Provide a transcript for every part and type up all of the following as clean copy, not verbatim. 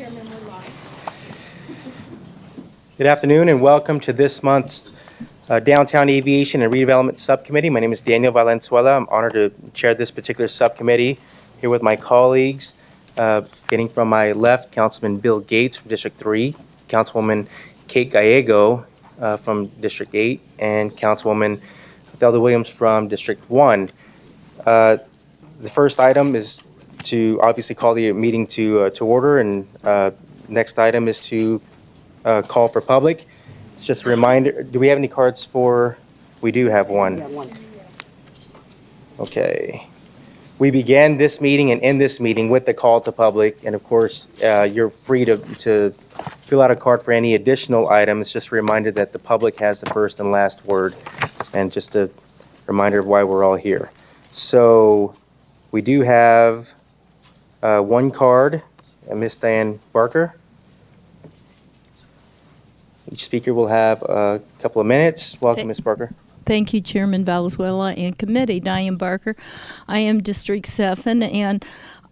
Chairman, we're live. Good afternoon and welcome to this month's Downtown Aviation and Redevelopment Subcommittee. My name is Daniel Valenzuela. I'm honored to chair this particular subcommittee here with my colleagues. Getting from my left, Councilman Bill Gates from District 3, Councilwoman Kate Gallego from District 8, and Councilwoman Thelda Williams from District 1. The first item is to obviously call the meeting to order, and next item is to call for public. It's just a reminder, do we have any cards for, we do have one. Okay. We began this meeting and end this meeting with the call to public, and of course, you're free to fill out a card for any additional items. Just a reminder that the public has the first and last word, and just a reminder of why we're all here. So we do have one card, Ms. Diane Barker. Each speaker will have a couple of minutes. Welcome, Ms. Barker. Thank you, Chairman Valenzuela and Committee. Diane Barker. I am District 7, and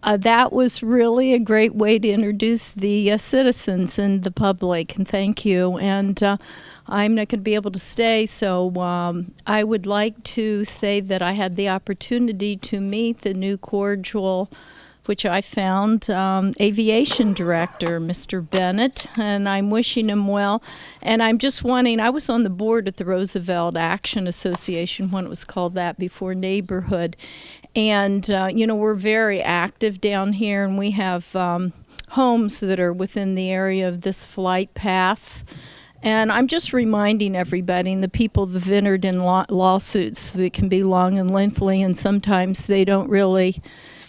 that was really a great way to introduce the citizens and the public, and thank you. And I'm not going to be able to stay, so I would like to say that I had the opportunity to meet the new cordial, which I found, Aviation Director, Mr. Bennett, and I'm wishing him well. And I'm just wanting, I was on the board at the Roosevelt Action Association when it was called that before Neighborhood. And, you know, we're very active down here, and we have homes that are within the area of this flight path. And I'm just reminding everybody and the people that have entered in lawsuits that can be long and lengthy, and sometimes they don't really,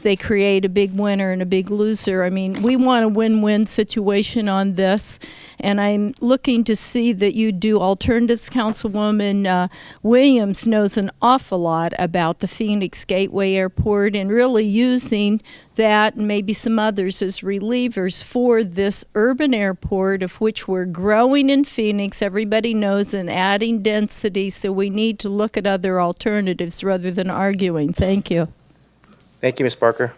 they create a big winner and a big loser. I mean, we want a win-win situation on this, and I'm looking to see that you do alternatives. Councilwoman Williams knows an awful lot about the Phoenix Gateway Airport and really using that and maybe some others as relievers for this urban airport, of which we're growing in Phoenix, everybody knows, and adding density, so we need to look at other alternatives rather than arguing. Thank you. Thank you, Ms. Barker.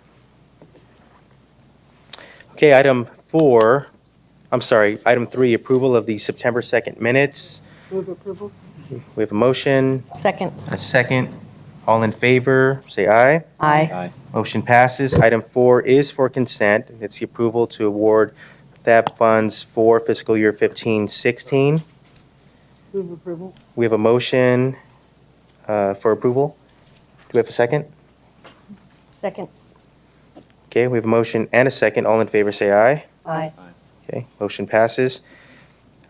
Okay, item 3, approval of the September 2nd minutes. Move approval. We have a motion, Second. a second. All in favor, say aye. Aye. Motion passes. Item 4 is for consent. It's the approval to award THAP funds for fiscal year 15-16. Move approval. We have a motion for approval. Do we have a second? Second. Okay, we have a motion and a second. All in favor, say aye. Aye. Okay, motion passes.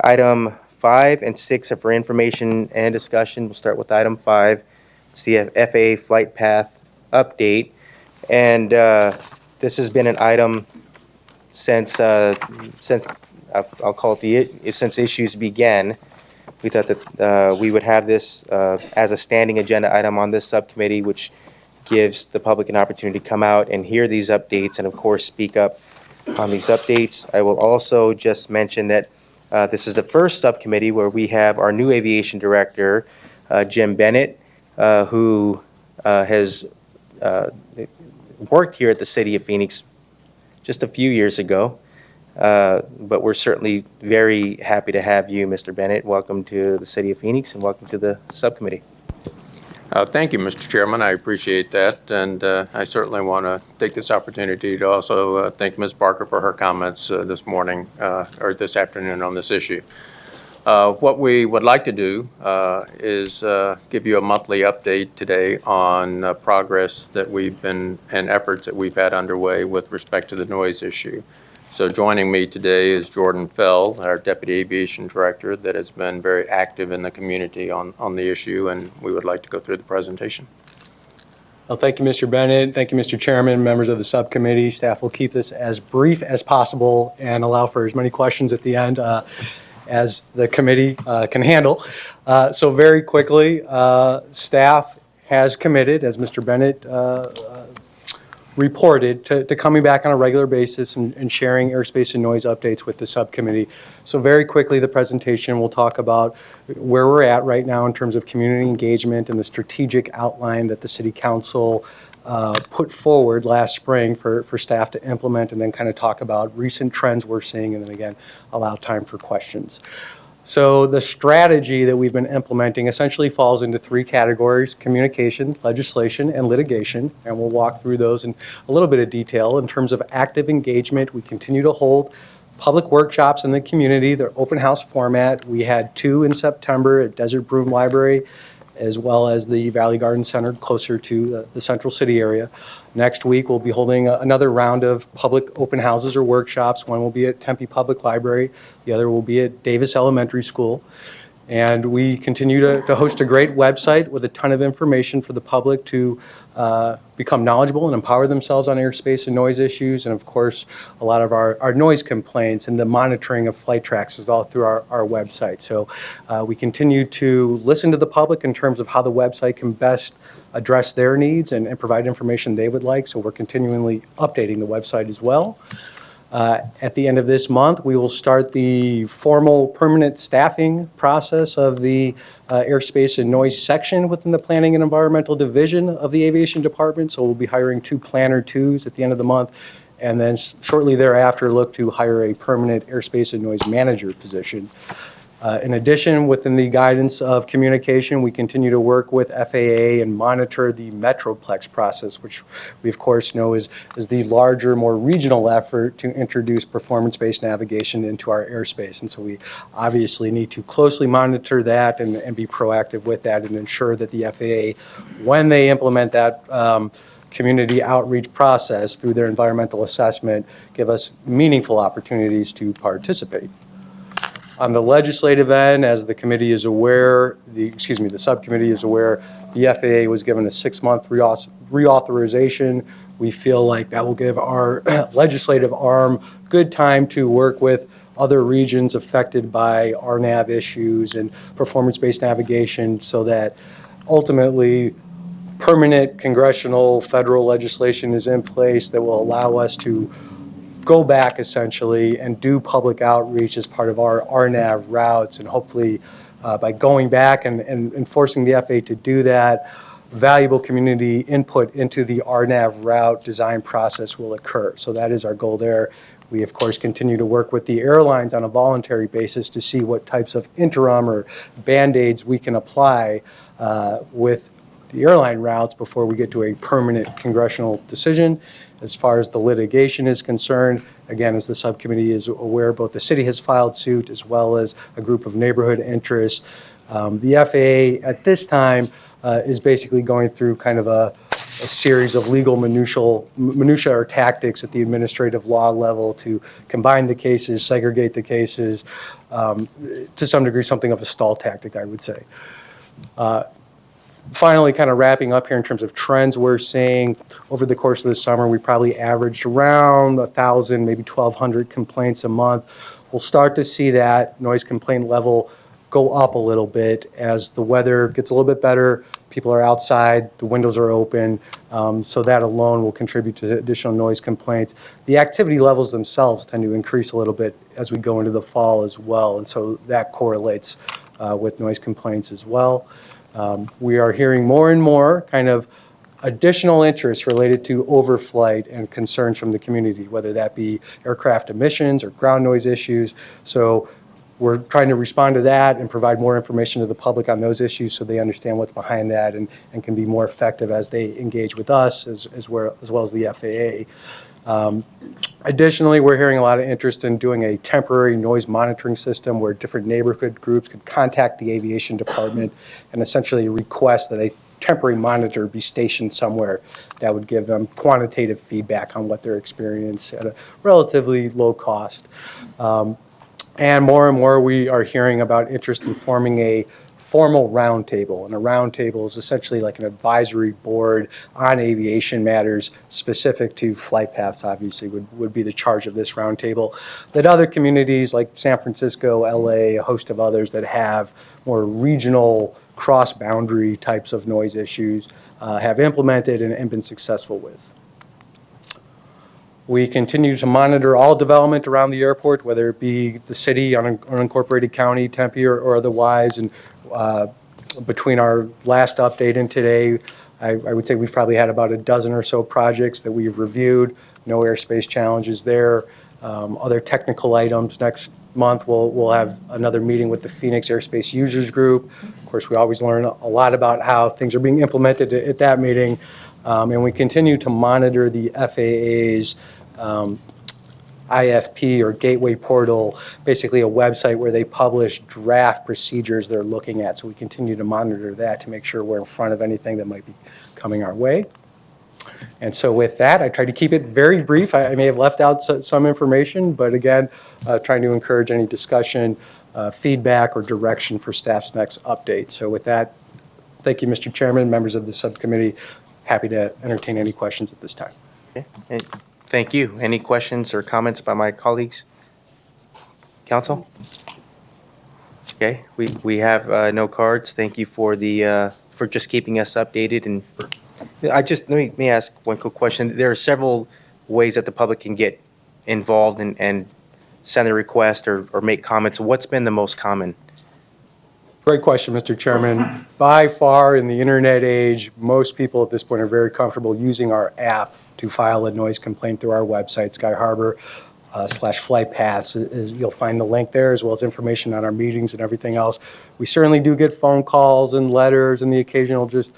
Item 5 and 6 are for information and discussion. We'll start with item 5. It's the FAA flight path update. And this has been an item since I'll call it since issues began. We thought that we would have this as a standing agenda item on this subcommittee, which gives the public an opportunity to come out and hear these updates and, of course, speak up on these updates. I will also just mention that this is the first subcommittee where we have our new aviation director, Jim Bennett, who has worked here at the City of Phoenix just a few years ago. But we're certainly very happy to have you, Mr. Bennett. Welcome to the City of Phoenix and welcome to the subcommittee. Thank you, Mr. Chairman. I appreciate that, and I certainly want to take this opportunity to also thank Ms. Barker for her comments this morning or this afternoon on this issue. What we would like to do is give you a monthly update today on progress that we've been and efforts that we've had underway with respect to the noise issue. So joining me today is Jordan Fell, our Deputy Aviation Director, that has been very active in the community on the issue, and we would like to go through the presentation. Well, thank you, Mr. Bennett. Thank you, Mr. Chairman, members of the subcommittee. Staff will keep this as brief as possible and allow for as many questions at the end as the committee can handle. So very quickly, staff has committed, as Mr. Bennett reported, to coming back on a regular basis and sharing airspace and noise updates with the subcommittee. So very quickly, the presentation will talk about where we're at right now in terms of community engagement and the strategic outline that the City Council put forward last spring for staff to implement, and then kind of talk about recent trends we're seeing, and then again, allow time for questions. So the strategy that we've been implementing essentially falls into three categories: communication, legislation, and litigation. And we'll walk through those in a little bit of detail. In terms of active engagement, we continue to hold public workshops in the community. They're open house format. We had 2 in September at Desert Broom Library, as well as the Valley Garden Center closer to the Central City area. Next week, we'll be holding another round of public open houses or workshops. One will be at Tempe Public Library. The other will be at Davis Elementary School. And we continue to host a great website with a ton of information for the public to become knowledgeable and empower themselves on airspace and noise issues. And of course, a lot of our noise complaints and the monitoring of flight tracks is all through our website. So we continue to listen to the public in terms of how the website can best address their needs and provide information they would like. So we're continually updating the website as well. At the end of this month, we will start the formal permanent staffing process of the airspace and noise section within the Planning and Environmental Division of the Aviation Department. So we'll be hiring 2 Planner 2s at the end of the month, and then shortly thereafter look to hire a permanent airspace and noise manager position. In addition, within the guidance of communication, we continue to work with FAA and monitor the Metroplex process, which we of course know is the larger, more regional effort to introduce performance-based navigation into our airspace. And so we obviously need to closely monitor that and be proactive with that and ensure that the FAA, when they implement that community outreach process through their environmental assessment, give us meaningful opportunities to participate. On the legislative end, as the committee is aware, the subcommittee is aware, the FAA was given a 6-month reauthorization. We feel like that will give our legislative arm good time to work with other regions affected by RNAV issues and performance-based navigation, so that ultimately permanent congressional federal legislation is in place that will allow us to go back essentially and do public outreach as part of our RNAV routes. And hopefully by going back and forcing the FAA to do that, valuable community input into the RNAV route design process will occur. So that is our goal there. We, of course, continue to work with the airlines on a voluntary basis to see what types of interim or Band-Aids we can apply with the airline routes before we get to a permanent congressional decision. As far as the litigation is concerned, again, as the subcommittee is aware, both the city has filed suit as well as a group of neighborhood interests. The FAA at this time is basically going through kind of a series of legal minutia or tactics at the administrative law level to combine the cases, segregate the cases, to some degree something of a stall tactic, I would say. Finally, kind of wrapping up here in terms of trends we're seeing over the course of the summer, we probably averaged around 1,000, maybe 1,200 complaints a month. We'll start to see that noise complaint level go up a little bit as the weather gets a little bit better. People are outside, the windows are open, so that alone will contribute to additional noise complaints. The activity levels themselves tend to increase a little bit as we go into the fall as well, and so that correlates with noise complaints as well. We are hearing more and more kind of additional interests related to overflight and concerns from the community, whether that be aircraft emissions or ground noise issues. So we're trying to respond to that and provide more information to the public on those issues so they understand what's behind that and can be more effective as they engage with us as well as the FAA. Additionally, we're hearing a lot of interest in doing a temporary noise monitoring system where different neighborhood groups could contact the aviation department and essentially request that a temporary monitor be stationed somewhere that would give them quantitative feedback on what their experience at a relatively low cost. And more we are hearing about interest in forming a formal roundtable, and a roundtable is essentially like an advisory board on aviation matters specific to flight paths, obviously, would be the charge of this roundtable, that other communities like San Francisco, LA, a host of others that have more regional cross-boundary types of noise issues have implemented and been successful with. We continue to monitor all development around the airport, whether it be the city, unincorporated county, Tempe, or otherwise. And between our last update and today, I would say we've probably had about a dozen or so projects that we've reviewed. No airspace challenges there. Other technical items, next month we'll have another meeting with the Phoenix Airspace Users Group. Of course, we always learn a lot about how things are being implemented at that meeting. And we continue to monitor the FAA's IFP or Gateway Portal, basically a website where they publish draft procedures they're looking at. So we continue to monitor that to make sure we're in front of anything that might be coming our way. And so with that, I tried to keep it very brief. I may have left out some information, but again, trying to encourage any discussion, feedback, or direction for staff's next update. So with that, thank you, Mr. Chairman, members of the subcommittee. Happy to entertain any questions at this time. Okay. And thank you. Any questions or comments by my colleagues? Council? Okay, we have no cards. Thank you for for just keeping us updated. And let me ask one quick question. There are several ways that the public can get involved and send a request or make comments. What's been the most common? Great question, Mr. Chairman. By far, in the internet age, most people at this point are very comfortable using our app to file a noise complaint through our website, Sky Harbor /flight paths. You'll find the link there, as well as information on our meetings and everything else. We certainly do get phone calls and letters and the occasional just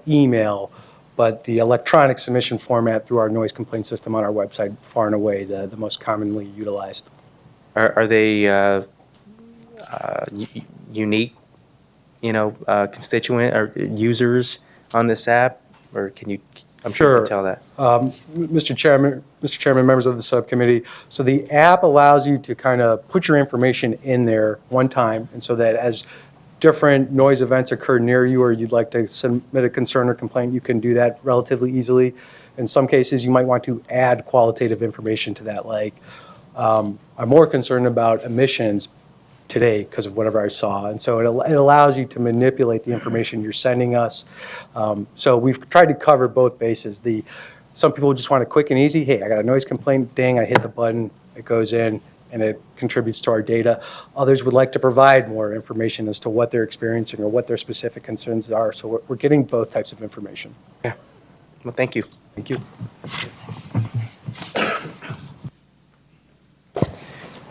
email, but the electronic submission format through our noise complaint system on our website, far and away the most commonly utilized. Are they unique, constituent or users on this app, or can you? I'm sure you can tell that. Mr. Chairman, members of the subcommittee. So the app allows you to kind of put your information in there one time, and so that as different noise events occur near you, or you'd like to submit a concern or complaint, you can do that relatively easily. In some cases, you might want to add qualitative information to that, like I'm more concerned about emissions today because of whatever I saw. And so it allows you to manipulate the information you're sending us. So we've tried to cover both bases. Some people just want it quick and easy. Hey, I got a noise complaint, ding, I hit the button, it goes in, and it contributes to our data. Others would like to provide more information as to what they're experiencing or what their specific concerns are. So we're getting both types of information. Yeah. Well, thank you. Thank you.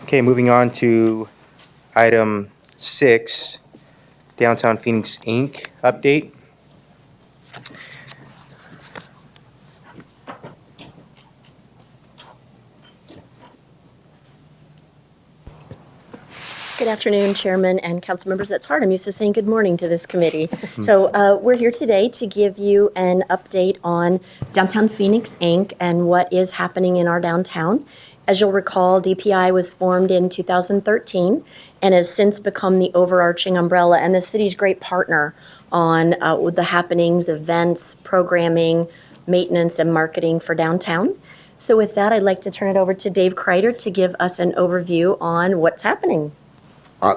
Okay, moving on to Item 6, Downtown Phoenix, Inc. update. Good afternoon, Chairman and council members. It's hard. I'm used to saying good morning to this committee. So we're here today to give you an update on Downtown Phoenix, Inc. and what is happening in our downtown. As you'll recall, DPI was formed in 2013 and has since become the overarching umbrella and the city's great partner on with the happenings, events, programming, maintenance, and marketing for downtown. So with that, I'd like to turn it over to Dave Kreider to give us an overview on what's happening.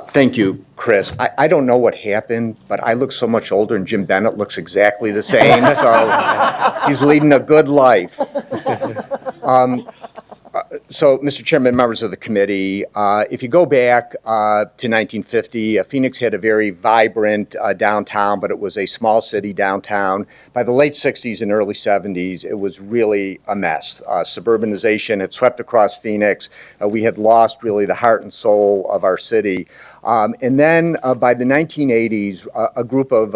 Thank you, Chris. I don't know what happened, but I look so much older, and Jim Bennett looks exactly the same, so he's leading a good life. So, Mr. Chairman, members of the committee, if you go back to 1950, Phoenix had a very vibrant downtown, but it was a small city downtown. By the late 60s and early 70s, it was really a mess. Suburbanization had swept across Phoenix. We had lost really the heart and soul of our city. And then by the 1980s, a group of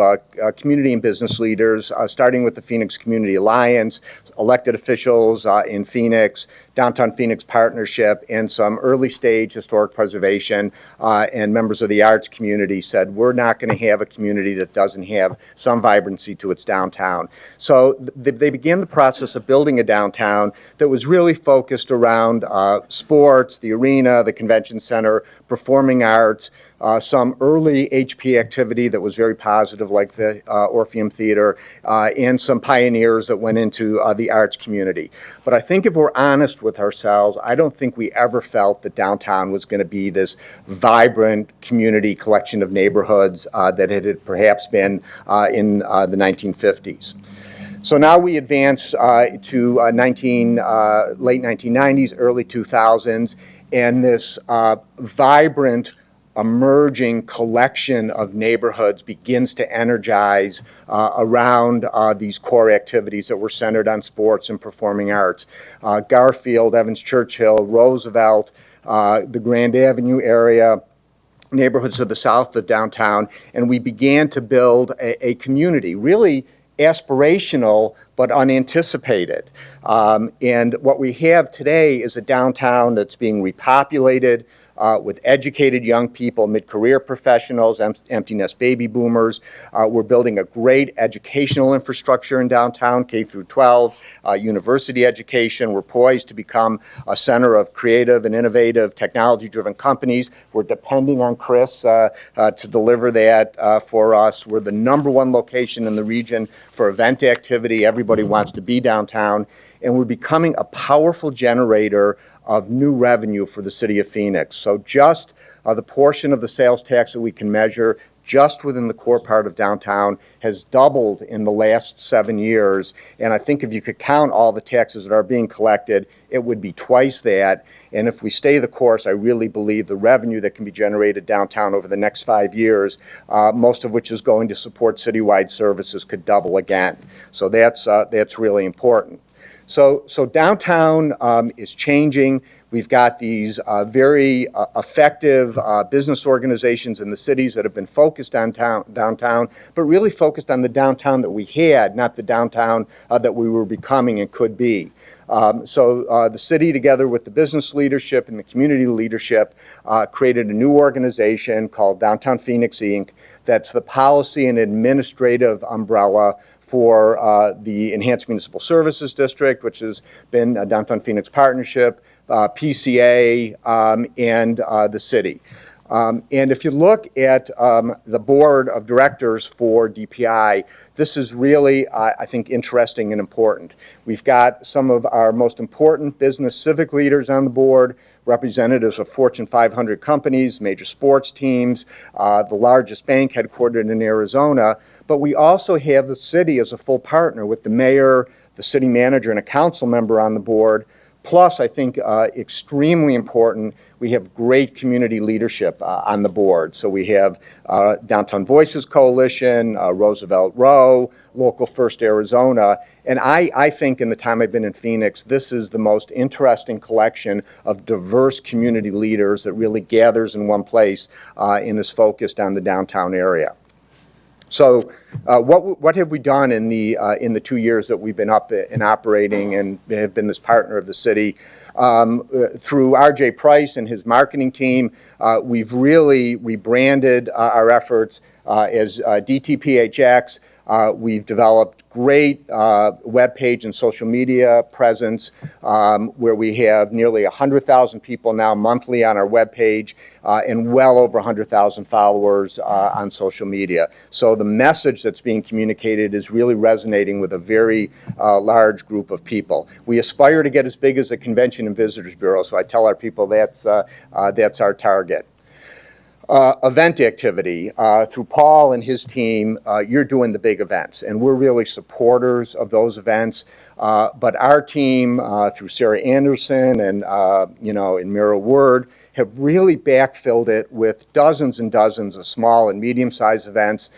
community and business leaders, starting with the Phoenix Community Alliance, elected officials in Phoenix, Downtown Phoenix Partnership, and some early stage historic preservation and members of the arts community said, we're not going to have a community that doesn't have some vibrancy to its downtown. So they began the process of building a downtown that was really focused around sports, the arena, the convention center, performing arts, some early HP activity that was very positive, like the Orpheum Theater, and some pioneers that went into the arts community. But I think if we're honest with ourselves, I don't think we ever felt that downtown was going to be this vibrant community collection of neighborhoods that it had perhaps been in the 1950s. So now we advance to late 1990s, early 2000s, and this vibrant emerging collection of neighborhoods begins to energize around these core activities that were centered on sports and performing arts. Garfield, Evans Churchill, Roosevelt, the Grand Avenue area, neighborhoods to the south of downtown, and we began to build a community, really aspirational but unanticipated. And what we have today is a downtown that's being repopulated with educated young people, mid-career professionals, empty nest baby boomers. We're building a great educational infrastructure in downtown, K through 12, university education. We're poised to become a center of creative and innovative technology-driven companies. We're depending on Chris to deliver that for us. We're the #1 location in the region for event activity. Everybody wants to be downtown. And we're becoming a powerful generator of new revenue for the city of Phoenix. So just the portion of the sales tax that we can measure just within the core part of downtown has doubled in the last 7 years. And I think if you could count all the taxes that are being collected, it would be twice that. And if we stay the course, I really believe the revenue that can be generated downtown over the next 5 years, most of which is going to support citywide services, could double again. So that's really important. So downtown is changing. We've got these very effective business organizations in the cities that have been focused on downtown, but really focused on the downtown that we had, not the downtown that we were becoming and could be. The city, together with the business leadership and the community leadership, created a new organization called Downtown Phoenix, Inc. That's the policy and administrative umbrella for the Enhanced Municipal Services District, which has been a Downtown Phoenix Partnership, PCA, and the city. And if you look at the board of directors for DPI, this is really, I think, interesting and important. We've got some of our most important business civic leaders on the board, representatives of Fortune 500 companies, major sports teams, the largest bank headquartered in Arizona. But we also have the city as a full partner with the mayor, the city manager, and a council member on the board. Plus, I think extremely important, we have great community leadership on the board. So we have Downtown Voices Coalition, Roosevelt Row, Local First Arizona. And I think in the time I've been in Phoenix, this is the most interesting collection of diverse community leaders that really gathers in one place and is focused on the downtown area. So what have we done in the 2 years that we've been up and operating and have been this partner of the city? Through R.J. Price and his marketing team, we've really rebranded our efforts as DTPHX. We've developed great web page and social media presence where we have nearly 100,000 people now monthly on our web page and well over 100,000 followers on social media. So the message that's being communicated is really resonating with a very large group of people. We aspire to get as big as the Convention and Visitors Bureau, so I tell our people that's our target. Event activity. Through Paul and his team, you're doing the big events, and we're really supporters of those events. But our team, through Sarah Anderson and and Mira Word, have really backfilled it with dozens and dozens of small and medium-sized events,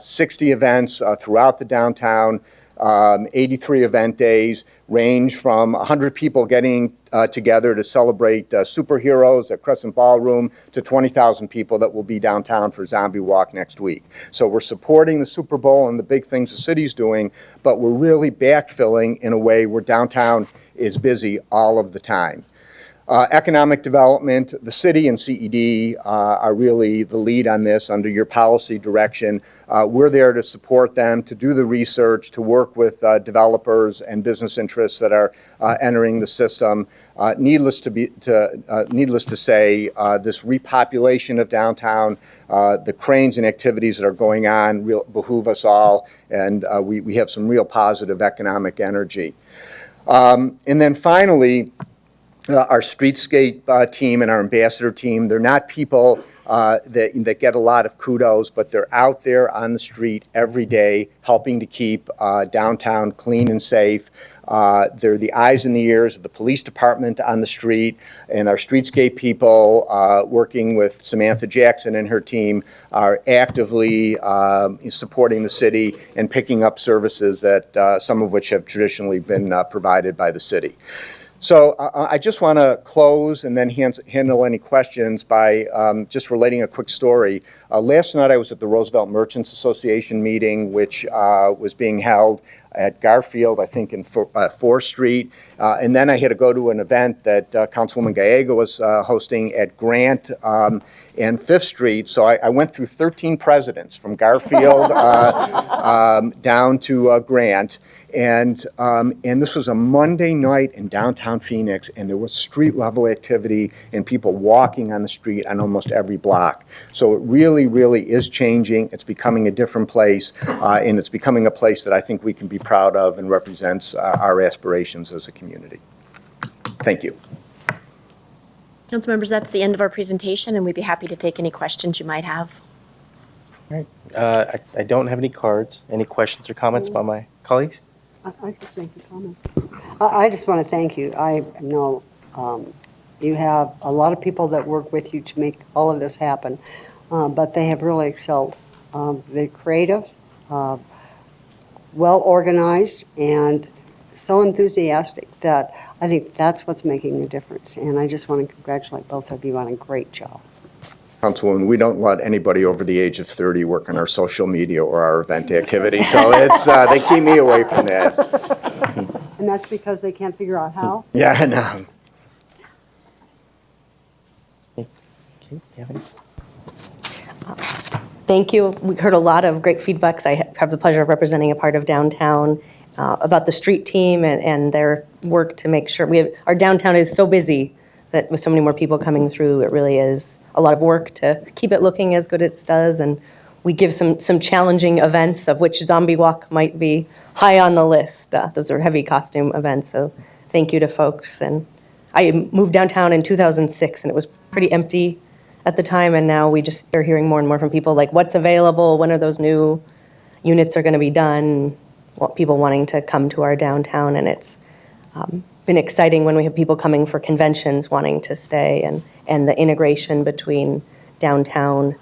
60 events throughout the downtown. 83 event days, range from 100 people getting together to celebrate superheroes at Crescent Ballroom to 20,000 people that will be downtown for Zombie Walk next week. So we're supporting the Super Bowl and the big things the city's doing, but we're really backfilling in a way where downtown is busy all of the time. Economic development, the city and CED are really the lead on this under your policy direction. We're there to support them, to do the research, to work with developers and business interests that are entering the system. Needless to say, this repopulation of downtown, the cranes and activities that are going on behoove us all, and we have some real positive economic energy. And then finally, our streetscape team and our ambassador team, they're not people that get a lot of kudos, but they're out there on the street every day helping to keep downtown clean and safe. They're the eyes and the ears of the police department on the street, and our streetscape people, working with Samantha Jackson and her team, are actively supporting the city and picking up services that some of which have traditionally been provided by the city. So I just want to close and then handle any questions by just relating a quick story. Last night I was at the Roosevelt Merchants Association meeting, which was being held at Garfield, I think in 4th Street. And then I had to go to an event that Councilwoman Gallego was hosting at Grant and 5th Street. So I went through 13 presidents from Garfield down to Grant. And this was a Monday night in downtown Phoenix, and there was street level activity and people walking on the street on almost every block. So it really, really is changing. It's becoming a different place, and it's becoming a place that I think we can be proud of and represents our aspirations as a community. Thank you. Council members, that's the end of our presentation, and we'd be happy to take any questions you might have. All right. I don't have any cards. Any questions or comments by my colleagues? I just make a comment. I just want to thank you. I know you have a lot of people that work with you to make all of this happen, but they have really excelled. They're creative, well organized, and so enthusiastic that I think that's what's making the difference. And I just want to congratulate both of you on a great job. Councilwoman, we don't let anybody over the age of 30 work on our social media or our event activity, so it's they keep me away from that. And that's because they can't figure out how? Yeah, no. Okay, do you have any? Thank you. We heard a lot of great feedbacks. I have the pleasure of representing a part of downtown about the street team and their work to make sure our downtown is so busy that with so many more people coming through, it really is a lot of work to keep it looking as good as it does. And we give some challenging events, of which Zombie Walk might be high on the list. Those are heavy costume events, so thank you to folks. And I moved downtown in 2006, and it was pretty empty at the time, and now we just are hearing more and more from people, like what's available, when are those new units are going to be done, people wanting to come to our downtown, and it's been exciting when we have people coming for conventions wanting to stay, and the integration between downtown.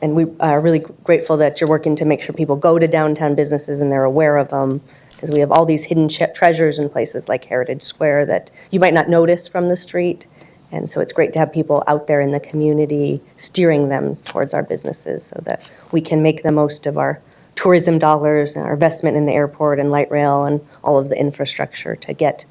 And we are really grateful that you're working to make sure people go to downtown businesses and they're aware of them, because we have all these hidden treasures in places like Heritage Square that you might not notice from the street. And so it's great to have people out there in the community steering them towards our businesses so that we can make the most of our tourism dollars and our investment in the airport and light rail and all of the infrastructure to get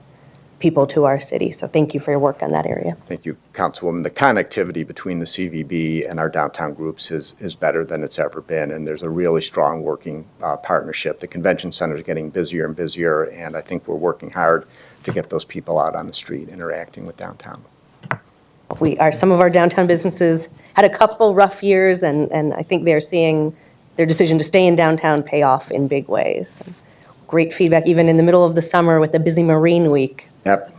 people to our city. So thank you for your work on that area. Thank you, Councilwoman. The connectivity between the CVB and our downtown groups is better than it's ever been, and there's a really strong working partnership. The convention center is getting busier and busier, and I think we're working hard to get those people out on the street interacting with downtown. Some of our downtown businesses had a couple rough years, and I think they're seeing their decision to stay in downtown pay off in big ways. Great feedback, even in the middle of the summer with the busy Marine Week. Yep.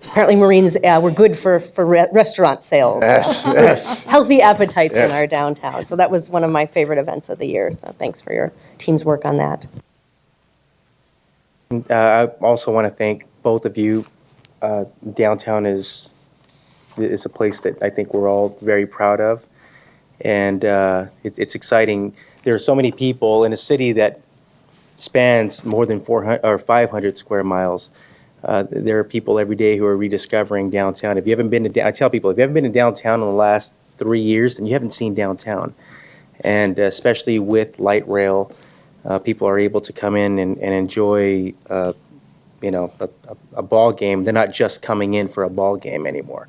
Apparently Marines were good for restaurant sales. Yes, yes. Healthy appetites Yes. in our downtown. So that was one of my favorite events of the year. So thanks for your team's work on that. I also want to thank both of you. Downtown is a place that I think we're all very proud of, and it's exciting. There are so many people in a city that spans more than 400 or 500 square miles. There are people every day who are rediscovering downtown. If you haven't been to, I tell people, if you haven't been to downtown in the last 3 years, then you haven't seen downtown. And especially with light rail, people are able to come in and enjoy, a ball game. They're not just coming in for a ball game anymore.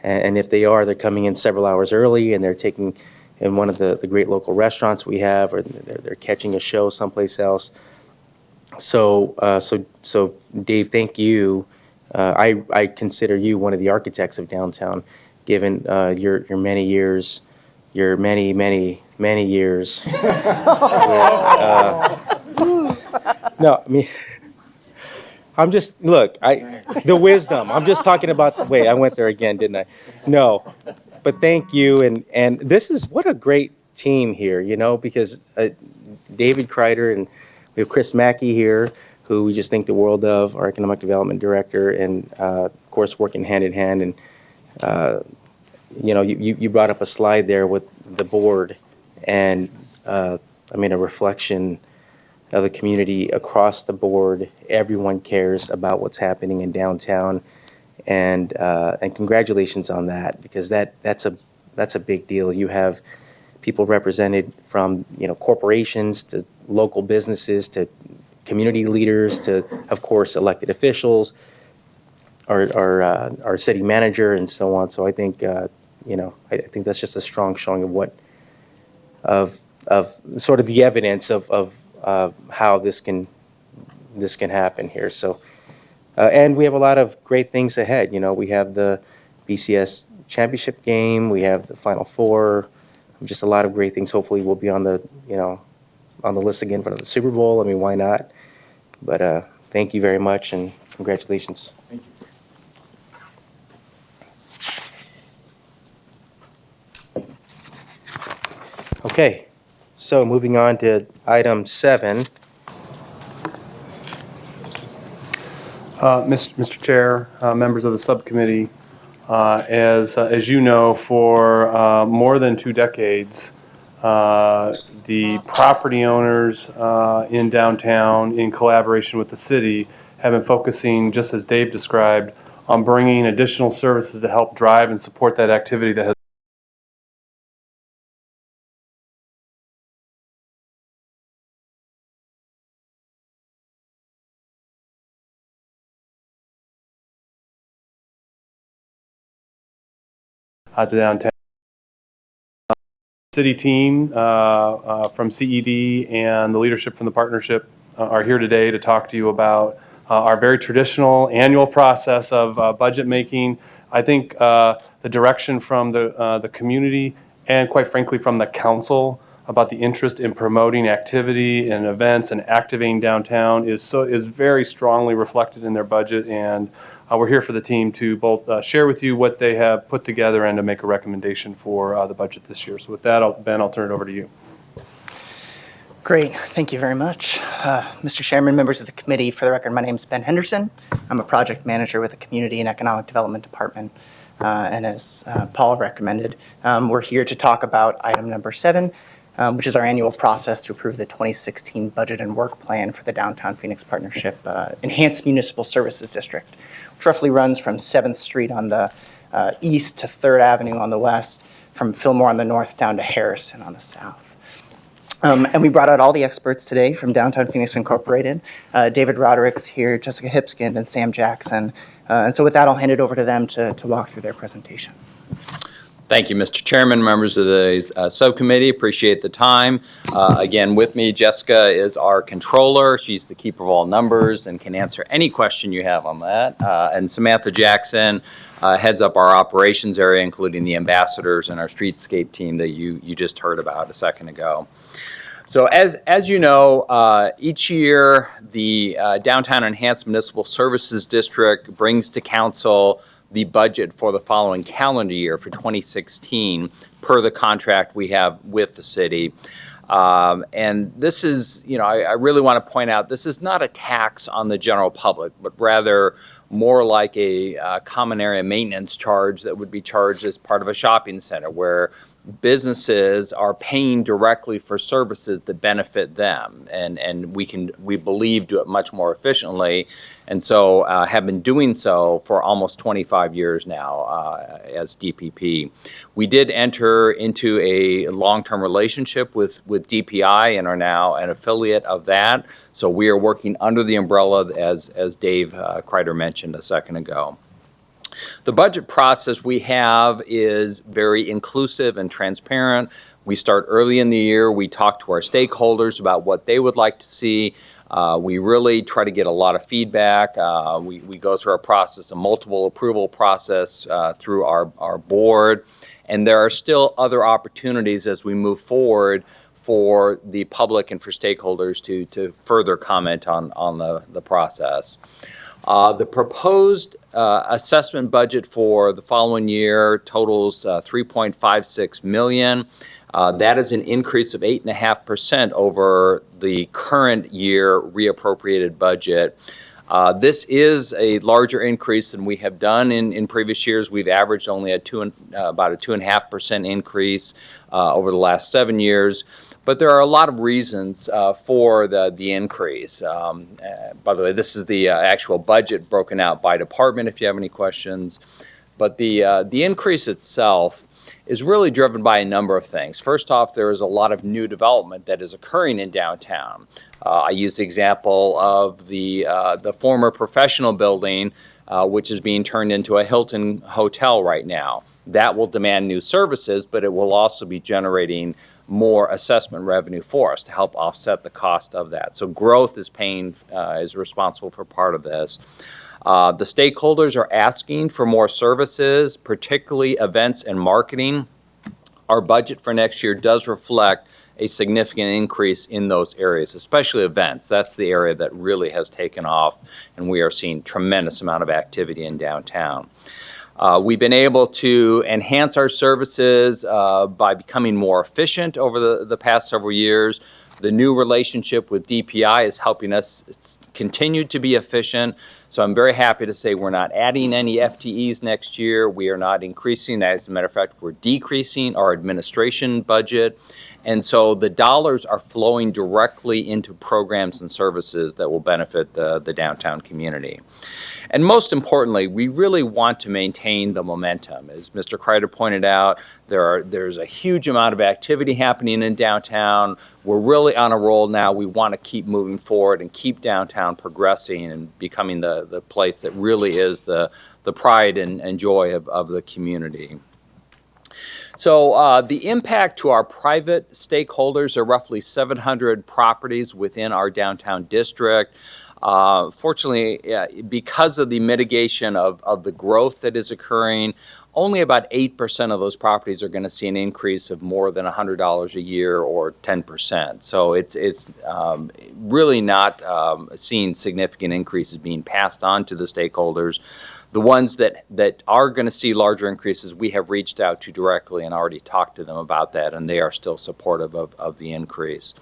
And if they are, they're coming in several hours early, and they're taking in one of the great local restaurants we have, or they're catching a show someplace else. So Dave, thank you. I consider you one of the architects of downtown, given your many years, your many years. No, I mean, I'm just, look, the wisdom. I'm just talking about, wait, I went there again, didn't I? No, but thank you, and this is what a great team here, you know, because David Kreider and we have Chris Mackey here, who we just think the world of, our economic development director, and of course working hand in hand. And you know, you brought up a slide there with the board, and I mean a reflection of the community across the board. Everyone cares about what's happening in downtown, and congratulations on that, because that's a big deal. You have people represented from, you know, corporations to local businesses to community leaders to, of course, elected officials, our city manager, and so on. So I think you know, I think that's just a strong showing of sort of the evidence of how this can happen here. So and we have a lot of great things ahead. You know, we have the BCS championship game, we have the Final Four, just a lot of great things. Hopefully we'll be on the, you know, on the list again for the Super Bowl. I mean, why not? But thank you very much, and congratulations. Thank you. Okay, so moving on to item 7. Mr. Chair, members of the subcommittee, as you know, for more than 2 decades, the property owners in downtown, in collaboration with the city, have been focusing, just as Dave described, on bringing additional services to help drive and support that activity that has to downtown. City team from CED and the leadership from the partnership are here today to talk to you about our very traditional annual process of budget making. I think the direction from the community and, quite frankly, from the council about the interest in promoting activity and events and activating downtown is very strongly reflected in their budget, and we're here for the team to both share with you what they have put together and to make a recommendation for the budget this year. So with that, Ben, I'll turn it over to you. Great. Thank you very much. Mr. Chairman, members of the committee, for the record, my name is Ben Henderson. I'm a project manager with the Community and Economic Development Department. And as Paul recommended, we're here to talk about item number 7, which is our annual process to approve the 2016 budget and work plan for the Downtown Phoenix Partnership Enhanced Municipal Services District, which roughly runs from 7th Street on the east to 3rd Avenue on the west, from Fillmore on the north down to Harrison on the south. And we brought out all the experts today from Downtown Phoenix Incorporated. David Roderick's here, Jessica Hipskind, and Sam Jackson. And so with that, I'll hand it over to them to walk through their presentation. Thank you, Mr. Chairman, members of the subcommittee. Appreciate the time. Again, with me, Jessica is our controller. She's the keeper of all numbers and can answer any question you have on that. And Samantha Jackson heads up our operations area, including the ambassadors and our streetscape team that you just heard about a second ago. So as you know, each year the Downtown Enhanced Municipal Services District brings to council the budget for the following calendar year for 2016 per the contract we have with the city. And this is, you know, I really want to point out, this is not a tax on the general public, but rather more like a common area maintenance charge that would be charged as part of a shopping center, where businesses are paying directly for services that benefit them, and we believe do it much more efficiently, and so have been doing so for almost 25 years now as DPP. We did enter into a long-term relationship with DPI and are now an affiliate of that, so we are working under the umbrella as Dave Kreider mentioned a second ago. The budget process we have is very inclusive and transparent. We start early in the year. We talk to our stakeholders about what they would like to see. We really try to get a lot of feedback. We go through our process, a multiple approval process through our board. And there are still other opportunities as we move forward for the public and for stakeholders to further comment on the process. The proposed assessment budget for the following year totals $3.56 million. That is an increase of 8.5% over the current year reappropriated budget. This is a larger increase than we have done in previous years. We've averaged only about a 2.5% increase over the last 7 years. But there are a lot of reasons for the increase. By the way, this is the actual budget broken out by department if you have any questions. But the increase itself is really driven by a number of things. First off, there is a lot of new development that is occurring in downtown. I use the example of the former professional building, which is being turned into a Hilton hotel right now. That will demand new services, but it will also be generating more assessment revenue for us to help offset the cost of that. So growth is responsible for part of this. The stakeholders are asking for more services, particularly events and marketing. Our budget for next year does reflect a significant increase in those areas, especially events. That's the area that really has taken off, and we are seeing tremendous amount of activity in downtown. We've been able to enhance our services by becoming more efficient over the past several years. The new relationship with DPI is helping us continue to be efficient. So I'm very happy to say we're not adding any FTEs next year. We are not increasing. As a matter of fact, we're decreasing our administration budget. And so the dollars are flowing directly into programs and services that will benefit the downtown community. And most importantly, we really want to maintain the momentum. As Mr. Kreider pointed out, there's a huge amount of activity happening in downtown. We're really on a roll now. We want to keep moving forward and keep downtown progressing and becoming the place that really is the pride and joy of the community. So the impact to our private stakeholders are roughly 700 properties within our downtown district. Fortunately, because of the mitigation of the growth that is occurring, only about 8% of those properties are going to see an increase of more than $100 a year or 10%. So it's really not seeing significant increases being passed on to the stakeholders. The ones that are going to see larger increases, we have reached out to directly and already talked to them about that, and they are still supportive of the increase.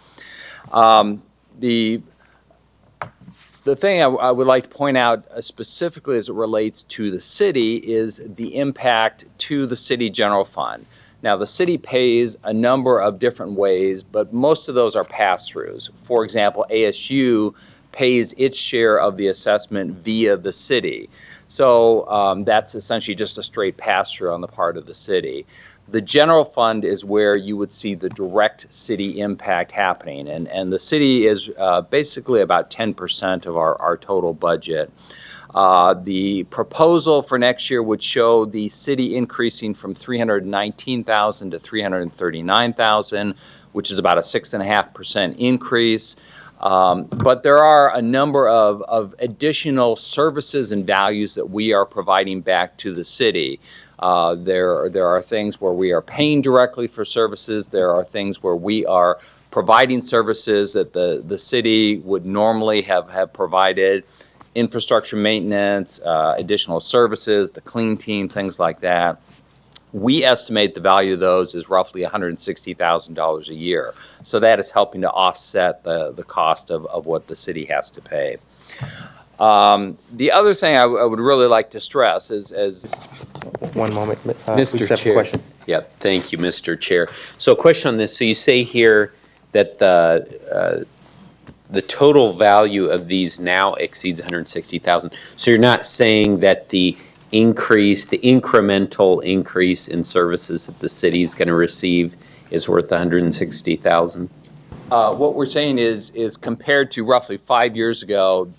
The thing I would like to point out specifically as it relates to the city is the impact to the city general fund. Now, the city pays a number of different ways, but most of those are pass-throughs. For example, ASU pays its share of the assessment via the city. So that's essentially just a straight pass-through on the part of the city. The general fund is where you would see the direct city impact happening, and the city is basically about 10% of our total budget. The proposal for next year would show the city increasing from $319,000 to $339,000, which is about a 6.5% increase. But there are a number of additional services and values that we are providing back to the city. There are things where we are paying directly for services. There are things where we are providing services that the city would normally have provided, infrastructure maintenance, additional services, the clean team, things like that. We estimate the value of those is roughly $160,000 a year. So that is helping to offset the cost of what the city has to pay. The other thing I would really like to stress is One moment. Mr. Chair. Question. Yeah, thank you, Mr. Chair. So a question on this. So you say here that the total value of these now exceeds $160,000. So you're not saying that the incremental increase in services that the city is going to receive is worth $160,000? What we're saying is compared to roughly 5 years ago,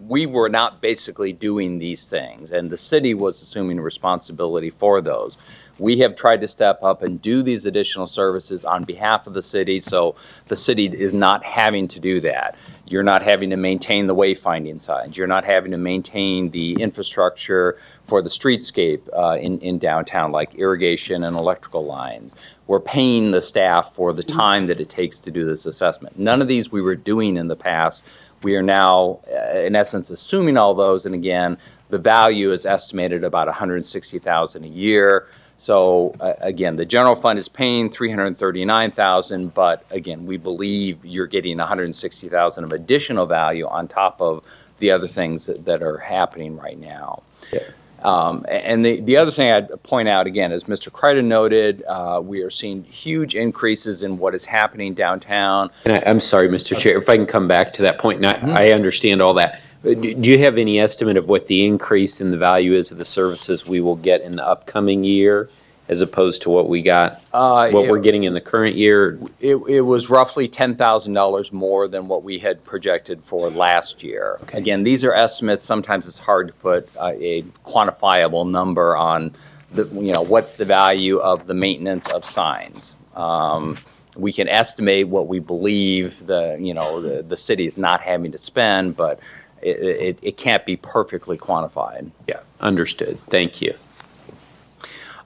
we were not basically doing these things, and the city was assuming responsibility for those. We have tried to step up and do these additional services on behalf of the city, so the city is not having to do that. You're not having to maintain the wayfinding signs. You're not having to maintain the infrastructure for the streetscape in downtown, like irrigation and electrical lines. We're paying the staff for the time that it takes to do this assessment. None of these we were doing in the past. We are now, in essence, assuming all those, and again, the value is estimated about $160,000 a year. So again, the general fund is paying $339,000, but again, we believe you're getting $160,000 of additional value on top of the other things that are happening right now. Yeah. And the other thing I'd point out, again, as Mr. Crichton noted, we are seeing huge increases in what is happening downtown. And I'm sorry, Mr. Chair, if I can come back to that point, and I understand all that. Do you have any estimate of what the increase in the value is of the services we will get in the upcoming year, as opposed to what we got, what we're getting in the current year? It was roughly $10,000 more than what we had projected for last year. Okay. Again, these are estimates. Sometimes it's hard to put a quantifiable number on what's the value of the maintenance of signs. We can estimate what we believe the city is not having to spend, but it can't be perfectly quantified. Yeah, understood. Thank you.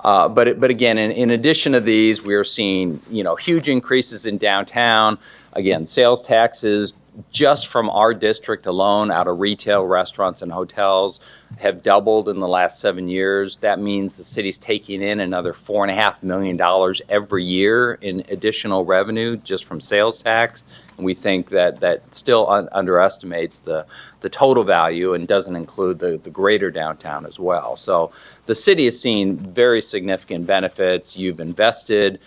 But again, in addition to these, we are seeing huge increases in downtown. Again, sales taxes just from our district alone, out of retail, restaurants, and hotels, have doubled in the last 7 years. That means the city's taking in another $4.5 million every year in additional revenue just from sales tax. And we think that still underestimates the total value and doesn't include the greater downtown as well. So the city is seeing very significant benefits. You've invested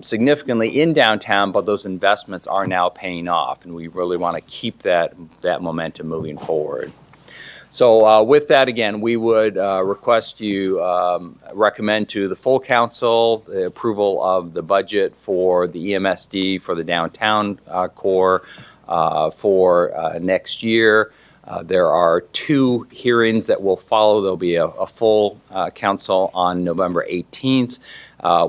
significantly in downtown, but those investments are now paying off, and we really want to keep that momentum moving forward. So with that, again, we would request you recommend to the full council the approval of the budget for the EMSD for the downtown core for next year. There are 2 hearings that will follow. There'll be a full council on November 18th,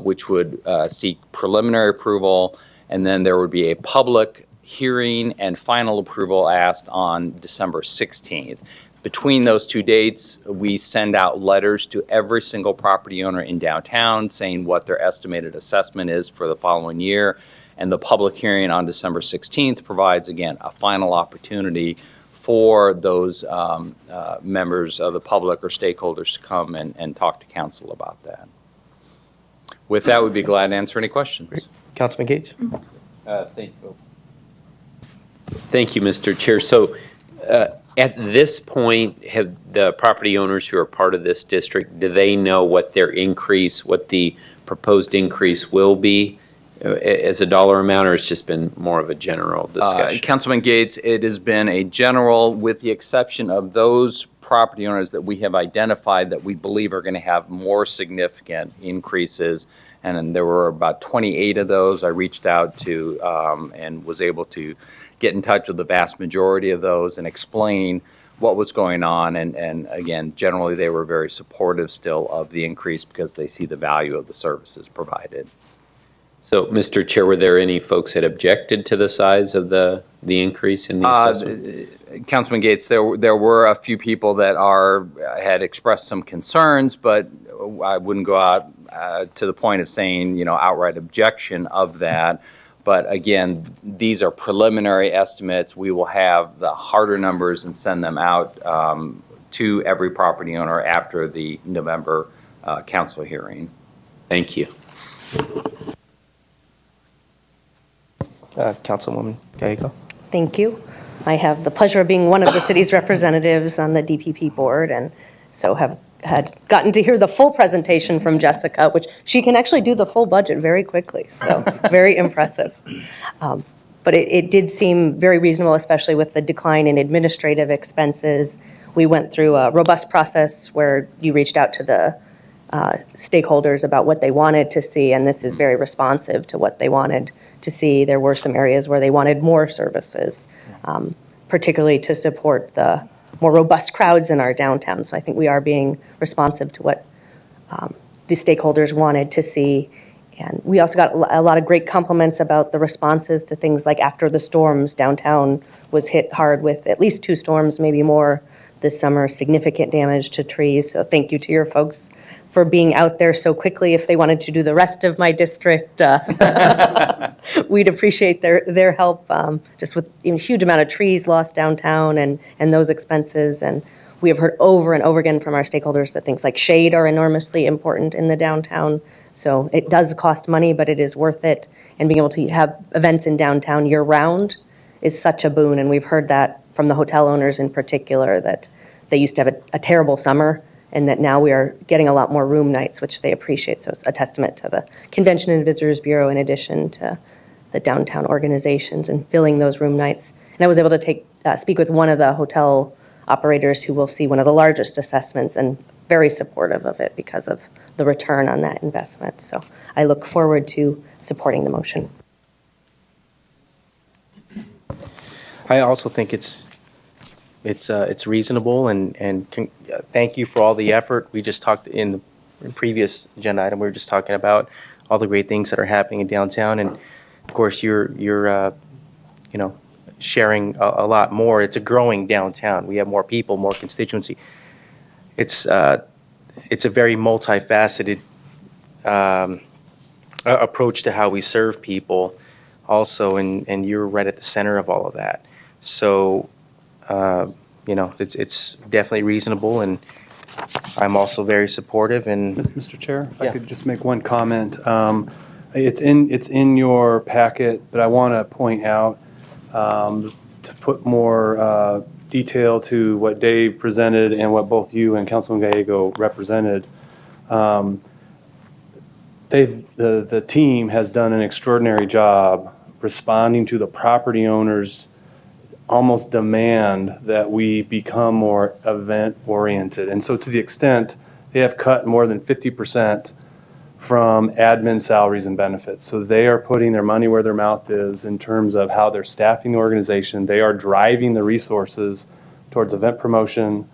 which would seek preliminary approval, and then there would be a public hearing and final approval asked on December 16th. Between those 2 dates, we send out letters to every single property owner in downtown saying what their estimated assessment is for the following year. And the public hearing on December 16th provides, again, a final opportunity for those members of the public or stakeholders to come and talk to council about that. With that, we'd be glad to answer any questions. Councilman Gates? Thank you. Thank you, Mr. Chair. So at this point, have the property owners who are part of this district, do they know what their increase, what the proposed increase will be as a dollar amount, or it's just been more of a general discussion? Councilman Gates, it has been a general, with the exception of those property owners that we have identified that we believe are going to have more significant increases. And there were about 28 of those I reached out to and was able to get in touch with the vast majority of those and explain what was going on. And again, generally they were very supportive still of the increase because they see the value of the services provided. So, Mr. Chair, were there any folks that objected to the size of the increase in the assessment? Councilman Gates, there were a few people that had expressed some concerns, but I wouldn't go out to the point of saying, outright objection of that. But again, these are preliminary estimates. We will have the harder numbers and send them out to every property owner after the November council hearing. Thank you. Councilwoman Gallego? Thank you. I have the pleasure of being one of the city's representatives on the DPP board, and so had gotten to hear the full presentation from Jessica, which she can actually do the full budget very quickly, so very impressive. But it did seem very reasonable, especially with the decline in administrative expenses. We went through a robust process where you reached out to the stakeholders about what they wanted to see, and this is very responsive to what they wanted to see. There were some areas where they wanted more services, particularly to support the more robust crowds in our downtown. So I think we are being responsive to what the stakeholders wanted to see. And we also got a lot of great compliments about the responses to things like after the storms, downtown was hit hard with at least 2 storms, maybe more this summer, significant damage to trees. So thank you to your folks for being out there so quickly. If they wanted to do the rest of my district, we'd appreciate their help, just with a huge amount of trees lost downtown and those expenses. And we have heard over and over again from our stakeholders that things like shade are enormously important in the downtown. So it does cost money, but it is worth it. And being able to have events in downtown year-round is such a boon. And we've heard that from the hotel owners in particular, that they used to have a terrible summer, and that now we are getting a lot more room nights, which they appreciate. So it's a testament to the Convention and Visitors Bureau in addition to the downtown organizations and filling those room nights. And I was able to speak with one of the hotel operators who will see one of the largest assessments and very supportive of it because of the return on that investment. So I look forward to supporting the motion. I also think it's reasonable, and thank you for all the effort. We just talked in the previous agenda item. We were just talking about all the great things that are happening in downtown, and of course you're sharing a lot more. It's a growing downtown. We have more people, more constituency. It's a very multifaceted approach to how we serve people, also, and you're right at the center of all of that. So. It's definitely reasonable, and I'm also very supportive. And Mr. Chair, if Yeah. I could just make one comment. It's in your packet, but I want to point out to put more detail to what Dave presented and what both you and Councilman Gallego represented. The team has done an extraordinary job responding to the property owners' almost demand that we become more event-oriented. And so to the extent they have cut more than 50% from admin salaries and benefits. So they are putting their money where their mouth is in terms of how they're staffing the organization. They are driving the resources towards event promotion,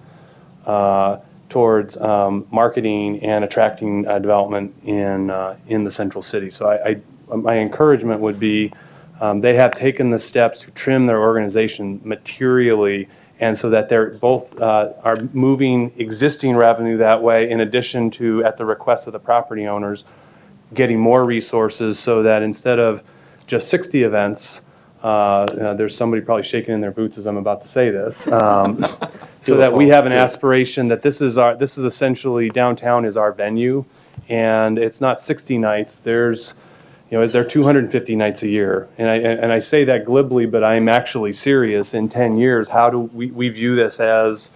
towards marketing and attracting development in the central city. So my encouragement would be they have taken the steps to trim their organization materially, and so that they're both are moving existing revenue that way, in addition to, at the request of the property owners, getting more resources so that instead of just 60 events, there's somebody probably shaking in their boots as I'm about to say this, so that we have an aspiration that this is essentially downtown is our venue, and it's not 60 nights. Is there 250 nights a year? And I say that glibly, but I'm actually serious. In 10 years, how do we view this as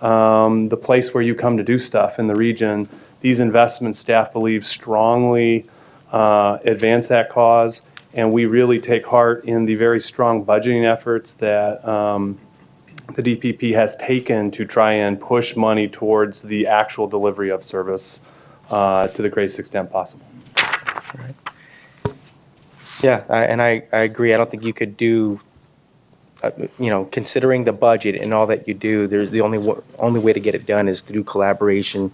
the place where you come to do stuff in the region? These investments, staff believes, strongly advance that cause, and we really take heart in the very strong budgeting efforts that the DPP has taken to try and push money towards the actual delivery of service to the greatest extent possible. Right. Yeah, I agree. I don't think you could do, considering the budget and all that you do, there's the only way to get it done is through collaboration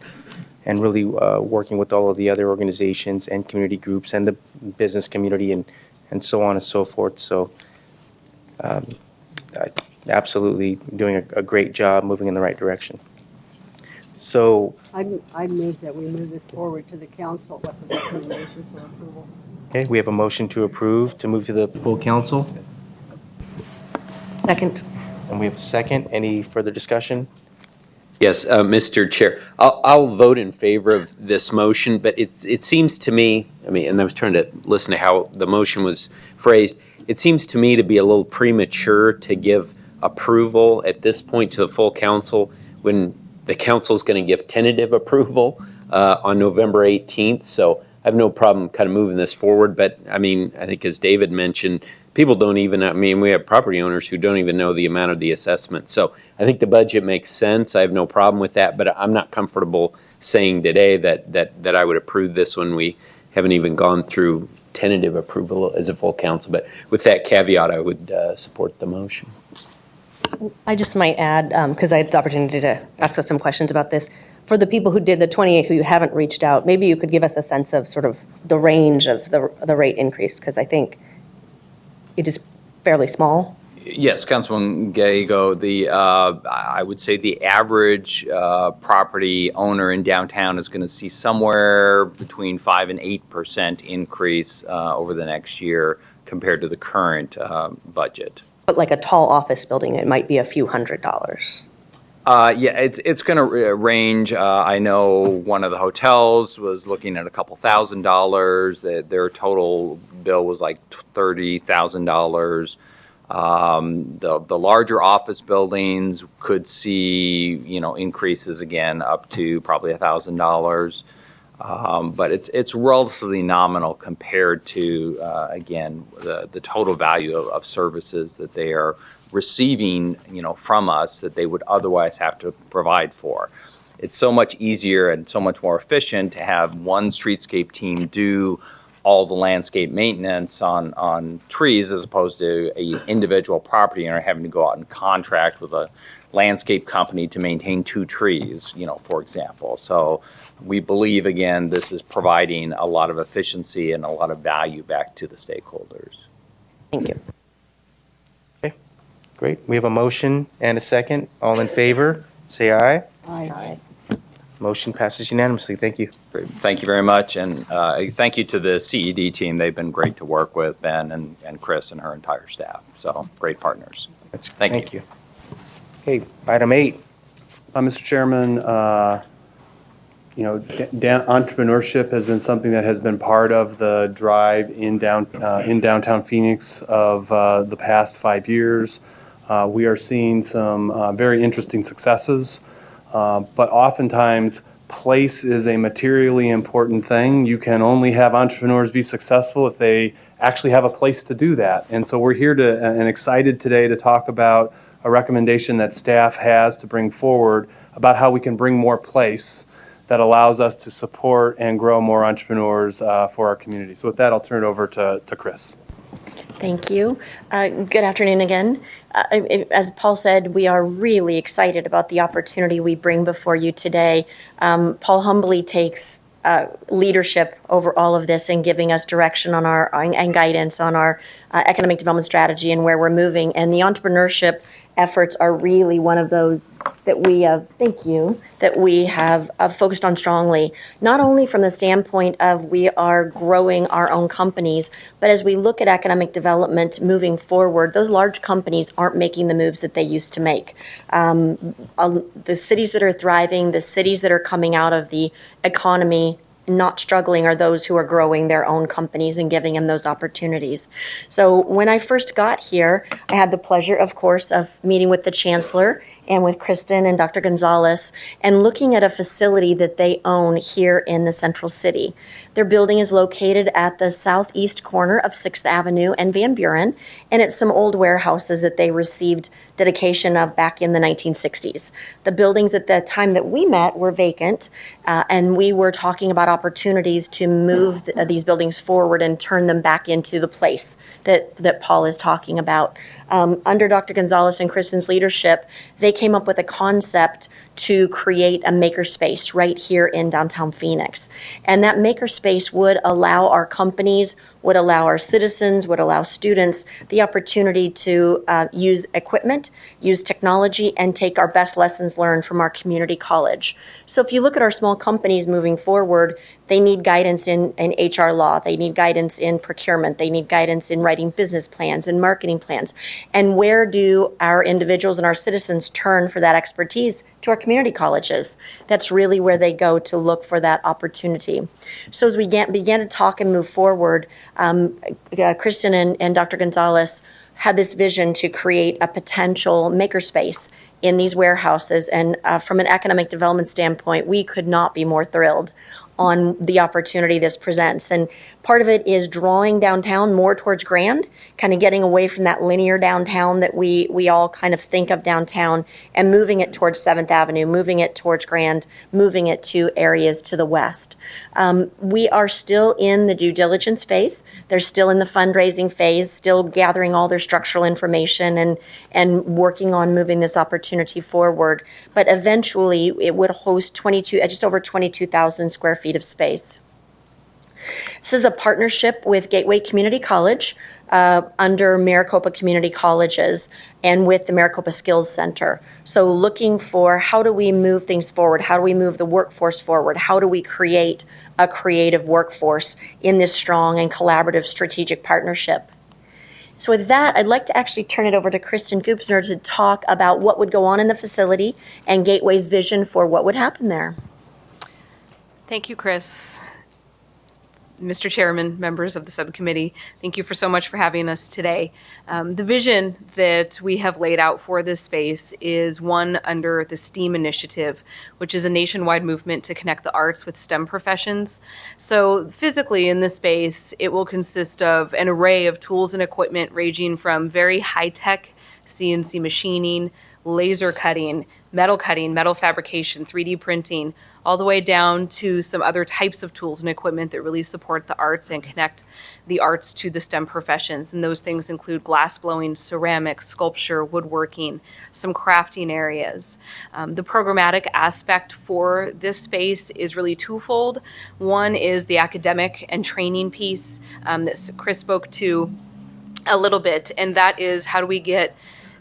and really working with all of the other organizations and community groups and the business community and so on and so forth. So absolutely doing a great job moving in the right direction. So I move that we move this forward to the council with the recommendation for approval. okay, we have a motion to approve to move to the full council, Second. and we have a second. Any further discussion? Yes, Mr. Chair, I'll vote in favor of this motion, but it seems to me, and I was trying to listen to how the motion was phrased, it seems to me to be a little premature to give approval at this point to the full council when the council's going to give tentative approval on November 18th. So I have no problem kind of moving this forward. But I think as David mentioned, people don't even, we have property owners who don't even know the amount of the assessment. So I think the budget makes sense. I have no problem with that. But I'm not comfortable saying today that I would approve this when we haven't even gone through tentative approval as a full council. But with that caveat, I would support the motion. I just might add, because I had the opportunity to ask us some questions about this. for the people who did the 28 who you haven't reached out, maybe you could give us a sense of sort of the range of the rate increase, because I think it is fairly small. Yes, Councilman Gallego, I would say the average property owner in downtown is going to see somewhere between 5 and 8% increase over the next year compared to the current budget. But like a tall office building, it might be a few $100s. Yeah, it's going to range. I know one of the hotels was looking at a couple $1,000s. Their total bill was like $30,000. The larger office buildings could see, increases again up to probably $1,000. But it's relatively nominal compared to, again, the total value of services that they are receiving, from us that they would otherwise have to provide for. It's so much easier and so much more efficient to have one streetscape team do all the landscape maintenance on trees as opposed to a individual property owner having to go out and contract with a landscape company to maintain 2 trees, for example. So we believe, again, this is providing a lot of efficiency and a lot of value back to the stakeholders. Thank you. Okay, great. We have a motion and a second. All in favor, say aye. Aye. Motion passes unanimously. Thank you. Great. Thank you very much, and thank you to the CED team. They've been great to work with, Ben and Chris and her entire staff. So great partners. Thank you. Okay, item 8. Mr. Chairman, entrepreneurship has been something that has been part of the drive in downtown Phoenix of the past 5 years. We are seeing some very interesting successes, but oftentimes place is a materially important thing. You can only have entrepreneurs be successful if they actually have a place to do that. And so we're here and excited today to talk about a recommendation that staff has to bring forward about how we can bring more place that allows us to support and grow more entrepreneurs for our community. So with that, I'll turn it over to Chris. Thank you. Good afternoon again. As Paul said, we are really excited about the opportunity we bring before you today. Paul humbly takes leadership over all of this and giving us direction on and guidance on our economic development strategy and where we're moving. And the entrepreneurship efforts are really one of those that we have focused on strongly, not only from the standpoint of we are growing our own companies, but as we look at economic development moving forward, those large companies aren't making the moves that they used to make. The cities that are thriving, the cities that are coming out of the economy not struggling are those who are growing their own companies and giving them those opportunities. So when I first got here, I had the pleasure, of course, of meeting with the Chancellor and with Kristen and Dr. Gonzalez and looking at a facility that they own here in the Central City. Their building is located at the southeast corner of 6th Avenue and Van Buren, and it's some old warehouses that they received dedication of back in the 1960s. The buildings at the time that we met were vacant, and we were talking about opportunities to move these buildings forward and turn them back into the place that Paul is talking about. Under Dr. Gonzalez and Kristen's leadership, they came up with a concept to create a makerspace right here in downtown Phoenix. And that makerspace would allow our companies, would allow our citizens, would allow students the opportunity to use equipment, use technology, and take our best lessons learned from our community college. So if you look at our small companies moving forward, they need guidance in HR law, they need guidance in procurement, they need guidance in writing business plans and marketing plans. And where do our individuals and our citizens turn for that expertise? To our community colleges. That's really where they go to look for that opportunity. So as we began to talk and move forward, Kristen and Dr. Gonzalez had this vision to create a potential makerspace in these warehouses. And from an economic development standpoint, we could not be more thrilled on the opportunity this presents. And part of it is drawing downtown more towards Grand, kind of getting away from that linear downtown that we all kind of think of downtown, and moving it towards 7th Avenue, moving it towards Grand, moving it to areas to the west. We are still in the due diligence phase. They're still in the fundraising phase, still gathering all their structural information and working on moving this opportunity forward. But eventually, it would host just over 22,000 square feet of space. This is a partnership with Gateway Community College under Maricopa Community Colleges and with the Maricopa Skills Center. So looking for how do we move things forward? How do we move the workforce forward? How do we create a creative workforce in this strong and collaborative strategic partnership? So with that, I'd like to actually turn it over to Kristen Gubsner to talk about what would go on in the facility and Gateway's vision for what would happen there. Thank you, Chris. Mr. Chairman, members of the subcommittee, thank you so much for having us today. The vision that we have laid out for this space is one under the STEAM initiative, which is a nationwide movement to connect the arts with STEM professions. So physically in this space, it will consist of an array of tools and equipment ranging from very high-tech CNC machining, laser cutting, metal fabrication, 3D printing, all the way down to some other types of tools and equipment that really support the arts and connect the arts to the STEM professions. And those things include glass blowing, ceramics, sculpture, woodworking, some crafting areas. The programmatic aspect for this space is really twofold. One is the academic and training piece that Chris spoke to a little bit, and that is how do we get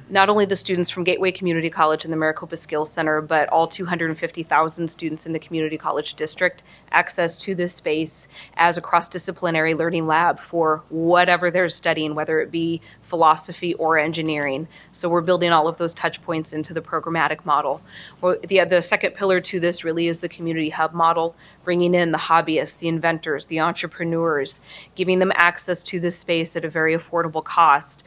not only the students from Gateway Community College and the Maricopa Skills Center, but all 250,000 students in the Community College District access to this space as a cross-disciplinary learning lab for whatever they're studying, whether it be philosophy or engineering. So we're building all of those touch points into the programmatic model. The second pillar to this really is the community hub model, bringing in the hobbyists, the inventors, the entrepreneurs, giving them access to this space at a very affordable cost.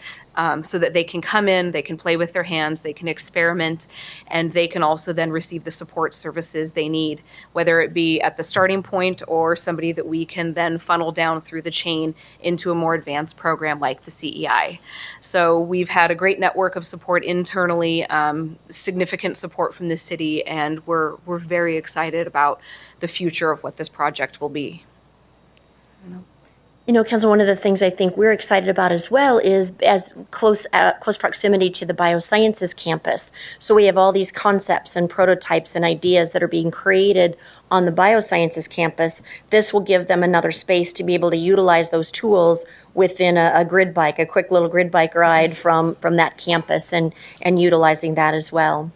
So that they can come in, they can play with their hands, they can experiment, and they can also then receive the support services they need, whether it be at the starting point or somebody that we can then funnel down through the chain into a more advanced program like the CEI. So we've had a great network of support internally, significant support from the city, and we're very excited about the future of what this project will be. You know, Council, one of the things I think we're excited about as well is as close proximity to the biosciences campus. So we have all these concepts and prototypes and ideas that are being created on the biosciences campus. This will give them another space to be able to utilize those tools within a grid bike, a quick little grid bike ride from that campus and utilizing that as well.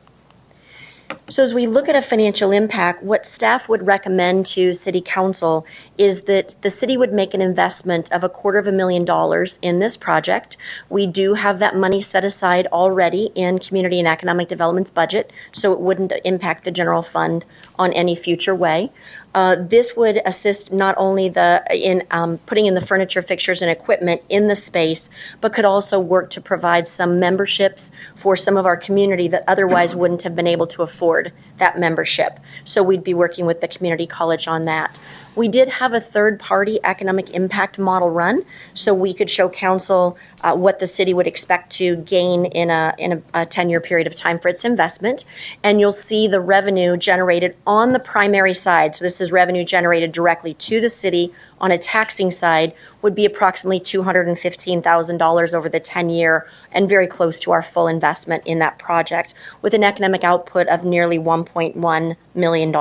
So as we look at a financial impact, what staff would recommend to City Council is that the city would make an investment of $250,000 in this project. We do have that money set aside already in Community and Economic Development's budget, so it wouldn't impact the general fund on any future way. This would assist not only in putting in the furniture, fixtures, and equipment in the space, but could also work to provide some memberships for some of our community that otherwise wouldn't have been able to afford that membership. So we'd be working with the community college on that. We did have a third-party economic impact model run, so we could show council what the city would expect to gain in a 10-year period of time for its investment. And you'll see the revenue generated on the primary side. So this is revenue generated directly to the city on a taxing side would be approximately $215,000 over the 10-year and very close to our full investment in that project with an economic output of nearly $11.1 million.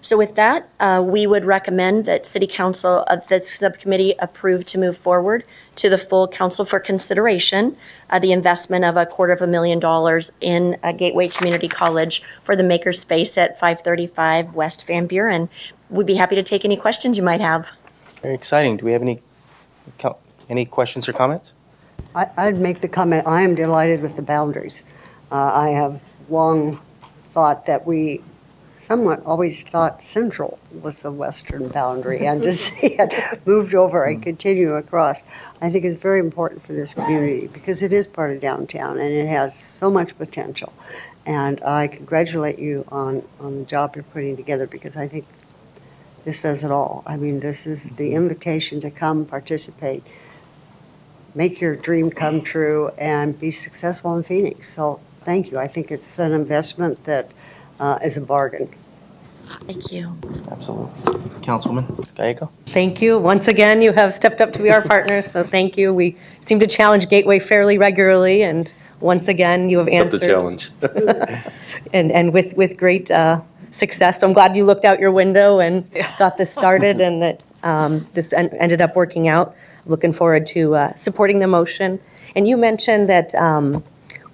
So with that, we would recommend that City Council, the subcommittee approve to move forward to the full council for consideration, the investment of $250,000 in Gateway Community College for the makerspace at 535 West Van Buren. We'd be happy to take any questions you might have. Very exciting. Do we have any questions or comments? I'd make the comment, I am delighted with the boundaries. I have long thought that we somewhat always thought Central was the western boundary, and to see it moved over and continue across, I think is very important for this community because it is part of downtown and it has so much potential. And I congratulate you on the job you're putting together, because I think this says it all. I mean, this is the invitation to come participate, make your dream come true, and be successful in Phoenix. So thank you. I think it's an investment that is a bargain. Thank you. Absolutely. Councilwoman Gallego? Thank you. Once again, you have stepped up to be our partner, so thank you. We seem to challenge Gateway fairly regularly, and once again, you have answered. The challenge. and with great success. So I'm glad you looked out your window and got this started, and that this ended up working out. Looking forward to supporting the motion. And you mentioned that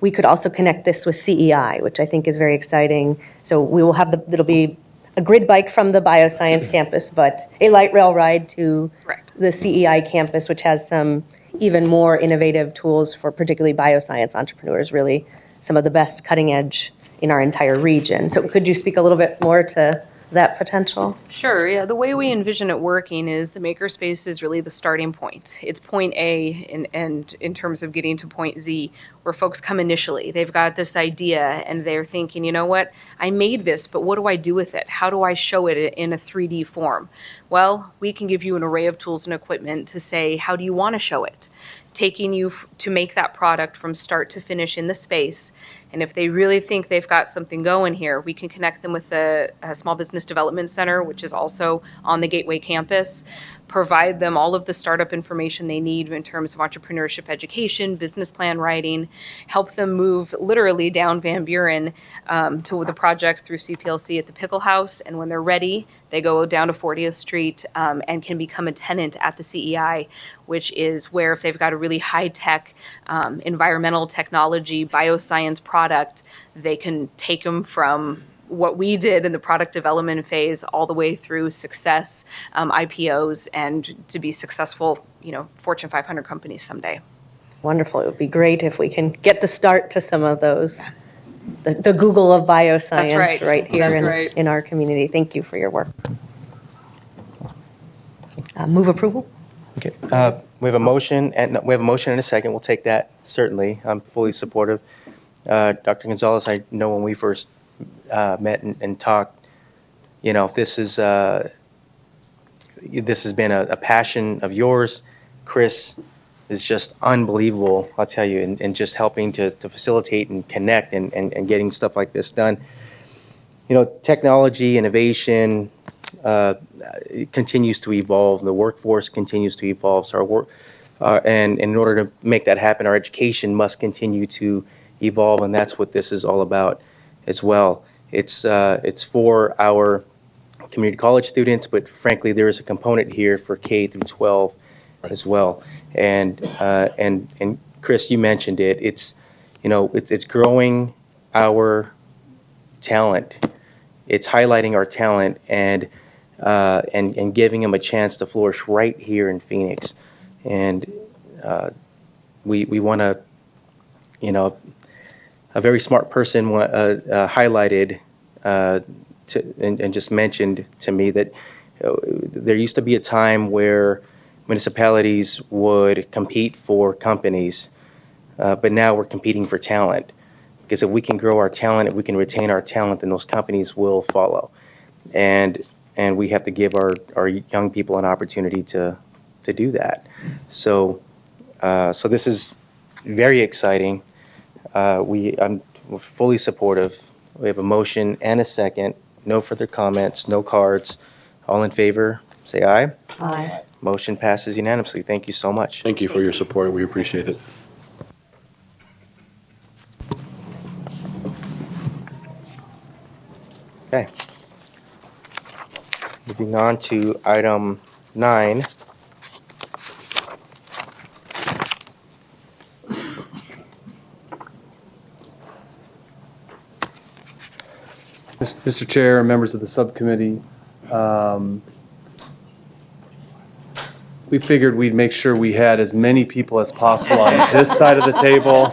we could also connect this with CEI, which I think is very exciting. So we will have it'll be a grid bike from the bioscience campus, but a light rail ride to the CEI campus, which has some even more innovative tools for particularly bioscience entrepreneurs, really some of the best cutting edge in our entire region. So could you speak a little bit more to that potential? Sure, yeah. The way we envision it working is the makerspace is really the starting point. It's point A, and in terms of getting to point Z, where folks come initially. They've got this idea and they're thinking, you know what, I made this, but what do I do with it? How do I show it in a 3D form? Well, we can give you an array of tools and equipment to say, how do you want to show it? Taking you to make that product from start to finish in the space. And if they really think they've got something going here, we can connect them with a Small Business Development Center, which is also on the Gateway campus, provide them all of the startup information they need in terms of entrepreneurship education, business plan writing, help them move literally down Van Buren to the project through CPLC at the Pickle House. And when they're ready, they go down to 40th Street and can become a tenant at the CEI, which is where if they've got a really high-tech environmental technology, bioscience product, they can take them from what we did in the product development phase all the way through success, IPOs, and to be successful, Fortune 500 companies someday. Wonderful. It would be great if we can get the start to some of those, the Google of bioscience right here in our community. Thank you for your work. Move approval? Okay. We have a motion and a second. We'll take that, certainly. I'm fully supportive. Dr. Gonzalez, I know when we first met and talked, this has been a passion of yours. Chris is just unbelievable, I'll tell you, in just helping to facilitate and connect and getting stuff like this done. Technology, innovation continues to evolve. The workforce continues to evolve. So our work, and in order to make that happen, our education must continue to evolve, and that's what this is all about as well. It's for our community college students, but frankly, there is a component here for K through 12 as well. And Chris, you mentioned it. It's growing our talent. It's highlighting our talent and giving them a chance to flourish right here in Phoenix. And we want to, a very smart person highlighted and just mentioned to me that there used to be a time where municipalities would compete for companies, but now we're competing for talent. Because if we can grow our talent, if we can retain our talent, then those companies will follow. And we have to give our young people an opportunity to do that. So this is very exciting. I'm fully supportive. We have a motion and a second. No further comments, no cards. All in favor, say aye. Aye. Motion passes unanimously. Thank you so much. Thank you for your support. We appreciate it. Okay. Moving on to item 9. Mr. Chair and members of the subcommittee, we figured we'd make sure we had as many people as possible on this side of the table,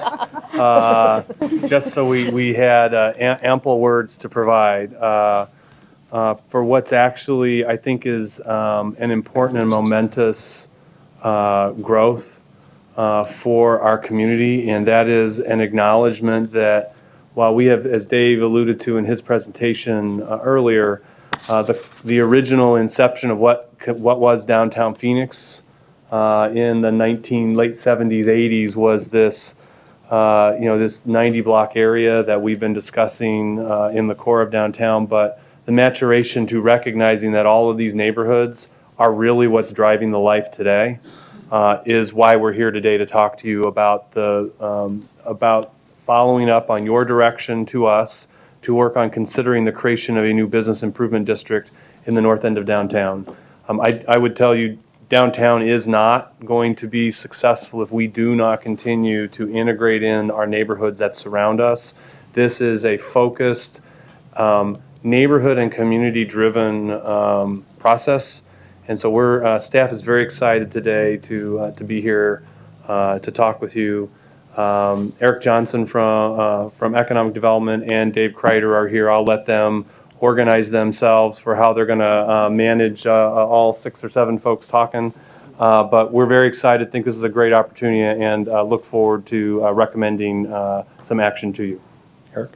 just so we had ample words to provide for what's actually, I think, is an important and momentous growth for our community, and that is an acknowledgement that while we have, as Dave alluded to in his presentation earlier, the original inception of what was downtown Phoenix in the late 70s, 80s was this, this 90 block area that we've been discussing in the core of downtown, but the maturation to recognizing that all of these neighborhoods are really what's driving the life today is why we're here today to talk to you about about following up on your direction to us to work on considering the creation of a new business improvement district in the north end of downtown. I would tell you, downtown is not going to be successful if we do not continue to integrate in our neighborhoods that surround us. This is a focused neighborhood and community-driven process, and so staff is very excited today to be here to talk with you. Eric Johnson from Economic Development and Dave Kreider are here. I'll let them organize themselves for how they're going to manage all 6 or 7 folks talking. But we're very excited, think this is a great opportunity, and look forward to recommending some action to you. Eric?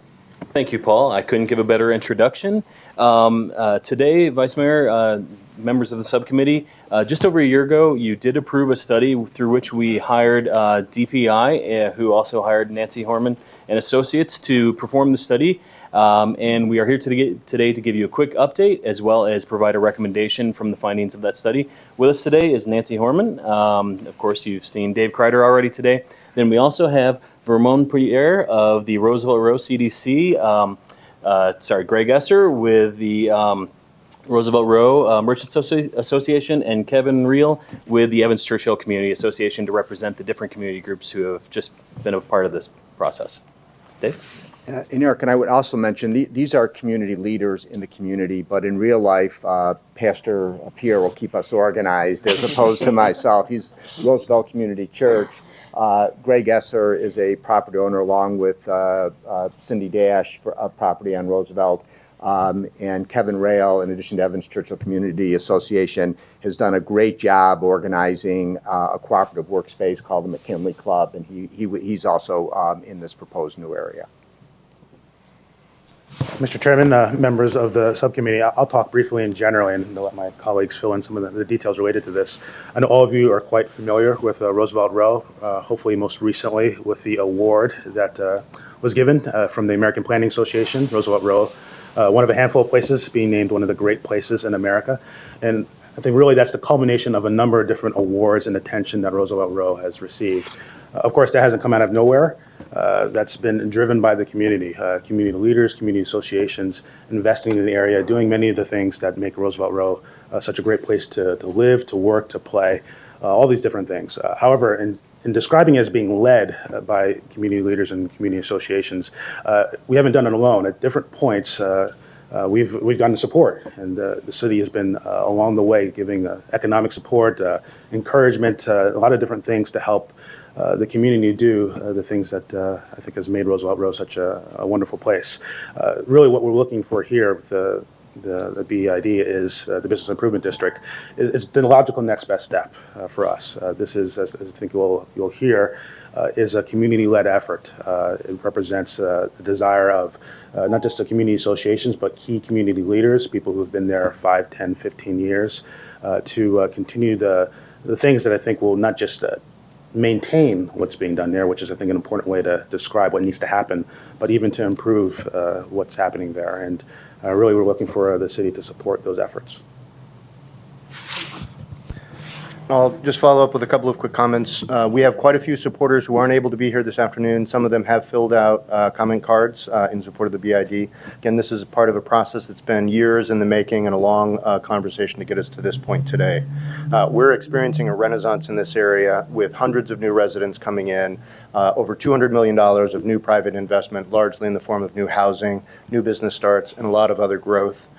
Thank you, Paul. I couldn't give a better introduction. Today, Vice Mayor, members of the subcommittee, just over a year ago, you did approve a study through which we hired DPI, who also hired Nancy Horman and Associates to perform the study. And we are here today to give you a quick update as well as provide a recommendation from the findings of that study. With us today is Nancy Horman. Of course, you've seen Dave Kreider already today. Then we also have Vermont Pierre of the Roosevelt Row CDC, Greg Esser with the Roosevelt Row Merchants Association, and Kevin Reel with the Evans Churchill Community Association to represent the different community groups who have just been a part of this process. Dave? And Eric, and I would also mention, these are community leaders in the community, but in real life, Pastor Pierre will keep us organized as opposed to myself. He's Roosevelt Community Church. Greg Esser is a property owner along with Cindy Dash for a property on Roosevelt. And Kevin Rail, in addition to Evans Churchill Community Association, has done a great job organizing a cooperative workspace called the McKinley Club, and he's also in this proposed new area. Mr. Chairman, members of the subcommittee, I'll talk briefly and generally and let my colleagues fill in some of the details related to this. I know all of you are quite familiar with Roosevelt Row, hopefully most recently with the award that was given from the American Planning Association, Roosevelt Row, one of a handful of places being named one of the great places in America. And I think really that's the culmination of a number of different awards and attention that Roosevelt Row has received. Of course, that hasn't come out of nowhere. That's been driven by the community, community leaders, community associations, investing in the area, doing many of the things that make Roosevelt Row such a great place to live, to work, to play, all these different things. However, in describing it as being led by community leaders and community associations, we haven't done it alone. At different points, we've gotten support, and the city has been along the way giving economic support, encouragement, a lot of different things to help the community do the things that I think has made Roosevelt Row such a wonderful place. Really what we're looking for here with the BEID is the Business Improvement District. It's the logical next best step for us. This is, as I think you'll hear, is a community-led effort. It represents the desire of not just the community associations, but key community leaders, people who have been there 5, 10, 15 years, to continue the things that I think will not just maintain what's being done there, which is, I think, an important way to describe what needs to happen, but even to improve what's happening there. And really, we're looking for the city to support those efforts. I'll just follow up with a couple of quick comments. We have quite a few supporters who aren't able to be here this afternoon. Some of them have filled out comment cards in support of the BID. Again, this is part of a process that's been years in the making and a long conversation to get us to this point today. We're experiencing a renaissance in this area with hundreds of new residents coming in, over $200 million of new private investment, largely in the form of new housing, new business starts, and a lot of other growth.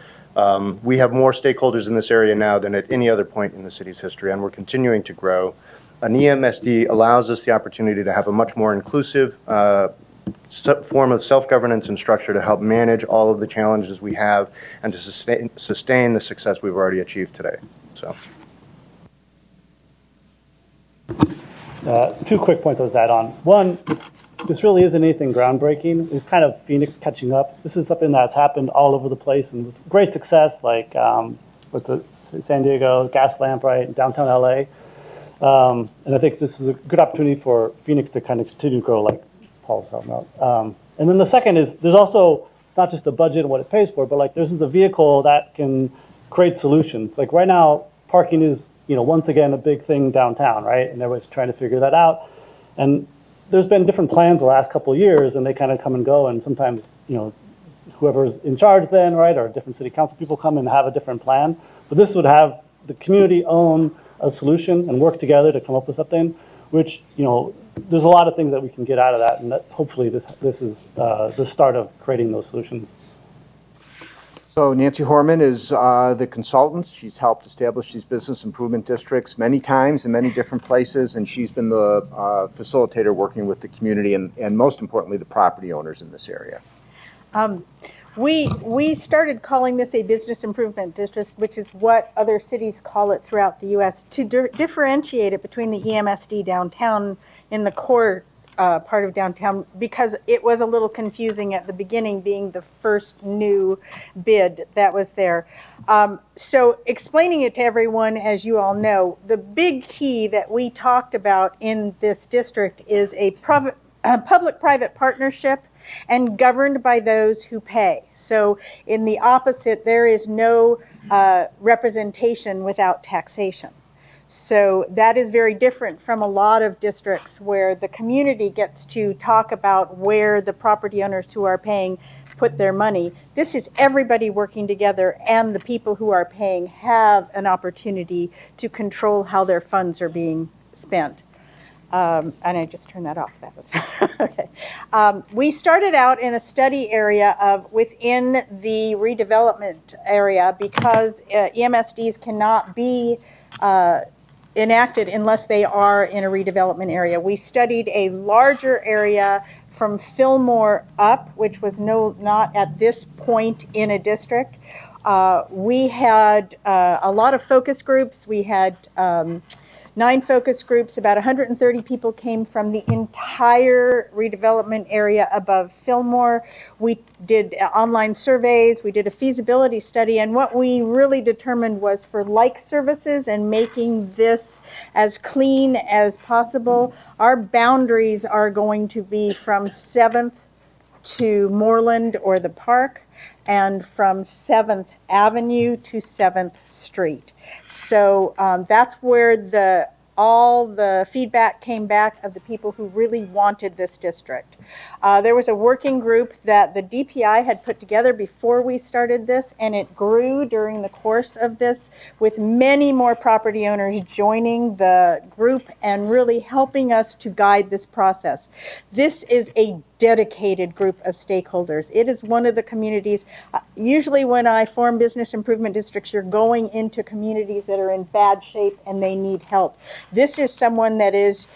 We have more stakeholders in this area now than at any other point in the city's history, and we're continuing to grow. An EMSD allows us the opportunity to have a much more inclusive form of self-governance and structure to help manage all of the challenges we have and to sustain the success we've already achieved today. So, 2 quick points I was add on. One, this really isn't anything groundbreaking. It's kind of Phoenix catching up. This is something that's happened all over the place and with great success, like with the San Diego gas lamp, right, downtown LA. And I think this is a good opportunity for Phoenix to kind of continue to grow, like Paul's talking about. And then the second is there's also, it's not just the budget and what it pays for, but like this is a vehicle that can create solutions. Like right now, parking is, once again, a big thing downtown, right? And everyone's trying to figure that out. And there's been different plans the last couple of years, and they kind of come and go. And sometimes, whoever's in charge then, right, or different city council people come and have a different plan. But this would have the community own a solution and work together to come up with something, which, there's a lot of things that we can get out of that. And that hopefully this is the start of creating those solutions. So Nancy Horman is the consultant. She's helped establish these business improvement districts many times in many different places, and she's been the facilitator working with the community and most importantly, the property owners in this area. We started calling this a business improvement district, which is what other cities call it throughout the U.S., to differentiate it between the EMSD downtown in the core part of downtown, because it was a little confusing at the beginning, being the first new bid that was there. So explaining it to everyone, as you all know, the key that we talked about in this district is a public-private partnership and governed by those who pay. So in the opposite, there is no representation without taxation. So that is very different from a lot of districts where the community gets to talk about where the property owners who are paying put their money. This is everybody working together, and the people who are paying have an opportunity to control how their funds are being spent. And I just turned that off. That was okay. We started out in a study area within the redevelopment area because EMSDs cannot be enacted unless they are in a redevelopment area. We studied a larger area from Fillmore up, which was not at this point in a district. We had a lot of focus groups. We had 9 focus groups. About 130 people came from the entire redevelopment area above Fillmore. We did online surveys. We did a feasibility study. And what we really determined was for like services and making this as clean as possible, our boundaries are going to be from 7th to Moreland or the Park, and from 7th Avenue to 7th Street. So that's where all the feedback came back of the people who really wanted this district. There was a working group that the DPI had put together before we started this, and it grew during the course of this with many more property owners joining the group and really helping us to guide this process. This is a dedicated group of stakeholders. It is one of the communities, usually when I form business improvement districts, you're going into communities that are in bad shape and they need help. This is someone that is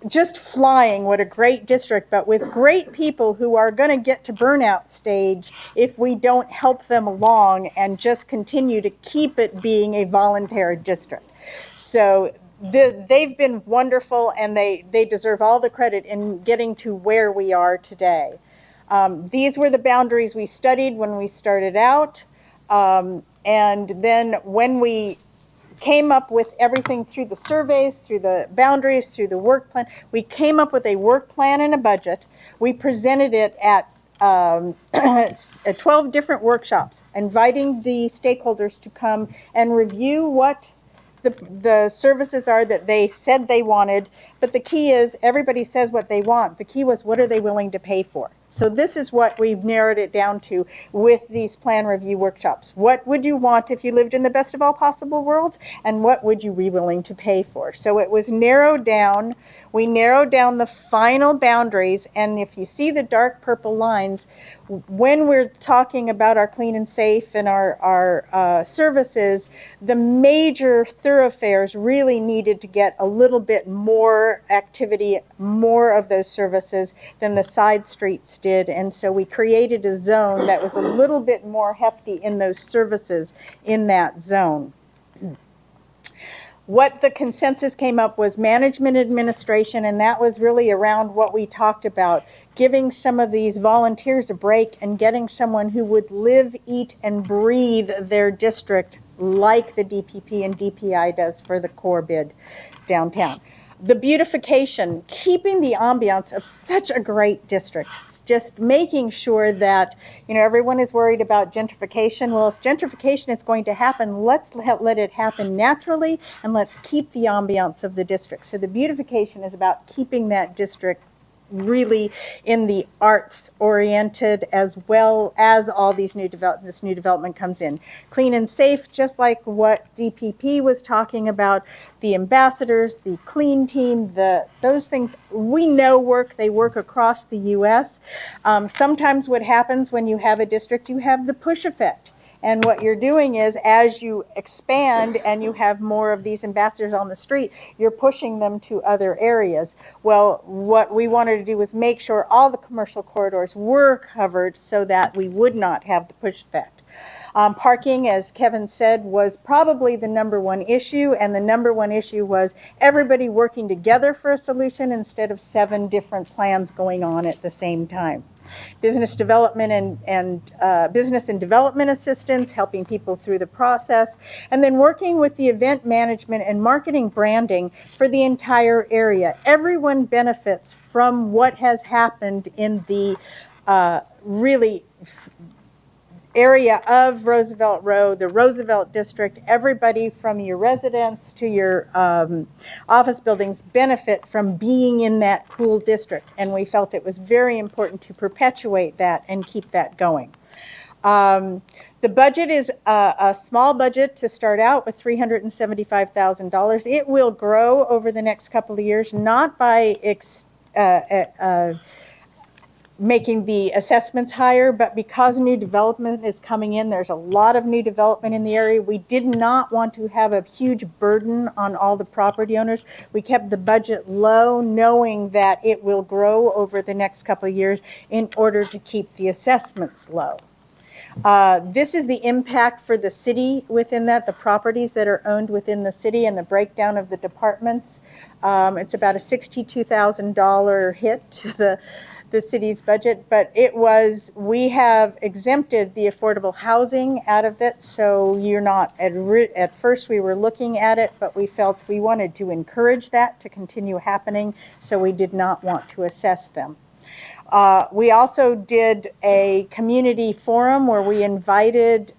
just flying. What a great district, but with great people who are going to get to burnout stage if we don't help them along and just continue to keep it being a voluntary district. So they've been wonderful, and they deserve all the credit in getting to where we are today. These were the boundaries we studied when we started out, and then when we came up with everything through the surveys, through the boundaries, through the work plan, we came up with a work plan and a budget. We presented it at 12 different workshops, inviting the stakeholders to come and review what the services are that they said they wanted. But the key is everybody says what they want. The key was, what are they willing to pay for? So this is what we've narrowed it down to with these plan review workshops. What would you want if you lived in the best of all possible worlds? And what would you be willing to pay for? So it was narrowed down. We narrowed down the final boundaries. And if you see the dark purple lines, when we're talking about our clean and safe and our services, the major thoroughfares really needed to get a little bit more activity, more of those services than the side streets did. And so we created a zone that was a little bit more hefty in those services in that zone. What the consensus came up was management administration, and that was really around what we talked about, giving some of these volunteers a break and getting someone who would live, eat, and breathe their district like the DPP and DPI does for the core bid downtown. The beautification, keeping the ambiance of such a great district, just making sure that, everyone is worried about gentrification. Well, if gentrification is going to happen, let's let it happen naturally, and let's keep the ambiance of the district. So the beautification is about keeping that district really in the arts oriented, as well as all these this new development comes in. Clean and safe, just like what DPP was talking about, the ambassadors, the clean team, those things we know work. They work across the U.S. Sometimes what happens when you have a district, you have the push effect. And what you're doing is, as you expand and you have more of these ambassadors on the street, you're pushing them to other areas. Well, what we wanted to do was make sure all the commercial corridors were covered so that we would not have the push effect. Parking, as Kevin said, was probably the number one issue, and the number one issue was everybody working together for a solution instead of 7 different plans going on at the same time. Business development and business and development assistance, helping people through the process, and then working with the event management and marketing branding for the entire area. Everyone benefits from what has happened in the really area of Roosevelt Road, the Roosevelt District. Everybody from your residents to your office buildings benefit from being in that cool district, and we felt it was very important to perpetuate that and keep that going. The budget is a small budget to start out with, $375,000. It will grow over the next couple of years, not by making the assessments higher, but because new development is coming in. There's a lot of new development in the area. We did not want to have a huge burden on all the property owners. We kept the budget low, knowing that it will grow over the next couple of years in order to keep the assessments low. This is the impact for the city within that, the properties that are owned within the city, and the breakdown of the departments. It's about a $62,000 hit to the city's budget, but we have exempted the affordable housing out of it, so you're not, at first we were looking at it, but we felt we wanted to encourage that to continue happening, so we did not want to assess them. We also did a community forum where we invited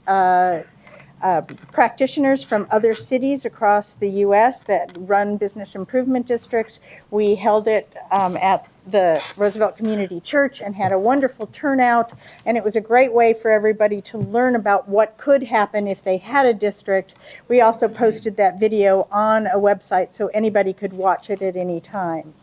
practitioners from other cities across the U.S. that run business improvement districts. We held it at the Roosevelt Community Church and had a wonderful turnout, and it was a great way for everybody to learn about what could happen if they had a district. We also posted that video on a website so anybody could watch it at any time.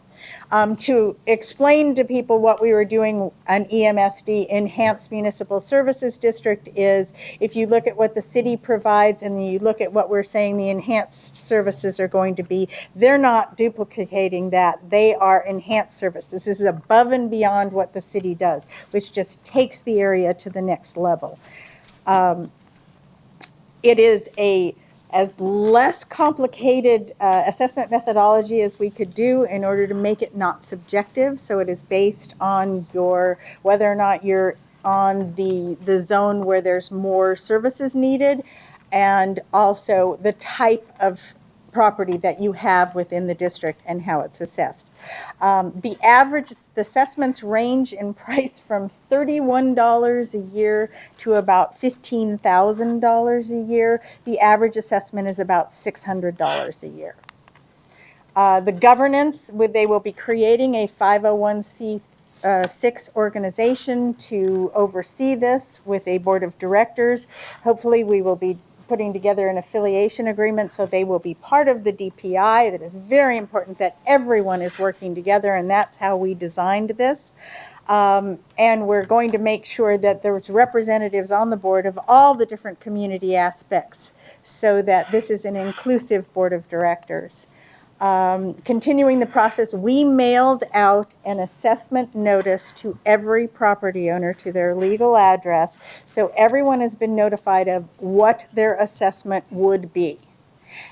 To explain to people what we were doing, an EMSD, Enhanced Municipal Services District, is if you look at what the city provides and you look at what we're saying the enhanced services are going to be, they're not duplicating that. They are enhanced services. This is above and beyond what the city does, which just takes the area to the next level. It is as less complicated assessment methodology as we could do in order to make it not subjective. So it is based on whether or not you're on the zone where there's more services needed, and also the type of property that you have within the district and how it's assessed. The average assessments range in price from $31 a year to about $15,000 a year. The average assessment is about $600 a year. The governance, they will be creating a 501c6 organization to oversee this with a board of directors. Hopefully we will be putting together an affiliation agreement so they will be part of the DPI. That is very important that everyone is working together, and that's how we designed this. And we're going to make sure that there's representatives on the board of all the different community aspects so that this is an inclusive board of directors. Continuing the process, we mailed out an assessment notice to every property owner to their legal address, so everyone has been notified of what their assessment would be.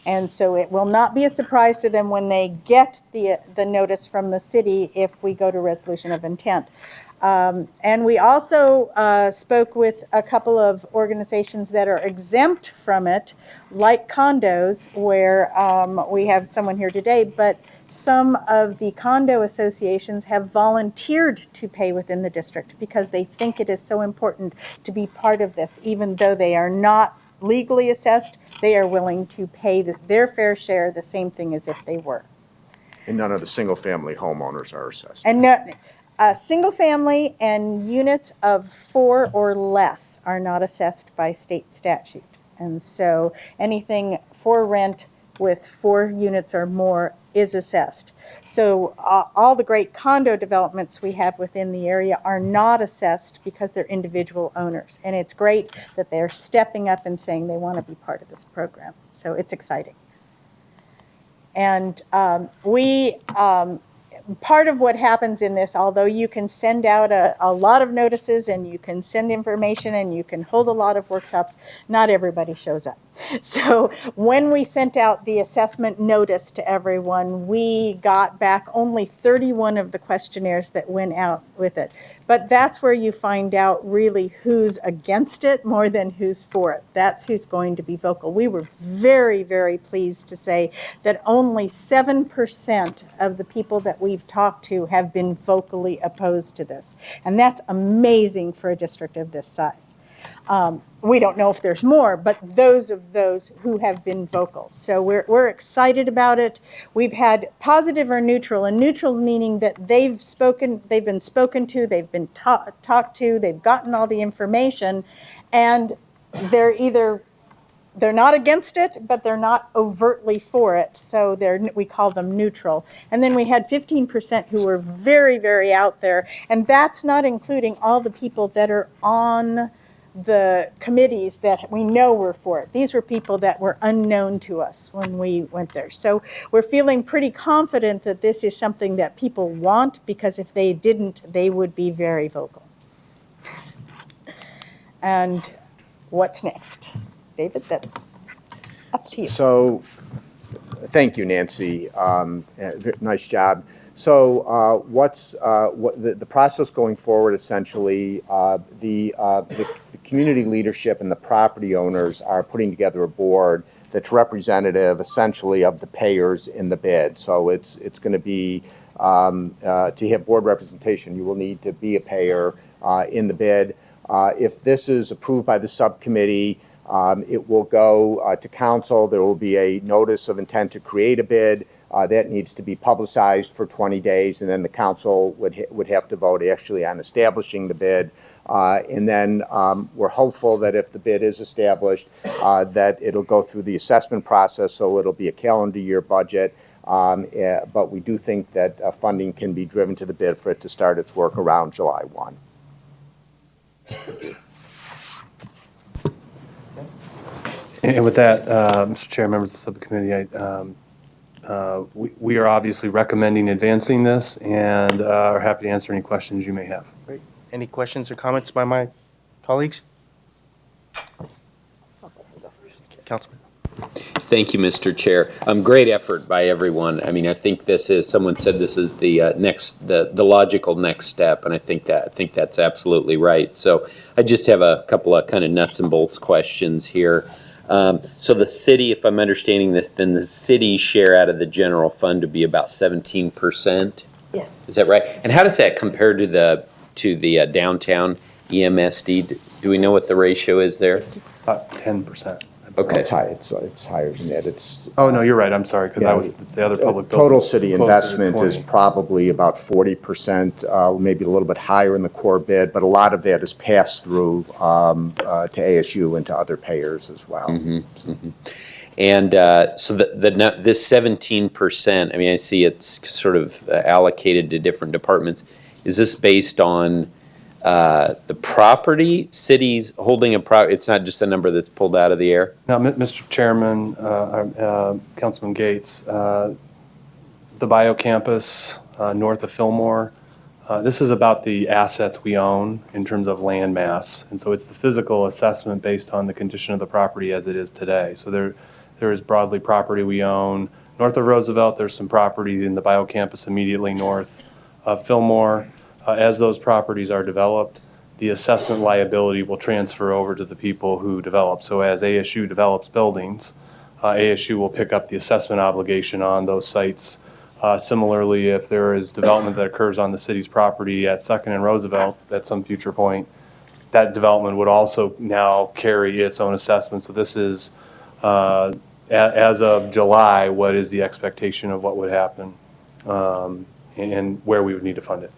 And so it will not be a surprise to them when they get the notice from the city if we go to resolution of intent. And we also spoke with a couple of organizations that are exempt from it, like condos, where we have someone here today, but some of the condo associations have volunteered to pay within the district because they think it is so important to be part of this. Even though they are not legally assessed, they are willing to pay their fair share, the same thing as if they were. And none of the single-family homeowners are assessed. And single family and units of 4 or less are not assessed by state statute. And so anything for rent with 4 units or more is assessed. So all the great condo developments we have within the area are not assessed because they're individual owners. And it's great that they're stepping up and saying they want to be part of this program. So it's exciting. And part of what happens in this, although you can send out a lot of notices and you can send information and you can hold a lot of workshops, not everybody shows up. So when we sent out the assessment notice to everyone, we got back only 31 of the questionnaires that went out with it. But that's where you find out really who's against it more than who's for it. That's who's going to be vocal. We were very, very pleased to say that only 7% of the people that we've talked to have been vocally opposed to this. And that's amazing for a district of this size. We don't know if there's more, but those who have been vocal. So we're excited about it. We've had positive or neutral, and neutral meaning that they've been spoken to, they've been talked to, they've gotten all the information, and they're not against it, but they're not overtly for it. So we call them neutral. And then we had 15% who were very, very out there, and that's not including all the people that are on the committees that we know were for it. These were people that were unknown to us when we went there. So we're feeling pretty confident that this is something that people want, because if they didn't, they would be very vocal. And what's next? David, that's up to you. So, thank you, Nancy. Nice job. So, the process going forward? Essentially, the community leadership and the property owners are putting together a board that's representative, essentially, of the payers in the bid. So it's going to be to have board representation, you will need to be a payer in the bid. If this is approved by the subcommittee, it will go to council. There will be a notice of intent to create a bid. That needs to be publicized for 20 days, and then the council would have to vote actually on establishing the bid. And then we're hopeful that if the bid is established, that it'll go through the assessment process, so it'll be a calendar year budget. But we do think that funding can be driven to the bid for it to start its work around July 1. And with that, Mr. Chair, members of the subcommittee, we are obviously recommending advancing this and are happy to answer any questions you may have. Great. Any questions or comments by my colleagues? Councilman. Thank you, Mr. Chair. Great effort by everyone. I mean, I think this is, someone said this is the the logical next step, and I think that's absolutely right. So I just have a couple of kind of nuts and bolts questions here. So the city, if I'm understanding this, then the city share out of the general fund to be about 17%? Yes. Is that right? And how does that compare to the downtown EMSD? Do we know what the ratio is there? About 10%. Okay. It's higher than that. Oh, no, you're right. I'm sorry, because I was the other public building. Total city investment is probably about 40%, maybe a little bit higher in the core bid, but a lot of that is passed through to ASU and to other payers as well. Mm-hmm, mm-hmm. And so this 17%, I mean, I see it's sort of allocated to different departments. Is this based on the property, cities holding a property? It's not just a number that's pulled out of the air? Now, Mr. Chairman, Councilman Gates, the biocampus north of Fillmore, this is about the assets we own in terms of land mass. And so it's the physical assessment based on the condition of the property as it is today. So There is Broadley property we own. North of Roosevelt, there's some property in the biocampus immediately north of Fillmore. As those properties are developed, the assessment liability will transfer over to the people who develop. So as ASU develops buildings, ASU will pick up the assessment obligation on those sites. Similarly, if there is development that occurs on the city's property at 2nd and Roosevelt at some future point, that development would also now carry its own assessment. So this is, as of July, what is the expectation of what would happen and where we would need to fund it.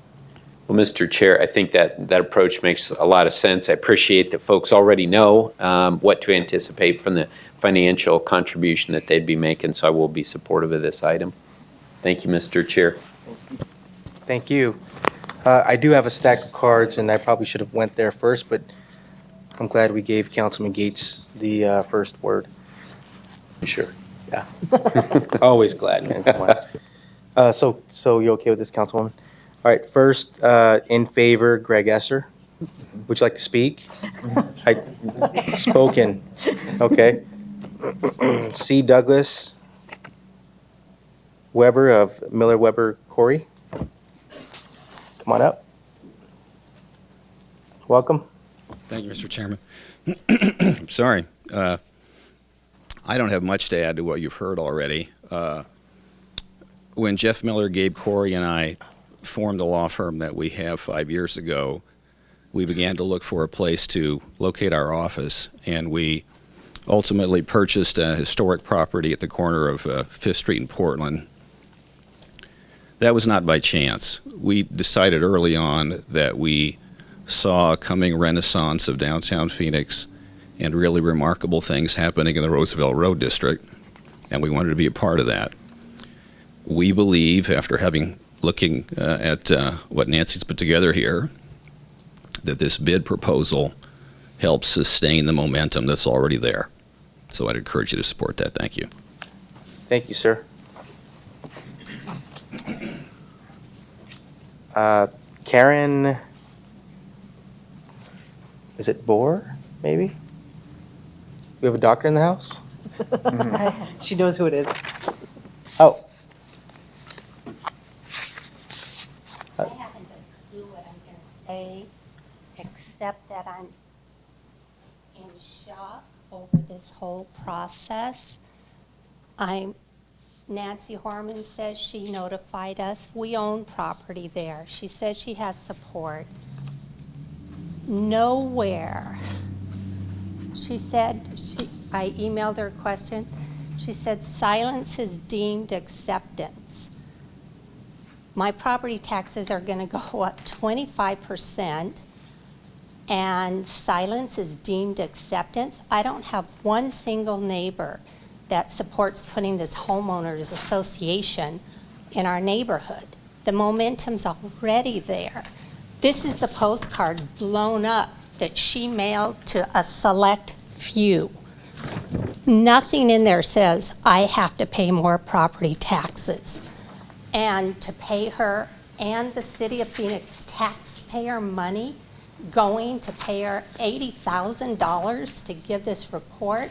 Well, Mr. Chair, I think that approach makes a lot of sense. I appreciate that folks already know what to anticipate from the financial contribution that they'd be making, so I will be supportive of this item. Thank you, Mr. Chair. Thank you. I do have a stack of cards, and I probably should have went there first, but I'm glad we gave Councilman Gates the first word. You sure? Yeah. Always glad. Man, come on. So you okay with this, Councilwoman? All right, first, in favor, Greg Esser. Would you like to speak? Spoken. Okay. C. Douglas Weber of Miller Weber Corey. Come on up. Welcome. Thank you, Mr. Chairman. Sorry. I don't have much to add to what you've heard already. When Jeff Miller, Gabe Corey, and I formed the law firm that we have 5 years ago, we began to look for a place to locate our office, and we ultimately purchased a historic property at the corner of 5th Street in Portland. That was not by chance. We decided early on that we saw a coming renaissance of downtown Phoenix and really remarkable things happening in the Roosevelt Road District, and we wanted to be a part of that. We believe, after looking at what Nancy's put together here, that this bid proposal helps sustain the momentum that's already there. So I'd encourage you to support that. Thank you. Thank you, sir. Karen, is it Bohr, maybe? We have a doctor in the house? She knows who it is. Oh. I haven't a clue what I'm going to say, except that I'm in shock over this whole process. Nancy Horman says she notified us. We own property there. She says she has support. Nowhere. She said, I emailed her a question. She said, silence is deemed acceptance. My property taxes are going to go up 25%, and silence is deemed acceptance. I don't have one single neighbor that supports putting this homeowners association in our neighborhood. The momentum's already there. This is the postcard blown up that she mailed to a select few. Nothing in there says I have to pay more property taxes. And to pay her and the city of Phoenix taxpayer money, going to pay her $80,000 to give this report,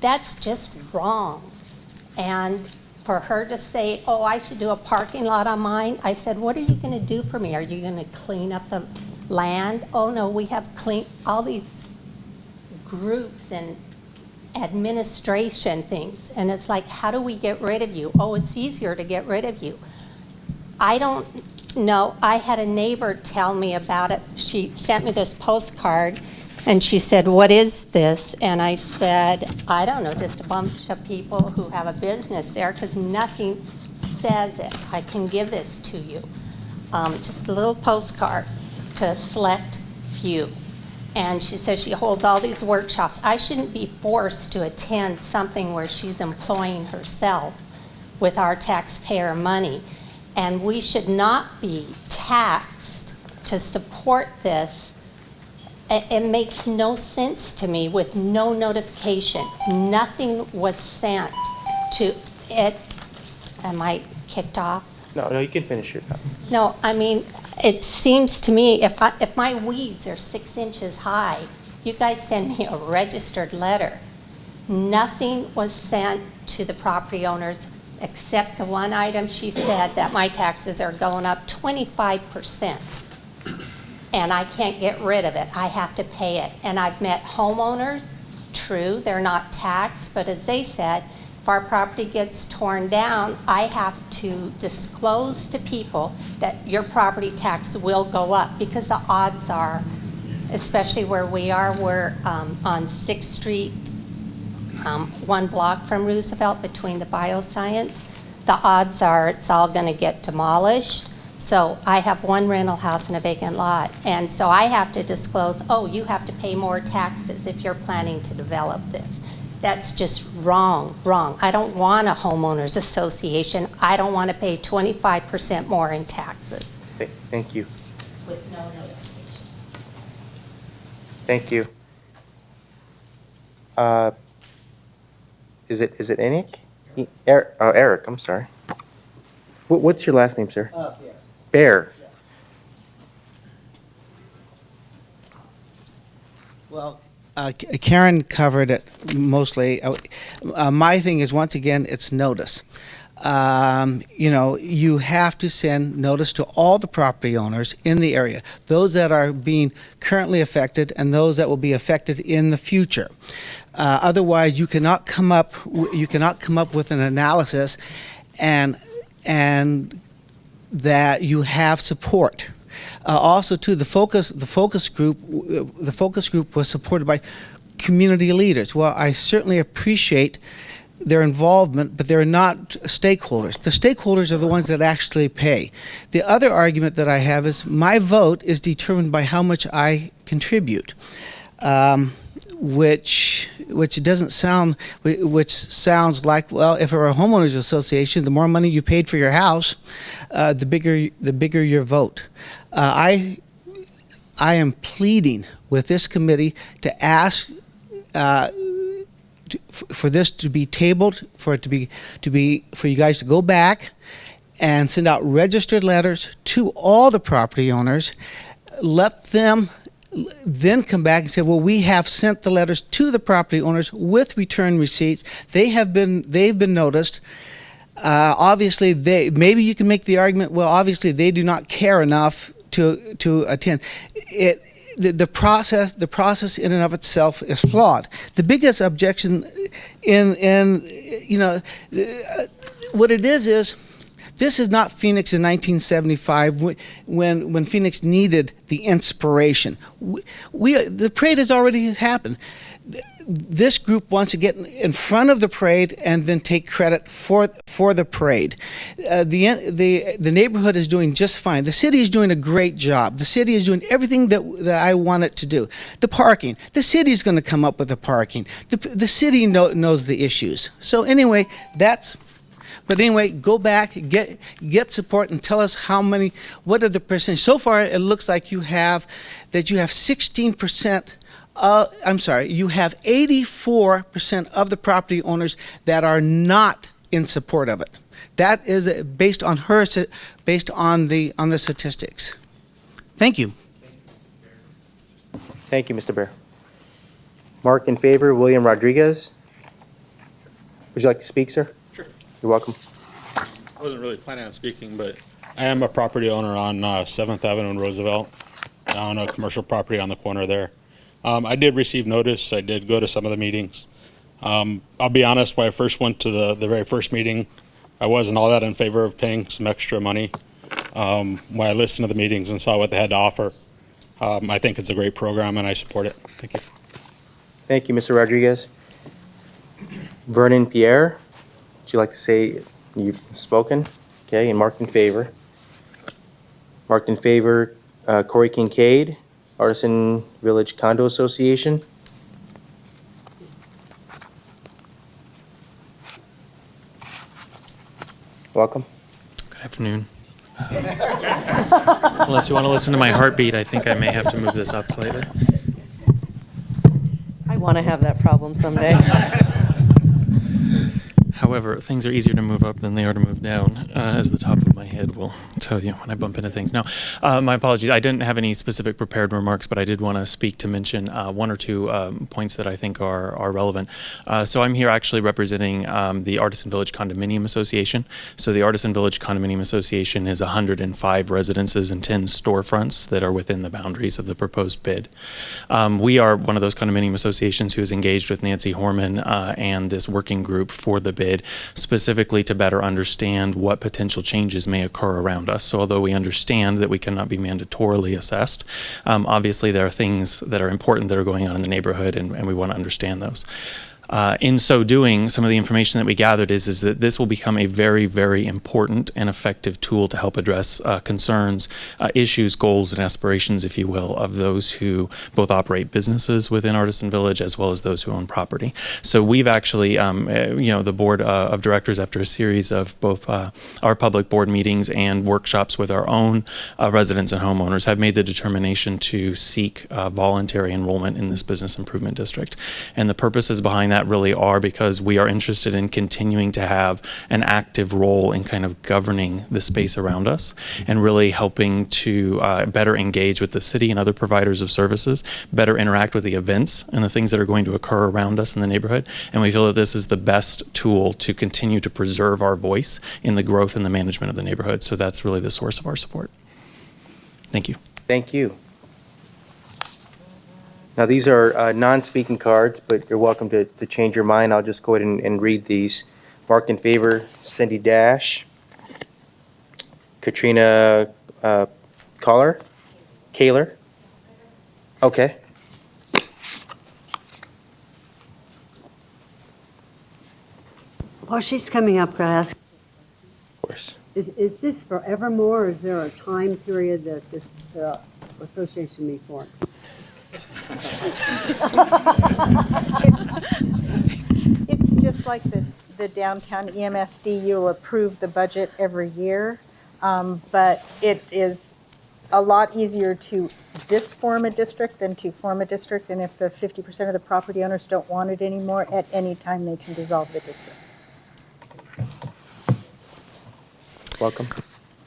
that's just wrong. And for her to say, oh, I should do a parking lot on mine, I said, what are you going to do for me? Are you going to clean up the land? Oh, no, we have all these groups and administration things. And it's like, how do we get rid of you? Oh, it's easier to get rid of you. I don't know. I had a neighbor tell me about it. She sent me this postcard, and she said, what is this? And I said, I don't know, just a bunch of people who have a business there, because nothing says it. I can give this to you. Just a little postcard to a select few. And she says she holds all these workshops. I shouldn't be forced to attend something where she's employing herself with our taxpayer money. And we should not be taxed to support this. It makes no sense to me with no notification. Nothing was sent to it. Am I kicked off? No, you can finish your thought. No, I mean, it seems to me if my weeds are 6 inches high, you guys send me a registered letter. Nothing was sent to the property owners except the one item she said that my taxes are going up 25%. And I can't get rid of it. I have to pay it. And I've met homeowners, true, they're not taxed, but as they said, if our property gets torn down, I have to disclose to people that your property tax will go up because the odds are, especially where we are, we're on 6th Street, 1 block from Roosevelt between the bioscience. The odds are it's all going to get demolished. So I have one rental house and a vacant lot. And so I have to disclose, oh, you have to pay more taxes if you're planning to develop this. That's just wrong. I don't want a homeowners association. I don't want to pay 25% more in taxes. Thank you. With no notification. Thank you. Is it Enoch? Eric, I'm sorry. What's your last name, sir? Bear. Well, Karen covered it mostly. My thing is, once again, it's notice. You have to send notice to all the property owners in the area, those that are being currently affected and those that will be affected in the future. Otherwise, you cannot come up with an analysis and that you have support. Also, too, the focus group was supported by community leaders. Well, I certainly appreciate their involvement, but they're not stakeholders. The stakeholders are the ones that actually pay. The other argument that I have is my vote is determined by how much I contribute, which sounds like, well, if it were a homeowners association, the more money you paid for your house, the bigger your vote. I am pleading with this committee to ask for this to be tabled, for you guys to go back and send out registered letters to all the property owners. Let them then come back and say, well, we have sent the letters to the property owners with return receipts. They've been noticed. Obviously, maybe you can make the argument, well, obviously they do not care enough to attend. The process in and of itself is flawed. The biggest objection what it is this is not Phoenix in 1975 when Phoenix needed the inspiration. The parade has already happened. This group wants to get in front of the parade and then take credit for the parade. The neighborhood is doing just fine. The city is doing a great job. The city is doing everything that I want it to do. The parking, the city is going to come up with the parking. The city knows the issues. So anyway, go back, get support, and tell us what are the percentage. So far, it looks like you have 16%. You have 84% of the property owners that are not in support of it. That is based on the statistics. Thank you. Thank you, Mr. Bear. Mark in favor, William Rodriguez. Would you like to speak, sir? Sure. You're welcome. I wasn't really planning on speaking, but I am a property owner on 7th Avenue in Roosevelt. I own a commercial property on the corner there. I did receive notice. I did go to some of the meetings. I'll be honest, when I first went to the very first meeting, I wasn't all that in favor of paying some extra money. When I listened to the meetings and saw what they had to offer, I think it's a great program and I support it. Thank you. Thank you, Mr. Rodriguez. Vernon Pierre, would you like to say you've spoken? Okay, and marked in favor. Marked in favor, Corey Kincaid, Artisan Village Condo Association. Welcome. Good afternoon. Unless you want to listen to my heartbeat, I think I may have to move this up slightly. I want to have that problem someday. However, things are easier to move up than they are to move down, as the top of my head will tell you when I bump into things. Now, my apologies. I didn't have any specific prepared remarks, but I did want to speak to mention one or two points that I think are relevant. So I'm here actually representing the Artisan Village Condominium Association. So the Artisan Village Condominium Association is 105 residences and 10 storefronts that are within the boundaries of the proposed bid. We are one of those condominium associations who is engaged with Nancy Horman and this working group for the bid, specifically to better understand what potential changes may occur around us. So although we understand that we cannot be mandatorily assessed, obviously there are things that are important that are going on in the neighborhood, and we want to understand those. In so doing, some of the information that we gathered is that this will become a very, very important and effective tool to help address concerns, issues, goals, and aspirations, if you will, of those who both operate businesses within Artisan Village as well as those who own property. So we've actually, the board of directors, after a series of both our public board meetings and workshops with our own residents and homeowners, have made the determination to seek voluntary enrollment in this business improvement district. And the purposes behind that really are because we are interested in continuing to have an active role in kind of governing the space around us and really helping to better engage with the city and other providers of services, better interact with the events and the things that are going to occur around us in the neighborhood. And we feel that this is the best tool to continue to preserve our voice in the growth and the management of the neighborhood. So that's really the source of our support. Thank you. Thank you. Now, these are non-speaking cards, but you're welcome to change your mind. I'll just go ahead and read these. Marked in favor, Cindy Dash, Katrina Kaler. Okay. While she's coming up, could I ask? Of course. Is this forevermore, or is there a time period that this association may form? It's just like the downtown EMSD, you'll approve the budget every year, but it is a lot easier to disform a district than to form a district, and if the 50% of the property owners don't want it anymore, at any time they can dissolve the district. Welcome.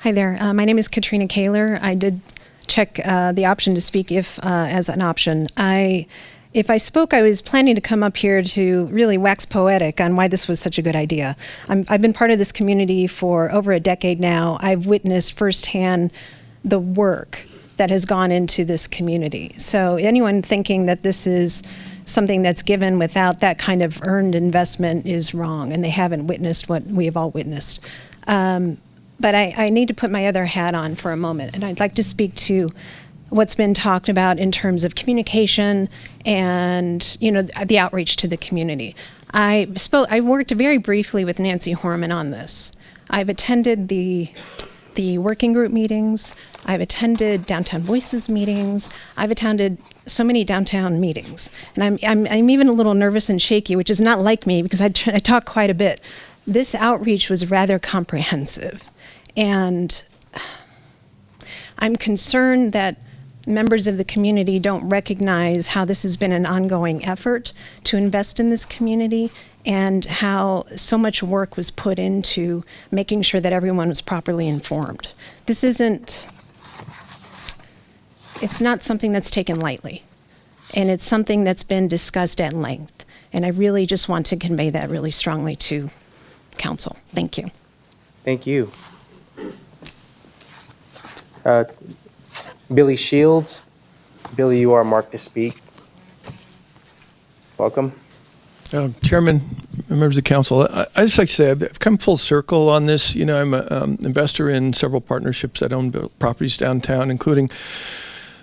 Hi there. My name is Katrina Kaler. I did check the option to speak if as an option. If I spoke, I was planning to come up here to really wax poetic on why this was such a good idea. I've been part of this community for over a decade now. I've witnessed firsthand the work that has gone into this community. So anyone thinking that this is something that's given without that kind of earned investment is wrong, and they haven't witnessed what we have all witnessed. But I need to put my other hat on for a moment, and I'd like to speak to what's been talked about in terms of communication and, the outreach to the community. I worked very briefly with Nancy Horman on this. I've attended the working group meetings. I've attended Downtown Voices meetings. I've attended so many downtown meetings, and I'm even a little nervous and shaky, which is not like me because I talk quite a bit. This outreach was rather comprehensive, and I'm concerned that members of the community don't recognize how this has been an ongoing effort to invest in this community and how so much work was put into making sure that everyone was properly informed. It's not something that's taken lightly, and it's something that's been discussed at length, and I really just want to convey that really strongly to Council. Thank you. Thank you. Billy Shields. Billy, you are marked to speak. Welcome. Chairman, members of council, I just like to say I've come full circle on this. I'm an investor in several partnerships that own properties downtown, including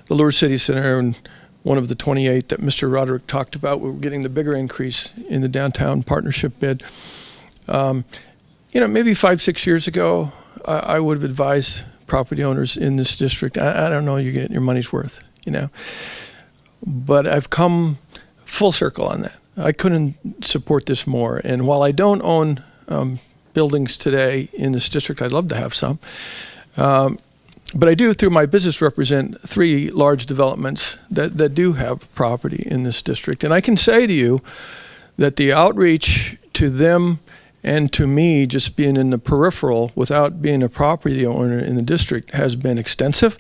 the Lourdes City Center and one of the 28 that Mr. Roderick talked about. We're getting the bigger increase in the downtown partnership bid. Maybe 5-6 years ago, I would have advised property owners in this district, I don't know, you're getting your money's worth, But I've come full circle on that. I couldn't support this more. And while I don't own buildings today in this district, I'd love to have some. But I do, through my business, represent 3 large developments that do have property in this district. And I can say to you that the outreach to them And to me, just being in the peripheral without being a property owner in the district has been extensive.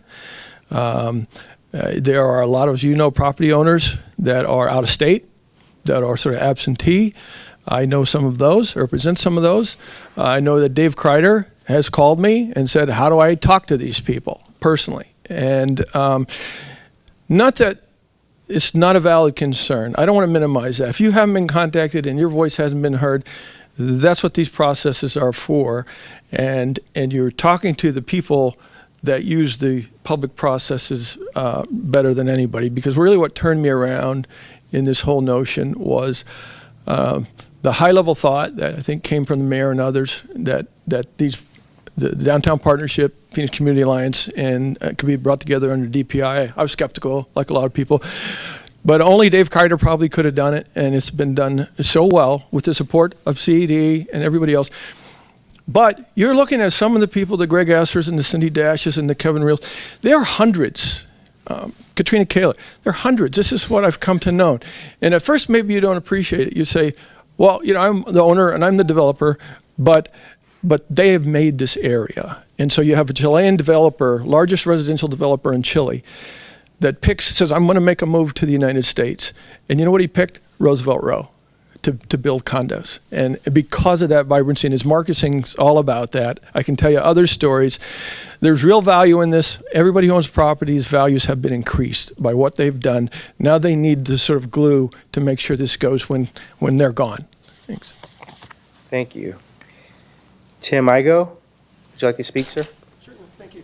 There are a lot of, property owners that are out of state, that are sort of absentee. I know some of those, represent some of those. I know that Dave Kreider has called me and said, how do I talk to these people personally? And not that it's not a valid concern. I don't want to minimize that. If you haven't been contacted and your voice hasn't been heard, that's what these processes are for. And you're talking to the people that use the public processes better than anybody. Because really what turned me around in this whole notion was the high-level thought that I think came from the mayor and others that the Downtown Partnership, Phoenix Community Alliance, and could be brought together under DPI. I was skeptical, like a lot of people. But only Dave Kreider probably could have done it, and it's been done so well with the support of CED and everybody else. But you're looking at some of the people, the Greg Assers and the Cindy Dashes and the Kevin Reels. There are hundreds. Katrina Kaler, there are hundreds. This is what I've come to know. And at first, maybe you don't appreciate it. You say, well, I'm the owner and I'm the developer, but they have made this area. And so you have a Chilean developer, largest residential developer in Chile, that says, I'm going to make a move to the United States. And you know what he picked? Roosevelt Row to build condos. And because of that vibrancy, and his marketing's all about that, I can tell you other stories. There's real value in this. Everybody who owns properties, values have been increased by what they've done. Now they need the sort of glue to make sure this goes when they're gone. Thanks. Thank you. Tim Igo, would you like to speak, sir? Certainly, thank you.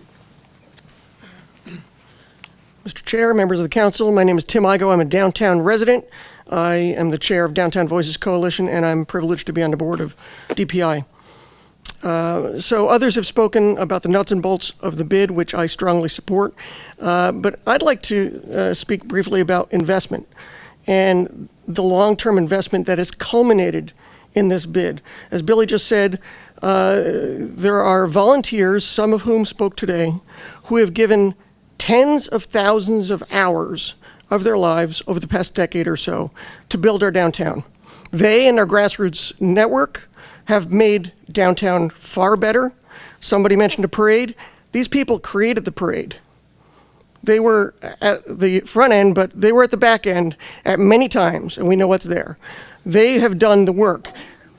Mr. Chair, members of the council, my name is Tim Igo. I'm a downtown resident. I am the chair of Downtown Voices Coalition, and I'm privileged to be on the board of DPI. So others have spoken about the nuts and bolts of the bid, which I strongly support. But I'd like to speak briefly about investment and the long-term investment that has culminated in this bid. As Billy just said, there are volunteers, some of whom spoke today, who have given tens of thousands of hours of their lives over the past decade or so to build our downtown. They and our grassroots network have made downtown far better. Somebody mentioned a parade. These people created the parade. They were at the front end, but they were at the back end at many times, and we know what's there. They have done the work.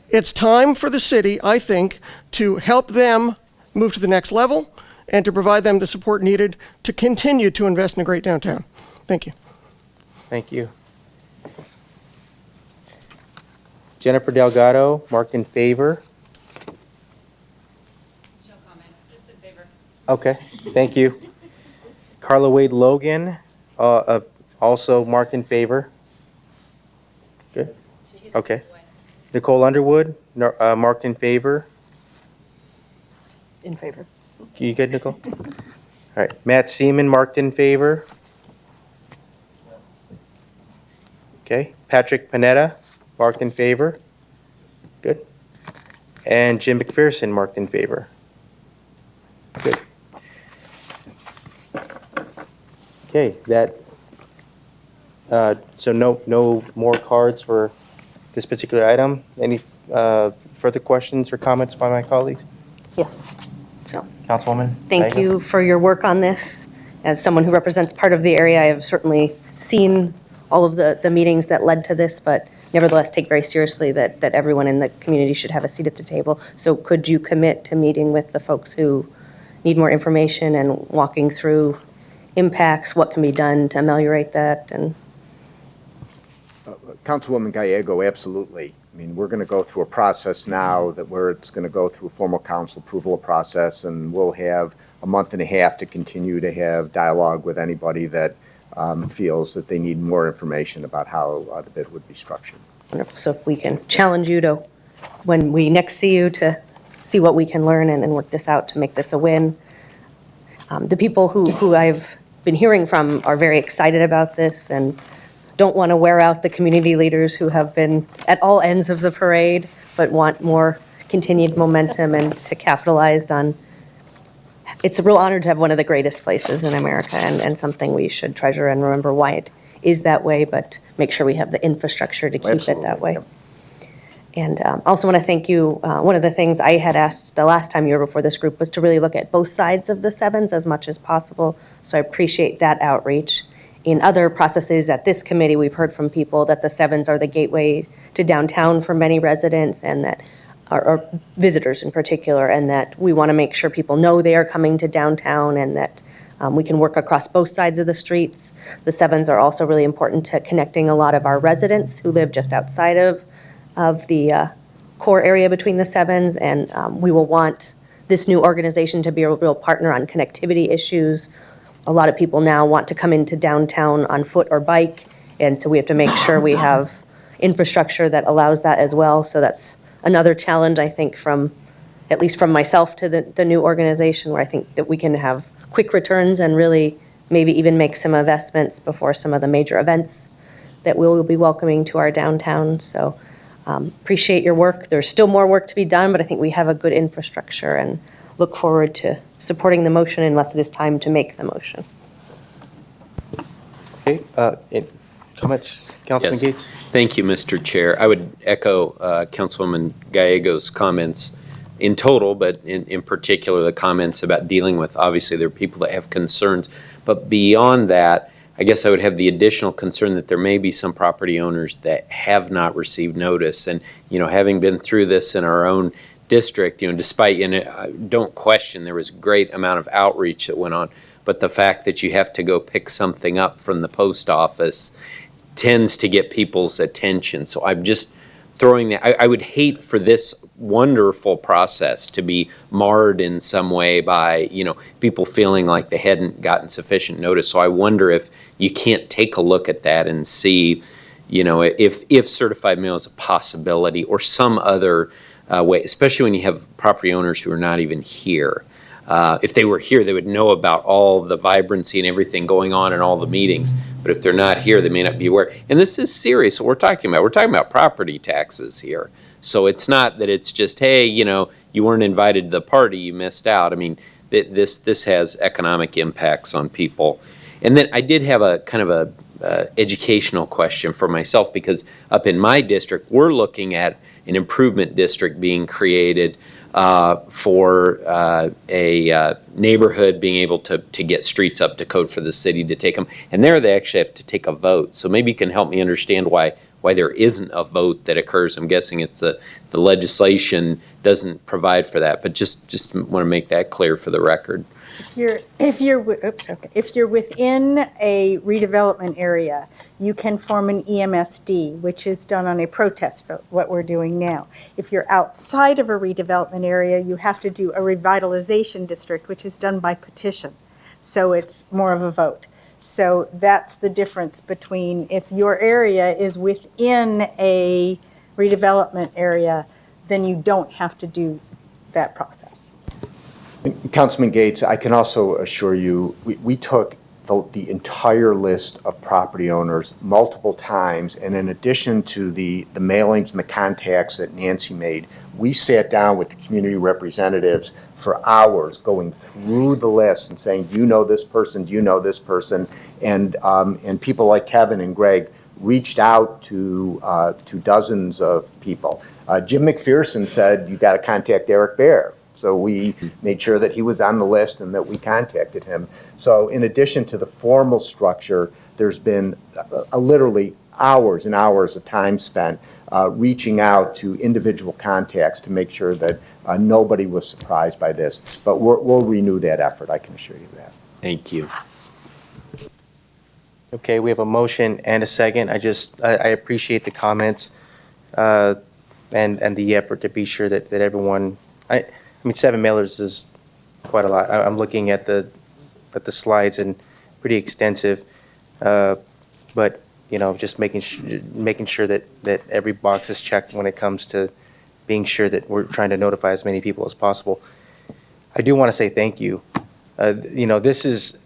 It's time for the city, I think, to help them move to the next level and to provide them the support needed to continue to invest in a great downtown. Thank you. Thank you. Jennifer Delgado, marked in favor. No comment, just in favor. Okay, thank you. Carla Wade Logan, also marked in favor. Good. Okay. Nicole Underwood, marked in favor. In favor. You good, Nicole? All right. Matt Seaman, marked in favor. Okay. Patrick Panetta, marked in favor. Good. And Jim McPherson, marked in favor. Good. Okay, so no more cards for this particular item. Any further questions or comments by my colleagues? Yes. So, Councilwoman? thank Igo? you for your work on this. As someone who represents part of the area, I have certainly seen all of the meetings that led to this, but nevertheless take very seriously that everyone in the community should have a seat at the table. So could you commit to meeting with the folks who need more information and walking through impacts, what can be done to ameliorate that? And Councilwoman Gallego, absolutely. I mean, we're going to go through a process now where it's going to go through a formal council approval process, and we'll have a month and a half to continue to have dialogue with anybody that feels that they need more information about how the bid would be structured. wonderful. So if we can challenge you to, when we next see you, to see what we can learn and work this out to make this a win. The people who I've been hearing from are very excited about this and don't want to wear out the community leaders who have been at all ends of the parade, but want more continued momentum and to capitalize on. It's a real honor to have one of the greatest places in America and something we should treasure and remember why it is that way, but make sure we have the infrastructure to keep it that way. And also want to thank you. One of the things I had asked the last time you were before this group was to really look at both sides of the sevens as much as possible. So I appreciate that outreach. In other processes at this committee, we've heard from people that the sevens are the gateway to downtown for many residents and that or visitors in particular, and that we want to make sure people know they are coming to downtown and that we can work across both sides of the streets. The sevens are also really important to connecting a lot of our residents who live just outside of the core area between the sevens, and we will want this new organization to be a real partner on connectivity issues. A lot of people now want to come into downtown on foot or bike, and so we have to make sure we have infrastructure that allows that as well. So that's another challenge, I think, at least from myself to the new organization, where I think that we can have quick returns and really maybe even make some investments before some of the major events that we will be welcoming to our downtown. So appreciate your work. There's still more work to be done, but I think we have a good infrastructure and look forward to supporting the motion unless it is time to make the motion. Okay, comments, Councilman Yes. Gates? Thank you, Mr. Chair. I would echo Councilwoman Gallego's comments in total, but in particular the comments about dealing with, obviously there are people that have concerns, but beyond that, I guess I would have the additional concern that there may be some property owners that have not received notice. And, having been through this in our own district, despite, don't question, there was a great amount of outreach that went on, but the fact that you have to go pick something up from the post office tends to get people's attention. So I'm just throwing that. I would hate for this wonderful process to be marred in some way by, people feeling like they hadn't gotten sufficient notice. So I wonder if you can't take a look at that and see, if certified mail is a possibility or some other way, especially when you have property owners who are not even here. If they were here, they would know about all the vibrancy and everything going on in all the meetings. But if they're not here, they may not be aware. And this is serious what we're talking about. We're talking about property taxes here. So it's not that it's just, hey, you weren't invited to the party, you missed out. I mean, this has economic impacts on people. And then I did have a kind of a educational question for myself, because up in my district, we're looking at an improvement district being created for a neighborhood being able to get streets up to code for the city to take them. And there they actually have to take a vote. So maybe you can help me understand why there isn't a vote that occurs. I'm guessing it's the legislation doesn't provide for that, but just want to make that clear for the record. If you're within a redevelopment area, you can form an EMSD, which is done on a protest vote, what we're doing now. If you're outside of a redevelopment area, you have to do a revitalization district, which is done by petition. So it's more of a vote. So that's the difference between if your area is within a redevelopment area, then you don't have to do that process. Councilman Gates, I can also assure you, we took the entire list of property owners multiple times, and in addition to the mailings and the contacts that Nancy made, we sat down with the community representatives for hours going through the list and saying, do you know this person, do you know this person? And people like Kevin and Greg reached out to dozens of people. Jim McPherson said, you got to contact Eric Baer. So we made sure that he was on the list and that we contacted him. So in addition to the formal structure, there's been literally hours and hours of time spent reaching out to individual contacts to make sure that nobody was surprised by this. But we'll renew that effort, I can assure you that. Thank you. Okay, we have a motion and a second. I appreciate the comments and the effort to be sure that everyone, I mean, 7 mailers is quite a lot. I'm looking at the slides and pretty extensive, but just making sure that every box is checked when it comes to being sure that we're trying to notify as many people as possible. I do want to say thank you. This is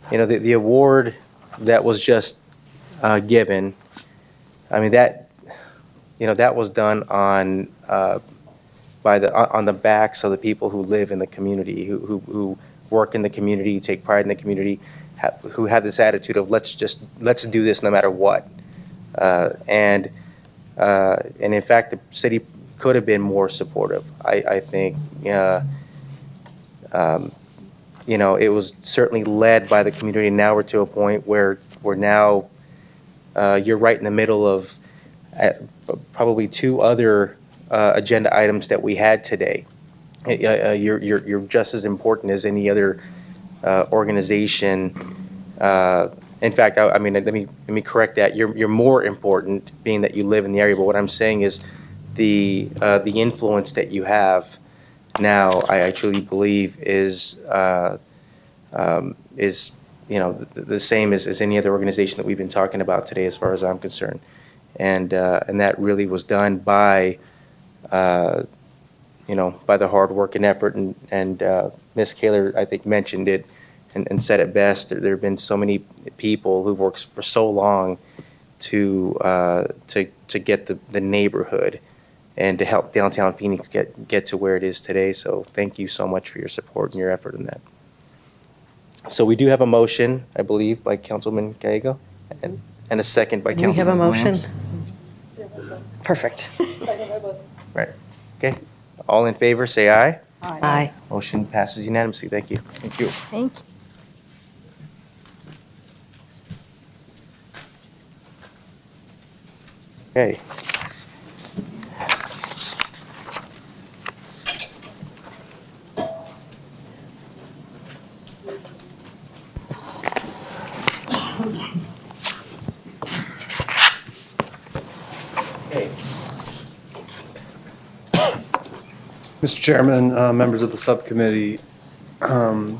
the award that was just given. I mean that was done on on the backs of the people who live in the community, who work in the community, take pride in the community, who have this attitude of let's do this no matter what. And And in fact, the city could have been more supportive. I think, it was certainly led by the community. Now we're to a point where we're now, you're right in the middle of probably two other agenda items that we had today. You're just as important as any other organization. In fact, let me correct that. You're more important, being that you live in the area. But what I'm saying is, the influence that you have now, I truly believe is the same as any other organization that we've been talking about today, as far as I'm concerned, and that really was done by by the hard work and effort, and Ms. Kaler, I think, mentioned it and said it best. There have been so many people who've worked for so long to get the neighborhood and to help downtown Phoenix get to where it is today. So thank you so much for your support and your effort in that. So we do have a motion, I believe, by Councilman Gallego, and a second by Councilman We have a motion. Williams. Perfect. Right. Okay. All in favor, say aye. Aye. Motion passes unanimously. Thank you. Thank you. Thank you. Okay. Mr. Chairman, members of the subcommittee, in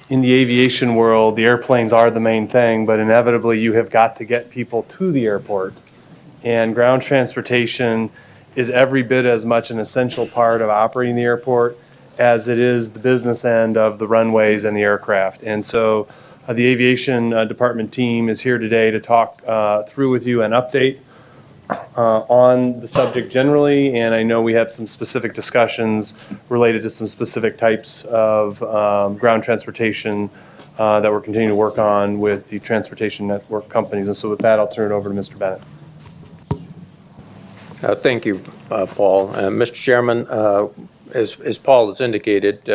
the aviation world, the airplanes are the main thing, but inevitably you have got to get people to the airport. And ground transportation is every bit as much an essential part of operating the airport as it is the business end of the runways and the aircraft. And so the aviation department team is here today to talk through with you an update on the subject generally, and I know we have some specific discussions related to some specific types of ground transportation that we're continuing to work on with the transportation network companies. And so with that, I'll turn it over to Mr. Bennett. Thank you, Paul. Mr. Chairman, as Paul has indicated,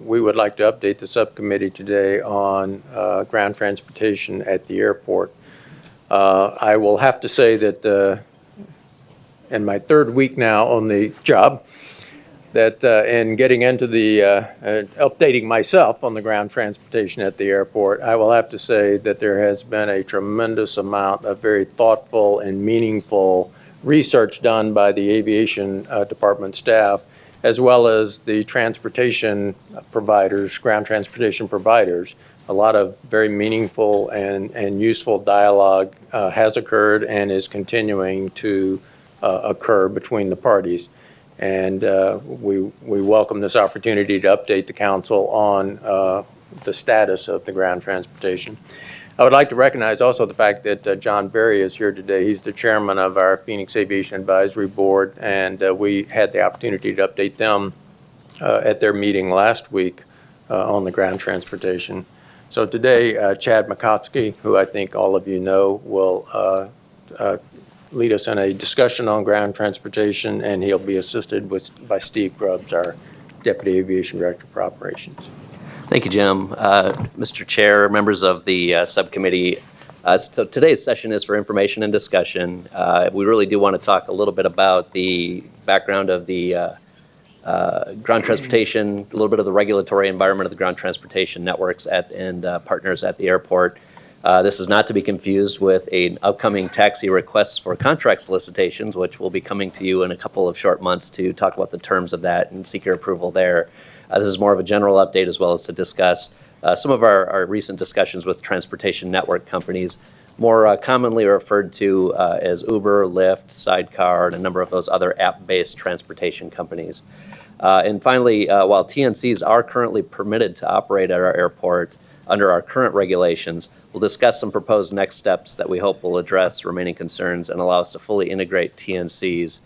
we would like to update the subcommittee today on ground transportation at the airport. I will have to say that in my third week now on the job, that in getting into the updating myself on the ground transportation at the airport, I will have to say that there has been a tremendous amount of very thoughtful and meaningful research done by the aviation department staff, as well as the transportation providers, ground transportation providers. A lot of very meaningful and useful dialogue has occurred and is continuing to occur between the parties. And we welcome this opportunity to update the council on the status of the ground transportation. I would like to recognize also the fact that John Berry is here today. He's the chairman of our Phoenix Aviation Advisory Board, and we had the opportunity to update them at their meeting last week on the ground transportation. So today, Chad McCoskey, who I think all of you know, will lead us in a discussion on ground transportation, and he'll be assisted by Steve Grubbs, our Deputy Aviation Director for Operations. Thank you, Jim. Mr. Chair, members of the subcommittee, so today's session is for information and discussion. We really do want to talk a little bit about the background of the ground transportation, a little bit of the regulatory environment of the ground transportation networks and partners at the airport. This is not to be confused with an upcoming taxi requests for contract solicitations, which will be coming to you in a couple of short months to talk about the terms of that and seek your approval there. This is more of a general update, as well as to discuss some of our recent discussions with transportation network companies, more commonly referred to as Uber, Lyft, Sidecar, and a number of those other app-based transportation companies. And finally, while TNCs are currently permitted to operate at our airport under our current regulations, we'll discuss some proposed next steps that we hope will address remaining concerns and allow us to fully integrate TNCs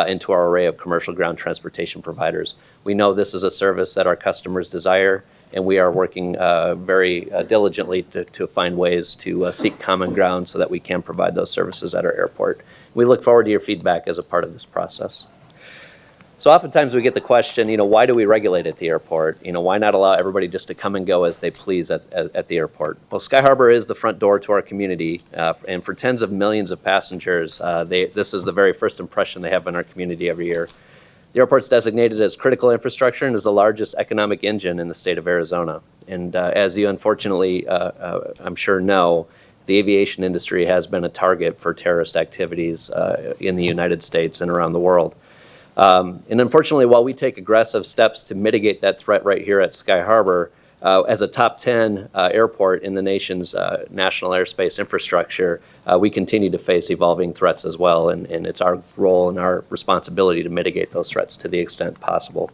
into our array of commercial ground transportation providers. We know this is a service that our customers desire, and we are working very diligently to find ways to seek common ground so that we can provide those services at our airport. We look forward to your feedback as a part of this process. So oftentimes we get the question, why do we regulate at the airport? Why not allow everybody just to come and go as they please at the airport? Well, Sky Harbor is the front door to our community, and for tens of millions of passengers, this is the very first impression they have in our community every year. The airport's designated as critical infrastructure and is the largest economic engine in the state of Arizona. And as you unfortunately, I'm sure know, the aviation industry has been a target for terrorist activities in the United States and around the world. And unfortunately, while we take aggressive steps to mitigate that threat right here at Sky Harbor, as a top 10 airport in the nation's national airspace infrastructure, we continue to face evolving threats as well, and it's our role and our responsibility to mitigate those threats to the extent possible.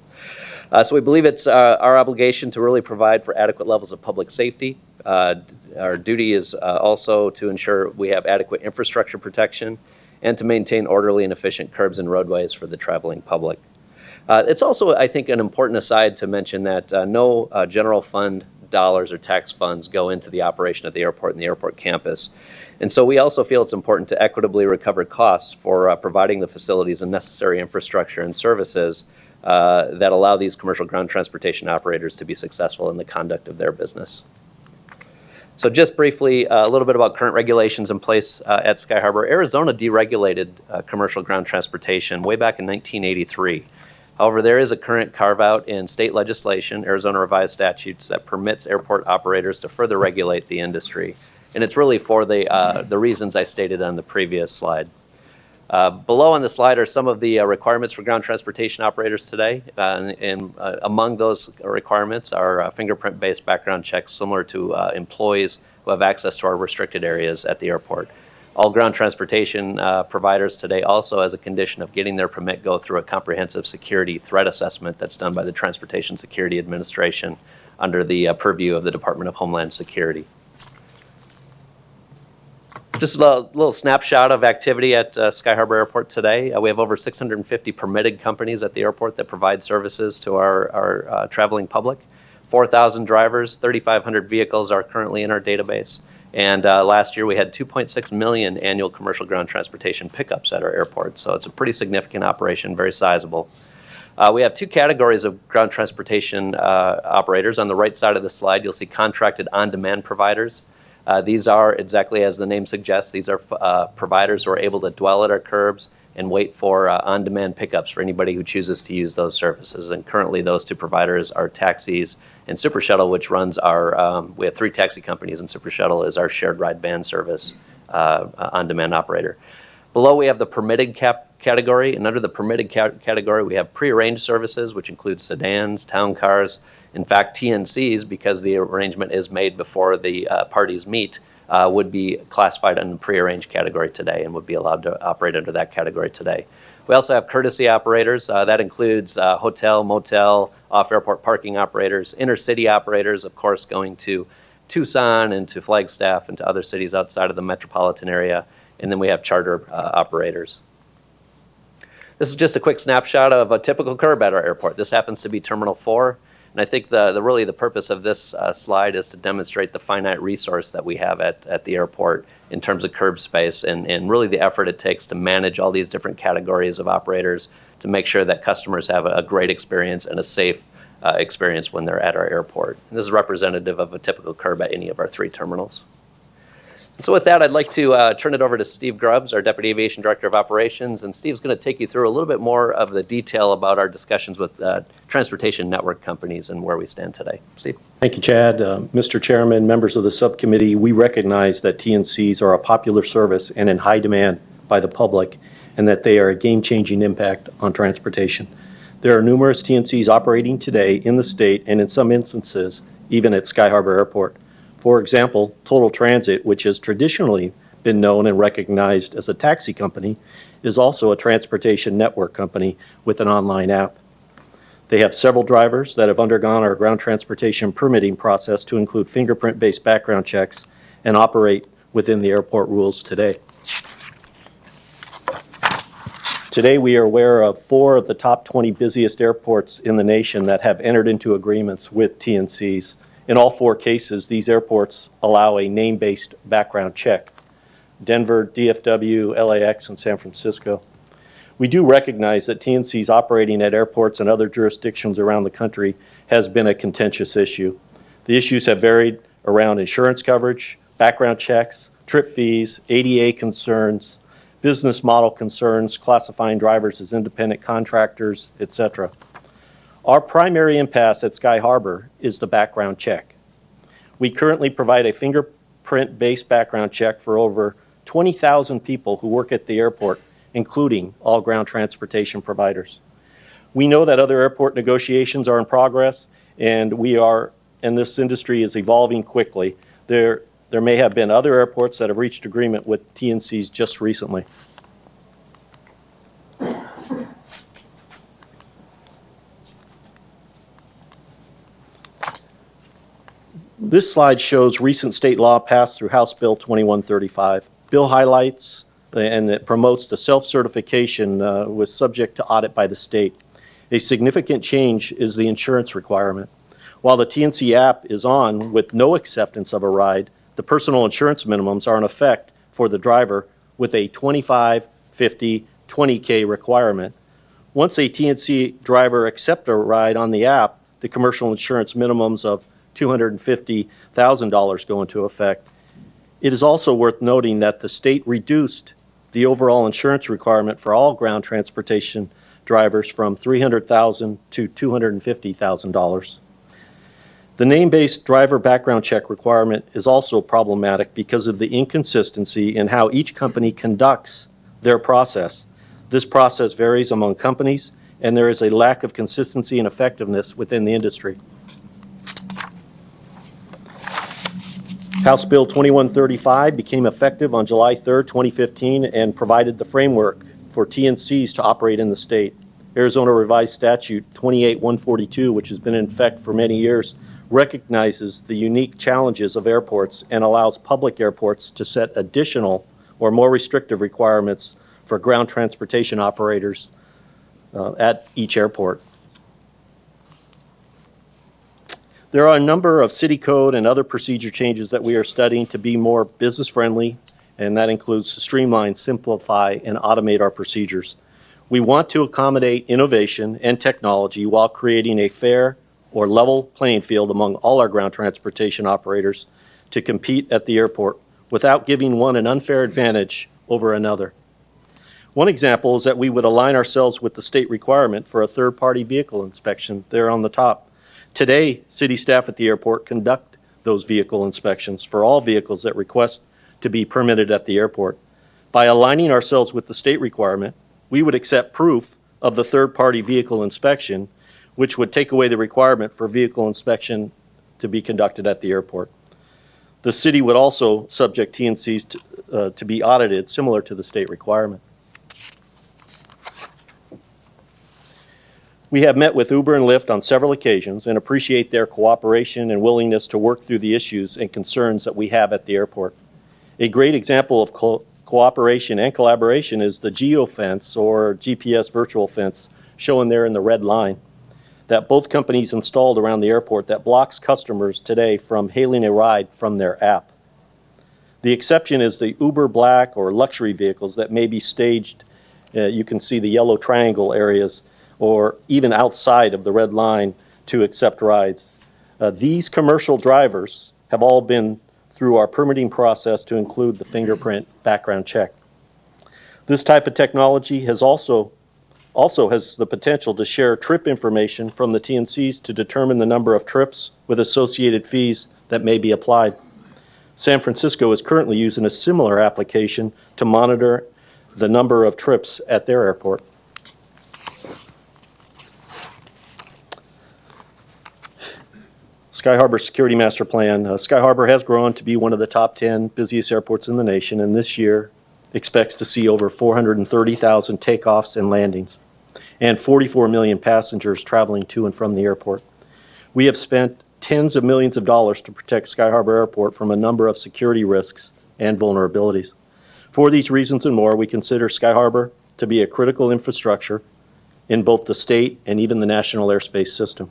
So we believe it's our obligation to really provide for adequate levels of public safety. Our duty is also to ensure we have adequate infrastructure protection and to maintain orderly and efficient curbs and roadways for the traveling public. It's also, I think, an important aside to mention that no general fund dollars or tax funds go into the operation of the airport and the airport campus. And so we also feel it's important to equitably recover costs for providing the facilities and necessary infrastructure and services that allow these commercial ground transportation operators to be successful in the conduct of their business. So just briefly, a little bit about current regulations in place at Sky Harbor. Arizona deregulated commercial ground transportation way back in 1983. However, there is a current carve-out in state legislation, Arizona revised statutes, that permits airport operators to further regulate the industry. And it's really for the reasons I stated on the previous slide. Below on the slide are some of the requirements for ground transportation operators today. And among those requirements are fingerprint-based background checks similar to employees who have access to our restricted areas at the airport. All ground transportation providers today also, as a condition of getting their permit, go through a comprehensive security threat assessment that's done by the Transportation Security Administration under the purview of the Department of Homeland Security. Just a little snapshot of activity at Sky Harbor Airport today. We have over 650 permitted companies at the airport that provide services to our traveling public. 4,000 drivers, 3,500 vehicles are currently in our database. And last year we had 2.6 million annual commercial ground transportation pickups at our airport. So it's a pretty significant operation, very sizable. We have two categories of ground transportation operators. On the right side of the slide, you'll see contracted on-demand providers. These are, exactly as the name suggests, these are providers who are able to dwell at our curbs and wait for on-demand pickups for anybody who chooses to use those services. And currently those two providers are taxis and Super Shuttle, which runs our, we have 3 taxi companies, and Super Shuttle is our shared ride van service on-demand operator. Below we have the permitted category, and under the permitted category we have prearranged services, which include sedans, town cars. In fact, TNCs, because the arrangement is made before the parties meet, would be classified in the prearranged category today and would be allowed to operate under that category today. We also have courtesy operators. That includes hotel, motel, off-airport parking operators, intercity operators, of course, going to Tucson and to Flagstaff and to other cities outside of the metropolitan area. And then we have charter operators. This is just a quick snapshot of a typical curb at our airport. This happens to be Terminal 4. And I think really the purpose of this slide is to demonstrate the finite resource that we have at the airport in terms of curb space and really the effort it takes to manage all these different categories of operators to make sure that customers have a great experience and a safe experience when they're at our airport. And this is representative of a typical curb at any of our 3 terminals. So with that, I'd like to turn it over to Steve Grubbs, our Deputy Aviation Director of Operations, and Steve's going to take you through a little bit more of the detail about our discussions with transportation network companies and where we stand today. Steve? Thank you, Chad. Mr. Chairman, members of the subcommittee, we recognize that TNCs are a popular service and in high demand by the public, and that they are a game-changing impact on transportation. There are numerous TNCs operating today in the state and in some instances, even at Sky Harbor Airport. For example, Total Transit, which has traditionally been known and recognized as a taxi company, is also a transportation network company with an online app. They have several drivers that have undergone our ground transportation permitting process to include fingerprint-based background checks and operate within the airport rules today. Today, we are aware of 4 of the top 20 busiest airports in the nation that have entered into agreements with TNCs. In all 4 cases, these airports allow a name-based background check: Denver, DFW, LAX, and San Francisco. We do recognize that TNCs operating at airports and other jurisdictions around the country has been a contentious issue. The issues have varied around insurance coverage, background checks, trip fees, ADA concerns, business model concerns, classifying drivers as independent contractors, etc. Our primary impasse at Sky Harbor is the background check. We currently provide a fingerprint-based background check for over 20,000 people who work at the airport, including all ground transportation providers. We know that other airport negotiations are in progress, and this industry is evolving quickly. There may have been other airports that have reached agreement with TNCs just recently. This slide shows recent state law passed through House Bill 2135. Bill highlights and it promotes the self-certification was subject to audit by the state. A significant change is the insurance requirement. While the TNC app is on with no acceptance of a ride, the personal insurance minimums are in effect for the driver with a 25, 50, 20K requirement. Once a TNC driver accepts a ride on the app, the commercial insurance minimums of $250,000 go into effect. It is also worth noting that the state reduced the overall insurance requirement for all ground transportation drivers from $300,000 to $250,000. The name-based driver background check requirement is also problematic because of the inconsistency in how each company conducts their process. This process varies among companies, and there is a lack of consistency and effectiveness within the industry. House Bill 2135 became effective on July 3, 2015, and provided the framework for TNCs to operate in the state. Arizona Revised Statute 28142, which has been in effect for many years, recognizes the unique challenges of airports and allows public airports to set additional or more restrictive requirements for ground transportation operators at each airport. There are a number of city code and other procedure changes that we are studying to be more business friendly, and that includes to streamline, simplify, and automate our procedures. We want to accommodate innovation and technology while creating a fair or level playing field among all our ground transportation operators to compete at the airport without giving one an unfair advantage over another. One example is that we would align ourselves with the state requirement for a third-party vehicle inspection there on the top. Today, city staff at the airport conduct those vehicle inspections for all vehicles that request to be permitted at the airport. By aligning ourselves with the state requirement, we would accept proof of the third-party vehicle inspection, which would take away the requirement for vehicle inspection to be conducted at the airport. The city would also subject TNCs to be audited similar to the state requirement. We have met with Uber and Lyft on several occasions and appreciate their cooperation and willingness to work through the issues and concerns that we have at the airport. A great example of cooperation and collaboration is the geofence or GPS virtual fence shown there in the red line that both companies installed around the airport that blocks customers today from hailing a ride from their app. The exception is the Uber Black or luxury vehicles that may be staged, you can see the yellow triangle areas, or even outside of the red line to accept rides. These commercial drivers have all been through our permitting process to include the fingerprint background check. This type of technology has also has the potential to share trip information from the TNCs to determine the number of trips with associated fees that may be applied. San Francisco is currently using a similar application to monitor the number of trips at their airport. Sky Harbor Security Master Plan. Sky Harbor has grown to be one of the top 10 busiest airports in the nation, and this year expects to see over 430,000 takeoffs and landings and 44 million passengers traveling to and from the airport. We have spent tens of millions of dollars to protect Sky Harbor Airport from a number of security risks and vulnerabilities. For these reasons and more, we consider Sky Harbor to be a critical infrastructure in both the state and even the national airspace system.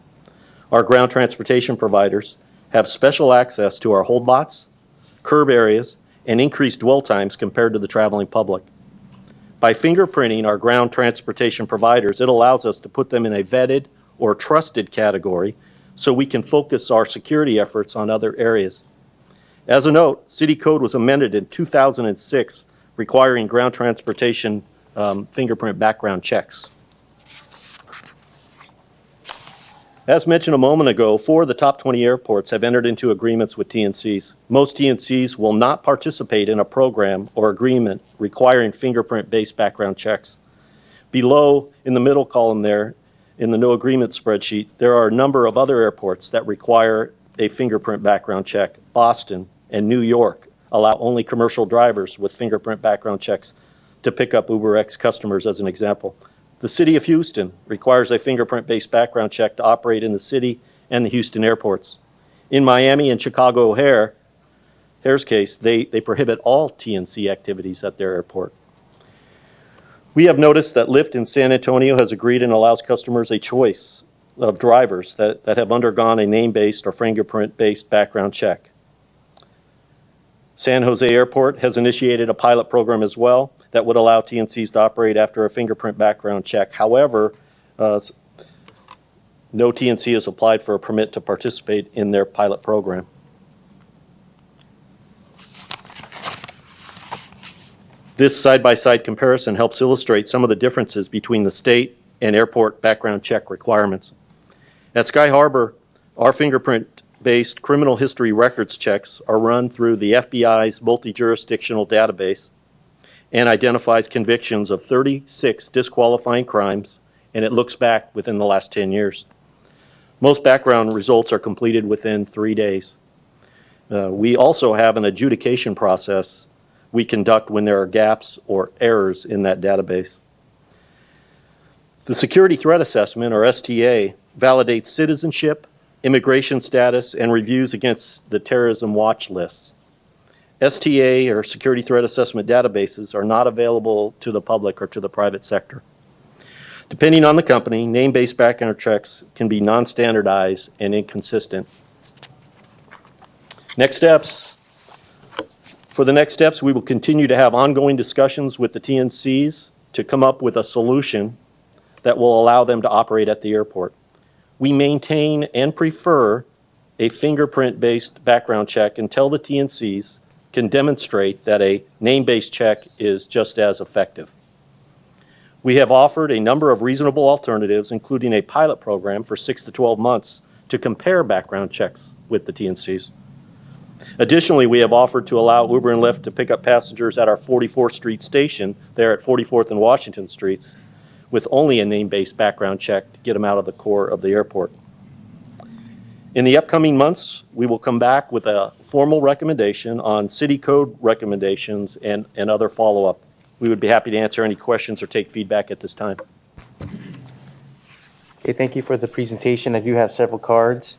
Our ground transportation providers have special access to our hold lots, curb areas, and increased dwell times compared to the traveling public. By fingerprinting our ground transportation providers, it allows us to put them in a vetted or trusted category so we can focus our security efforts on other areas. As a note, City Code was amended in 2006, requiring ground transportation fingerprint background checks. As mentioned a moment ago, 4 of the top 20 airports have entered into agreements with TNCs. Most TNCs will not participate in a program or agreement requiring fingerprint-based background checks. Below, in the middle column there, in the no agreement spreadsheet, there are a number of other airports that require a fingerprint background check. Boston and New York allow only commercial drivers with fingerprint background checks to pick up UberX customers, as an example. The City of Houston requires a fingerprint-based background check to operate in the city and the Houston airports. In Miami and Chicago O'Hare's case, they prohibit all TNC activities at their airport. We have noticed that Lyft in San Antonio has agreed and allows customers a choice of drivers that have undergone a name-based or fingerprint-based background check. San Jose Airport has initiated a pilot program as well that would allow TNCs to operate after a fingerprint background check. However, no TNC has applied for a permit to participate in their pilot program. This side-by-side comparison helps illustrate some of the differences between the state and airport background check requirements. At Sky Harbor, our fingerprint-based criminal history records checks are run through the FBI's multi-jurisdictional database and identifies convictions of 36 disqualifying crimes, and it looks back within the last 10 years. Most background results are completed within 3 days. We also have an adjudication process we conduct when there are gaps or errors in that database. The Security Threat Assessment, or STA, validates citizenship, immigration status, and reviews against the terrorism watch lists. STA, or Security Threat Assessment databases, are not available to the public or to the private sector. Depending on the company, name-based background checks can be non-standardized and inconsistent. Next steps. For the next steps, we will continue to have ongoing discussions with the TNCs to come up with a solution that will allow them to operate at the airport. We maintain and prefer a fingerprint-based background check until the TNCs can demonstrate that a name-based check is just as effective. We have offered a number of reasonable alternatives, including a pilot program for 6 to 12 months to compare background checks with the TNCs. Additionally, we have offered to allow Uber and Lyft to pick up passengers at our 44th Street station there at 44th and Washington Streets with only a name-based background check to get them out of the core of the airport. In the upcoming months, we will come back with a formal recommendation on city code recommendations and other follow-up. We would be happy to answer any questions or take feedback at this time. Okay, thank you for the presentation. I do have several cards.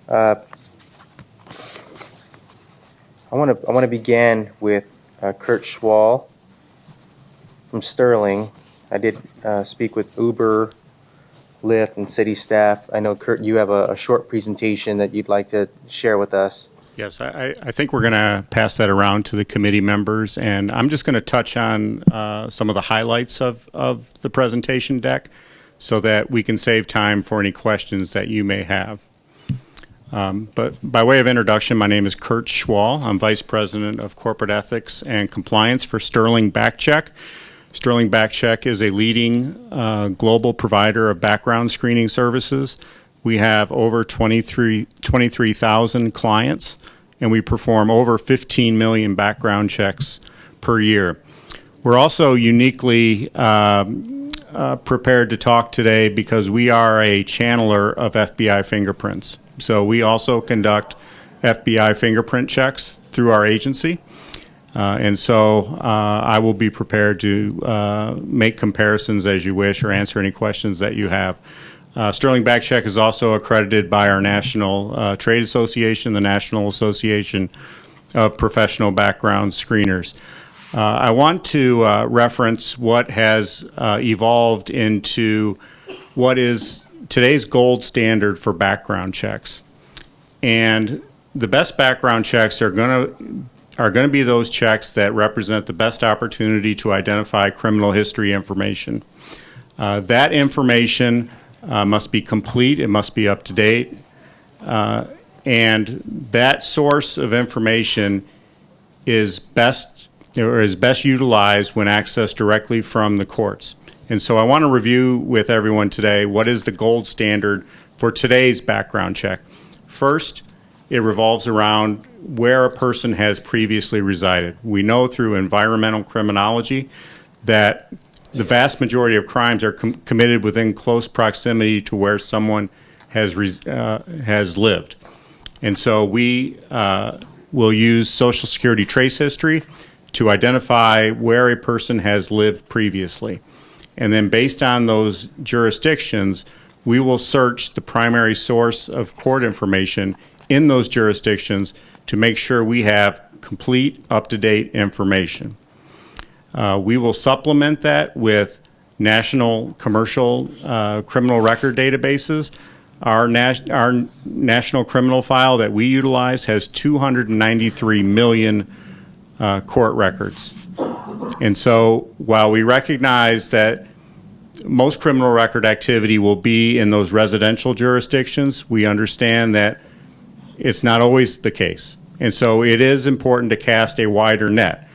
I want to begin with Kurt Schwall from Sterling. I did speak with Uber, Lyft, and city staff. I know, Kurt, you have a short presentation that you'd like to share with us. Yes, I think we're going to pass that around to the committee members, and I'm just going to touch on some of the highlights of the presentation deck so that we can save time for any questions that you may have. But by way of introduction, my name is Kurt Schwall. I'm Vice President of Corporate Ethics and Compliance for Sterling Backcheck. Sterling Backcheck is a leading global provider of background screening services. We have over 23,000 clients, and we perform over 15 million background checks per year. We're also uniquely prepared to talk today because we are a channeler of FBI fingerprints. So we also conduct FBI fingerprint checks through our agency. And so I will be prepared to make comparisons as you wish or answer any questions that you have. Sterling Backcheck is also accredited by our National Trade Association, the National Association of Professional Background Screeners. I want to reference what has evolved into what is today's gold standard for background checks. And the best background checks are going to be those checks that represent the best opportunity to identify criminal history information. That information must be complete, it must be up to date, and that source of information is best utilized when accessed directly from the courts. And so I want to review with everyone today what is the gold standard for today's background check. First, it revolves around where a person has previously resided. We know through environmental criminology that the vast majority of crimes are committed within close proximity to where someone has lived. And so we will use Social Security trace history to identify where a person has lived previously. And then based on those jurisdictions, we will search the primary source of court information in those jurisdictions to make sure we have complete, up-to-date information. We will supplement that with national commercial criminal record databases. Our national criminal file that we utilize has 293 million court records. And so while we recognize that most criminal record activity will be in those residential jurisdictions, we understand that it's not always the case. And so it is important to cast a wider net.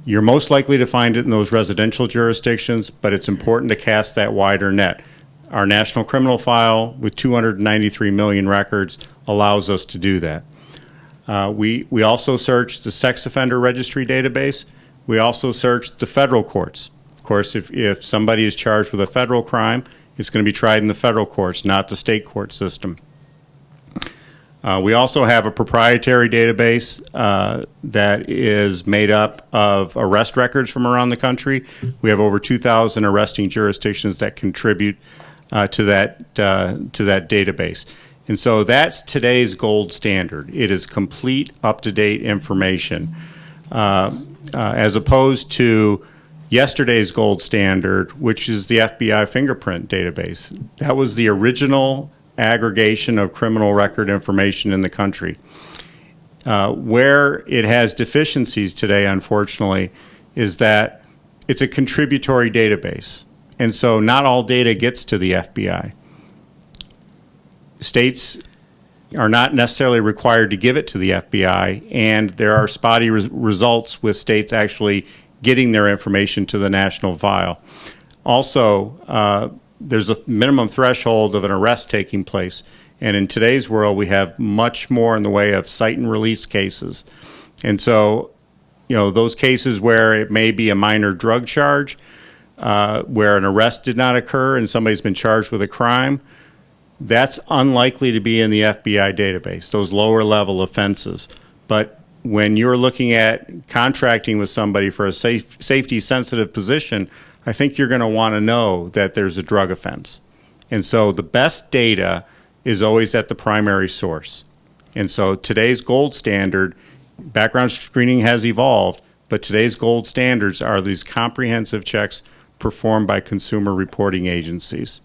You're most likely to find it in those residential jurisdictions, but it's important to cast that wider net. Our national criminal file with 293 million records allows us to do that. We also search the sex offender registry database. We also search the federal courts. Of course, if somebody is charged with a federal crime, it's going to be tried in the federal courts, not the state court system. We also have a proprietary database that is made up of arrest records from around the country. We have over 2,000 arresting jurisdictions that contribute to that database. And so that's today's gold standard. It is complete, up-to-date information, as opposed to yesterday's gold standard, which is the FBI fingerprint database. That was the original aggregation of criminal record information in the country. Where it has deficiencies today, unfortunately, is that it's a contributory database. And so not all data gets to the FBI. States are not necessarily required to give it to the FBI, and there are spotty results with states actually getting their information to the national file. Also, there's a minimum threshold of an arrest taking place. And in today's world, we have much more in the way of cite and release cases. And so, those cases where it may be a minor drug charge, where an arrest did not occur and somebody's been charged with a crime, that's unlikely to be in the FBI database, those lower level offenses. But when you're looking at contracting with somebody for a safety sensitive position, I think you're going to want to know that there's a drug offense. And so the best data is always at the primary source. And so today's gold standard, background screening has evolved, but today's gold standards are these comprehensive checks performed by consumer reporting agencies.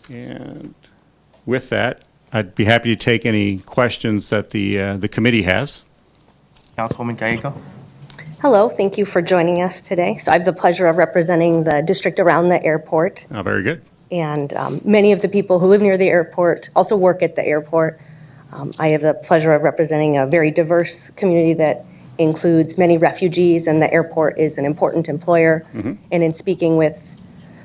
And with that, I'd be happy to take any questions that the committee has. Councilwoman Gallego. Hello, thank you for joining us today. So I have the pleasure of representing the district around the airport. Oh, very good. And many of the people who live near the airport also work at the airport. I have the pleasure of representing a very diverse community that includes many refugees, and the airport is an important employer. Mm-hmm. And in speaking with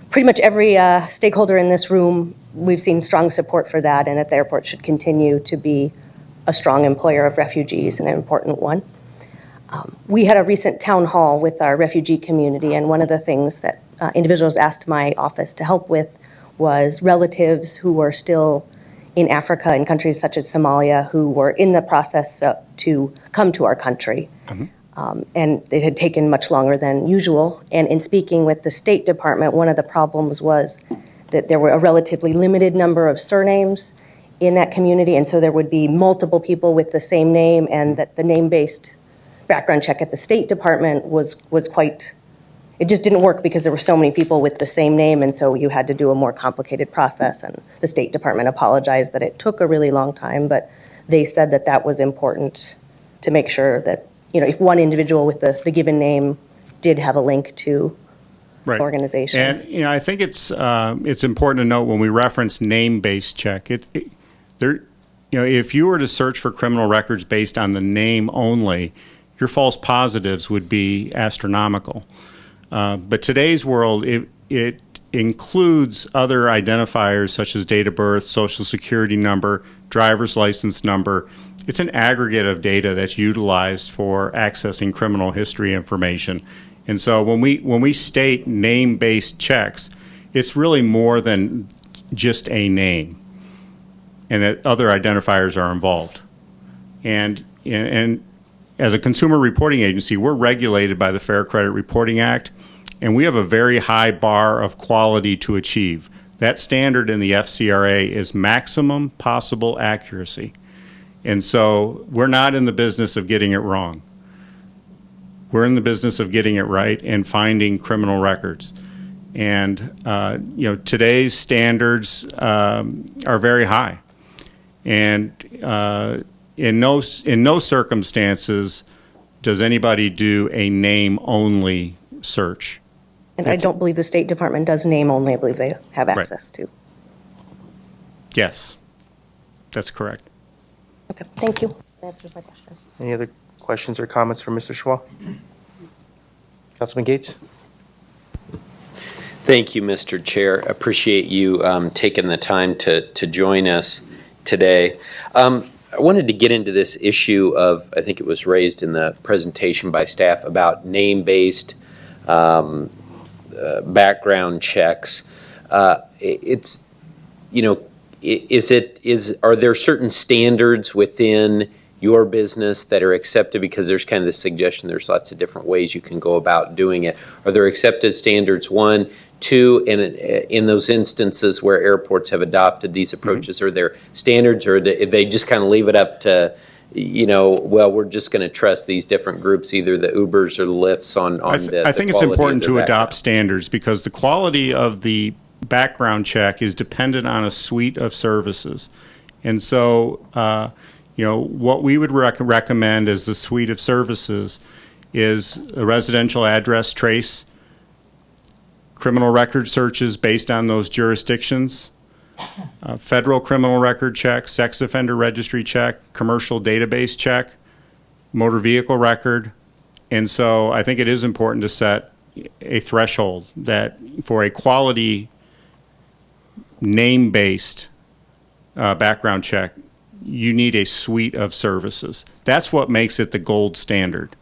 pretty much every stakeholder in this room, we've seen strong support for that, and that the airport should continue to be a strong employer of refugees and an important one. We had a recent town hall with our refugee community, and one of the things that individuals asked my office to help with was relatives who were still in Africa, in countries such as Somalia, who were in the process to come to our country. Mm-hmm. And it had taken much longer than usual. And in speaking with the State Department, one of the problems was that there were a relatively limited number of surnames in that community, and so there would be multiple people with the same name, and that the name-based background check at the State Department was quite, it just didn't work because there were so many people with the same name, and so you had to do a more complicated process, and the State Department apologized that it took a really long time, but they said that that was important to make sure that, if one individual with the given name did have a link to Right. organization. And I think it's important to note when we reference name-based check, if you were to search for criminal records based on the name only, your false positives would be astronomical. But today's world, it includes other identifiers such as date of birth, social security number, driver's license number. It's an aggregate of data that's utilized for accessing criminal history information. And so when we state name-based checks, it's really more than just a name, and that other identifiers are involved. And as a consumer reporting agency, we're regulated by the Fair Credit Reporting Act, and we have a very high bar of quality to achieve. That standard in the FCRA is maximum possible accuracy. And so we're not in the business of getting it wrong. We're in the business of getting it right and finding criminal records. And today's standards are very high. And in no circumstances does anybody do a name-only search. And I don't believe the State Department does name only. I believe they have access to. Yes, that's correct. Okay, thank you. That answers my question. Any other questions or comments from Mr. Schwal? Councilman Gates? Thank you, Mr. Chair. Appreciate you taking the time to join us today. I wanted to get into this issue of, I think it was raised in the presentation by staff, about name-based background checks. Are there certain standards within your business that are accepted? Because there's kind of the suggestion there's lots of different ways you can go about doing it. Are there accepted standards? 1, 2, in those instances where airports have adopted these approaches, are there standards, or they just kind of leave it up to, we're just going to trust these different groups, either the Ubers or the Lyfts on I think it's important to adopt standards, because the quality of the background check is dependent on a suite of services. And so, what we would recommend as the suite of services is a residential address trace, criminal record searches based on those jurisdictions, federal criminal record check, sex offender registry check, commercial database check, motor vehicle record. And so I think it is important to set a threshold that for a quality name-based background check, you need a suite of services. That's what makes it the gold standard.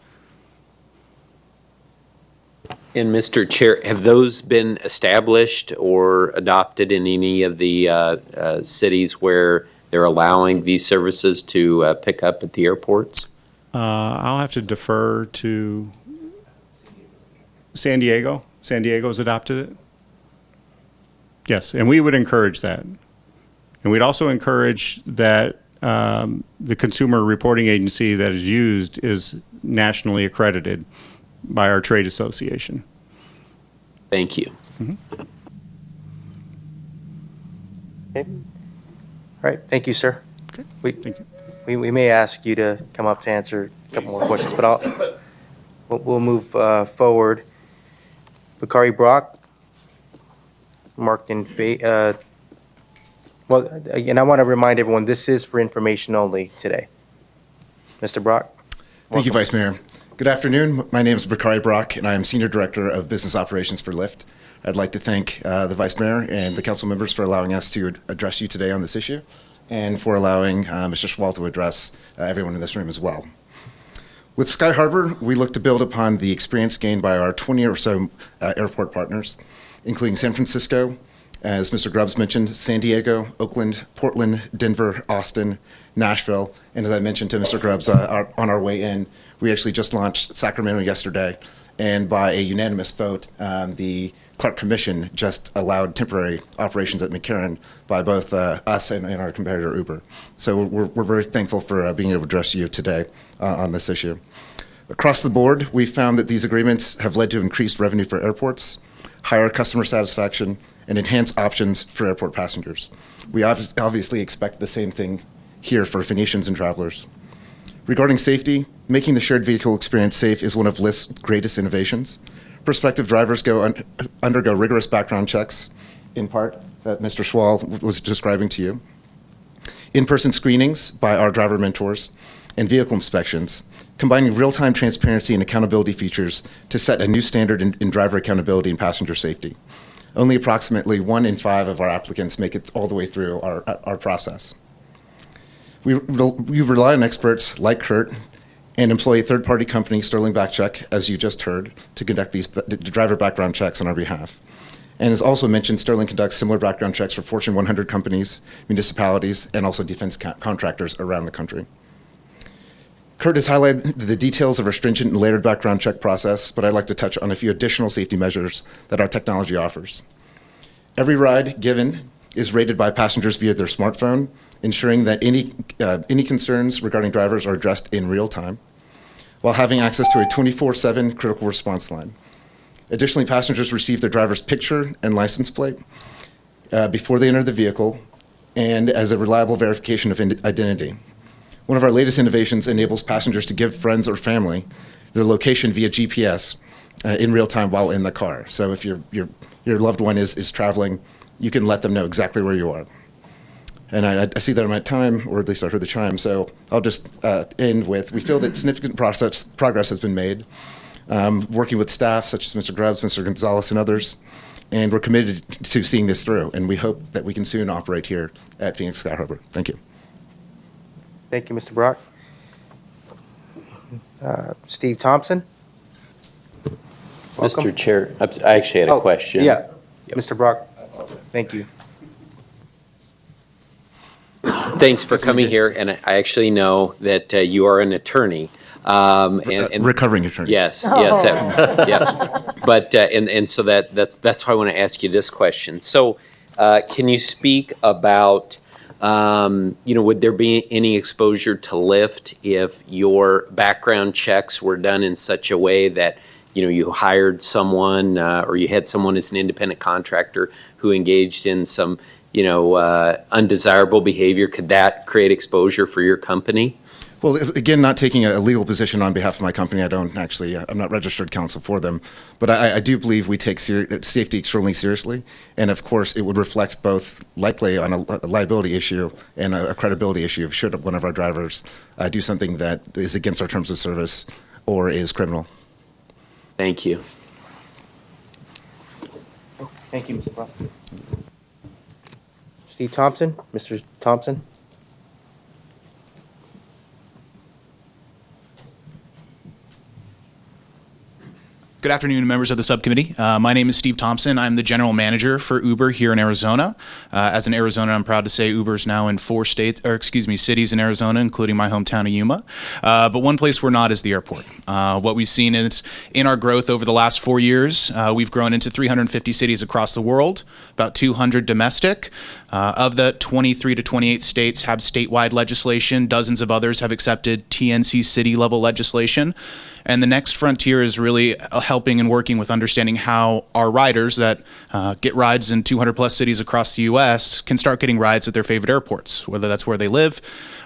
And Mr. Chair, have those been established or adopted in any of the cities where they're allowing these services to pick up at the airports? I'll have to defer to San Diego. San Diego's adopted it. Yes, and we would encourage that. And we'd also encourage that the consumer reporting agency that is used is nationally accredited by our trade association. Thank you. Mm-hmm. Okay. All right. Thank you, sir. Okay. Thank you. We may ask you to come up to answer a couple more questions, but we'll move forward. Bakari Brock, marked in well, again, I want to remind everyone this is for information only today. Mr. Brock. Thank you, Vice Mayor. Good afternoon. My name is Bakari Brock, and I am Senior Director of Business Operations for Lyft. I'd like to thank the Vice Mayor and the council members for allowing us to address you today on this issue, and for allowing Mr. Schwal to address everyone in this room as well. With Sky Harbor, we look to build upon the experience gained by our 20 or so airport partners, including San Francisco, as Mr. Grubbs mentioned, San Diego, Oakland, Portland, Denver, Austin, Nashville, and as I mentioned to Mr. Grubbs on our way in, we actually just launched Sacramento yesterday, and by a unanimous vote, the Clark Commission just allowed temporary operations at McCarran by both us and our competitor Uber. So we're very thankful for being able to address you today on this issue. Across the board, we found that these agreements have led to increased revenue for airports, higher customer satisfaction, and enhanced options for airport passengers. We obviously expect the same thing here for Phoenicians and travelers. Regarding safety, making the shared vehicle experience safe is one of LIST's greatest innovations. Prospective drivers undergo rigorous background checks, in part, that Mr. Schwal was describing to you, in-person screenings by our driver mentors, and vehicle inspections, combining real-time transparency and accountability features to set a new standard in driver accountability and passenger safety. Only approximately 1 in 5 of our applicants make it all the way through our process. We rely on experts like Kurt and employ a third-party company, Sterling Backcheck, as you just heard, to conduct these driver background checks on our behalf. And as also mentioned, Sterling conducts similar background checks for Fortune 100 companies, municipalities, and also defense contractors around the country. Kurt has highlighted the details of our stringent and layered background check process, but I'd like to touch on a few additional safety measures that our technology offers. Every ride given is rated by passengers via their smartphone, ensuring that any concerns regarding drivers are addressed in real time, while having access to a 24/7 critical response line. Additionally, passengers receive their driver's picture and license plate before they enter the vehicle and as a reliable verification of identity. One of our latest innovations enables passengers to give friends or family their location via GPS in real time while in the car. So if your loved one is traveling, you can let them know exactly where you are. And I see that in my time, or at least I heard the chime, so I'll just end with, we feel that significant progress has been made, working with staff such as Mr. Grubbs, Mr. Gonzalez, and others, and we're committed to seeing this through, and we hope that we can soon operate here at Phoenix Sky Harbor. Thank you. Thank you, Mr. Brock. Steve Thompson? Welcome. Mr. Chair, I actually had a question. Yeah, Mr. Brock, thank you. Thanks for coming here, and I actually know that you are an attorney. And recovering attorney. Yes, yes, yeah. But and so that's why I want to ask you this question. So, can you speak about would there be any exposure to Lyft if your background checks were done in such a way that you hired someone or you had someone as an independent contractor who engaged in some undesirable behavior? Could that create exposure for your company? Well, again, not taking a legal position on behalf of my company, I'm not registered counsel for them, but I do believe we take safety extremely seriously, and of course, it would reflect both likely on a liability issue and a credibility issue should one of our drivers do something that is against our terms of service or is criminal. Thank you. Thank you, Mr. Brock. Steve Thompson, Mr. Thompson? Good afternoon, members of the subcommittee. My name is Steve Thompson. I'm the general manager for Uber here in Arizona. As an Arizonan, I'm proud to say Uber's now in 4 cities in Arizona, including my hometown of Yuma. But one place we're not is the airport. What we've seen is in our growth over the last 4 years, we've grown into 350 cities across the world, about 200 domestic. Of the 23 to 28 states have statewide legislation. Dozens of others have accepted TNC city level legislation. And the next frontier is really helping and working with understanding how our riders that get rides in 200 plus cities across the U.S. can start getting rides at their favorite airports, whether that's where they live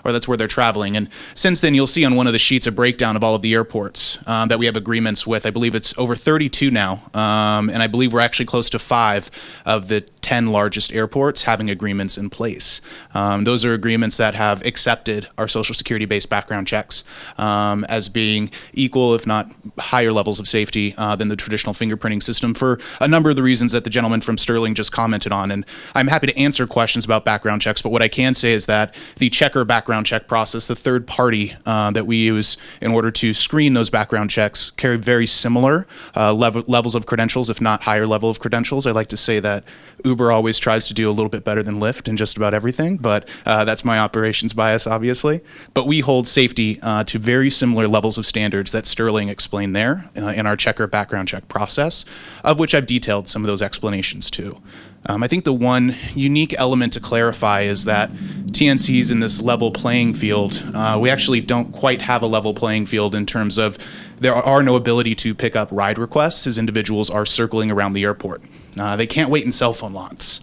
or that's where they're traveling. And since then, you'll see on one of the sheets a breakdown of all of the airports that we have agreements with. I believe it's over 32 now, and I believe we're actually close to 5 of the 10 largest airports having agreements in place. Those are agreements that have accepted our Social Security-based background checks as being equal, if not higher levels of safety than the traditional fingerprinting system for a number of the reasons that the gentleman from Sterling just commented on. And I'm happy to answer questions about background checks, but what I can say is that the checker background check process, the third party that we use in order to screen those background checks, carry very similar levels of credentials, if not higher level of credentials. I like to say that Uber always tries to do a little bit better than Lyft in just about everything, but that's my operations bias, obviously. But we hold safety to very similar levels of standards that Sterling explained there in our checker background check process, of which I've detailed some of those explanations too. I think the one unique element to clarify is that TNC's in this level playing field. We actually don't quite have a level playing field in terms of there are no ability to pick up ride requests as individuals are circling around the airport. They can't wait in cell phone lots.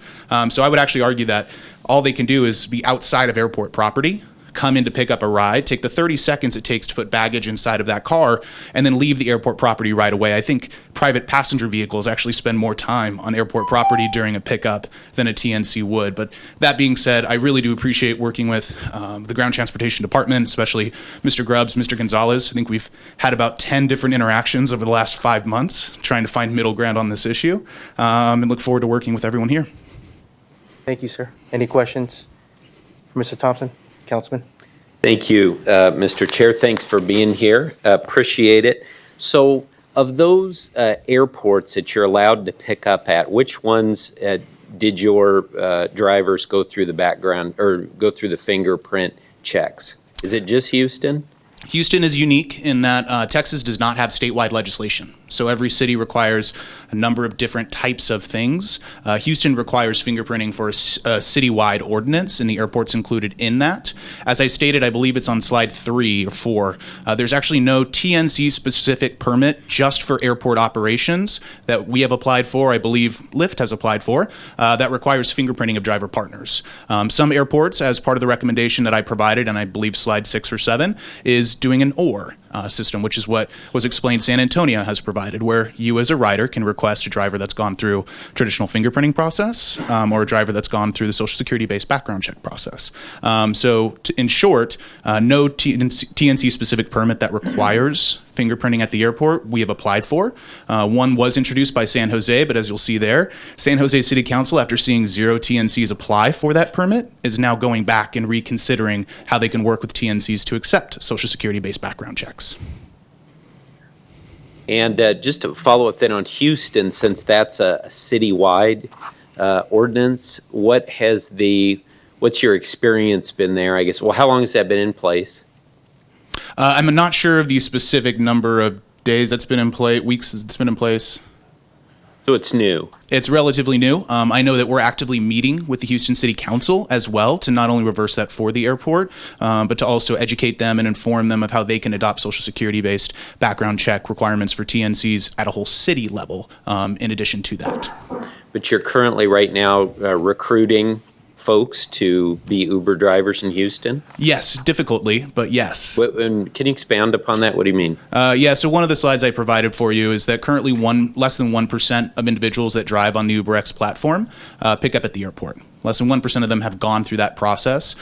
So I would actually argue that all they can do is be outside of airport property, come in to pick up a ride, take the 30 seconds it takes to put baggage inside of that car, and then leave the airport property right away. I think private passenger vehicles actually spend more time on airport property during a pickup than a TNC would. But that being said, I really do appreciate working with the Ground Transportation Department, especially Mr. Grubbs, Mr. Gonzalez. I think we've had about 10 different interactions over the last 5 months trying to find middle ground on this issue, and look forward to working with everyone here. Thank you, sir. Any questions for Mr. Thompson? Councilman? Thank you, Mr. Chair. Thanks for being here. Appreciate it. So, of those airports that you're allowed to pick up at, which ones did your drivers go through the background or go through the fingerprint checks? Is it just Houston? Houston is unique in that Texas does not have statewide legislation. So every city requires a number of different types of things. Houston requires fingerprinting for a citywide ordinance, and the airport's included in that. As I stated, I believe it's on slide 3 or 4. There's actually no TNC-specific permit just for airport operations that we have applied for, I believe Lyft has applied for, that requires fingerprinting of driver partners. Some airports, as part of the recommendation that I provided, and I believe slide 6 or 7, is doing an OR system, which is what was explained San Antonio has provided, where you as a rider can request a driver that's gone through traditional fingerprinting process or a driver that's gone through the Social Security-based background check process. In short, no TNC-specific permit that requires fingerprinting at the airport we have applied for. One was introduced by San Jose, but as you'll see there, San Jose City Council, after seeing 0 TNCs apply for that permit, is now going back and reconsidering how they can work with TNCs to accept Social Security-based background checks. And just to follow up then on Houston, since that's a citywide ordinance, what's your experience been there, I guess? Well, how long has that been in place? I'm not sure of the specific number of days that's been in place, weeks it's been in place. So it's new. It's relatively new. I know that we're actively meeting with the Houston City Council as well to not only reverse that for the airport, but to also educate them and inform them of how they can adopt Social Security-based background check requirements for TNCs at a whole city level in addition to that. But you're currently right now recruiting folks to be Uber drivers in Houston? Yes, difficultly, but yes. And can you expand upon that? What do you mean? So one of the slides I provided for you is that currently less than 1% of individuals that drive on the UberX platform pick up at the airport. Less than 1% of them have gone through that process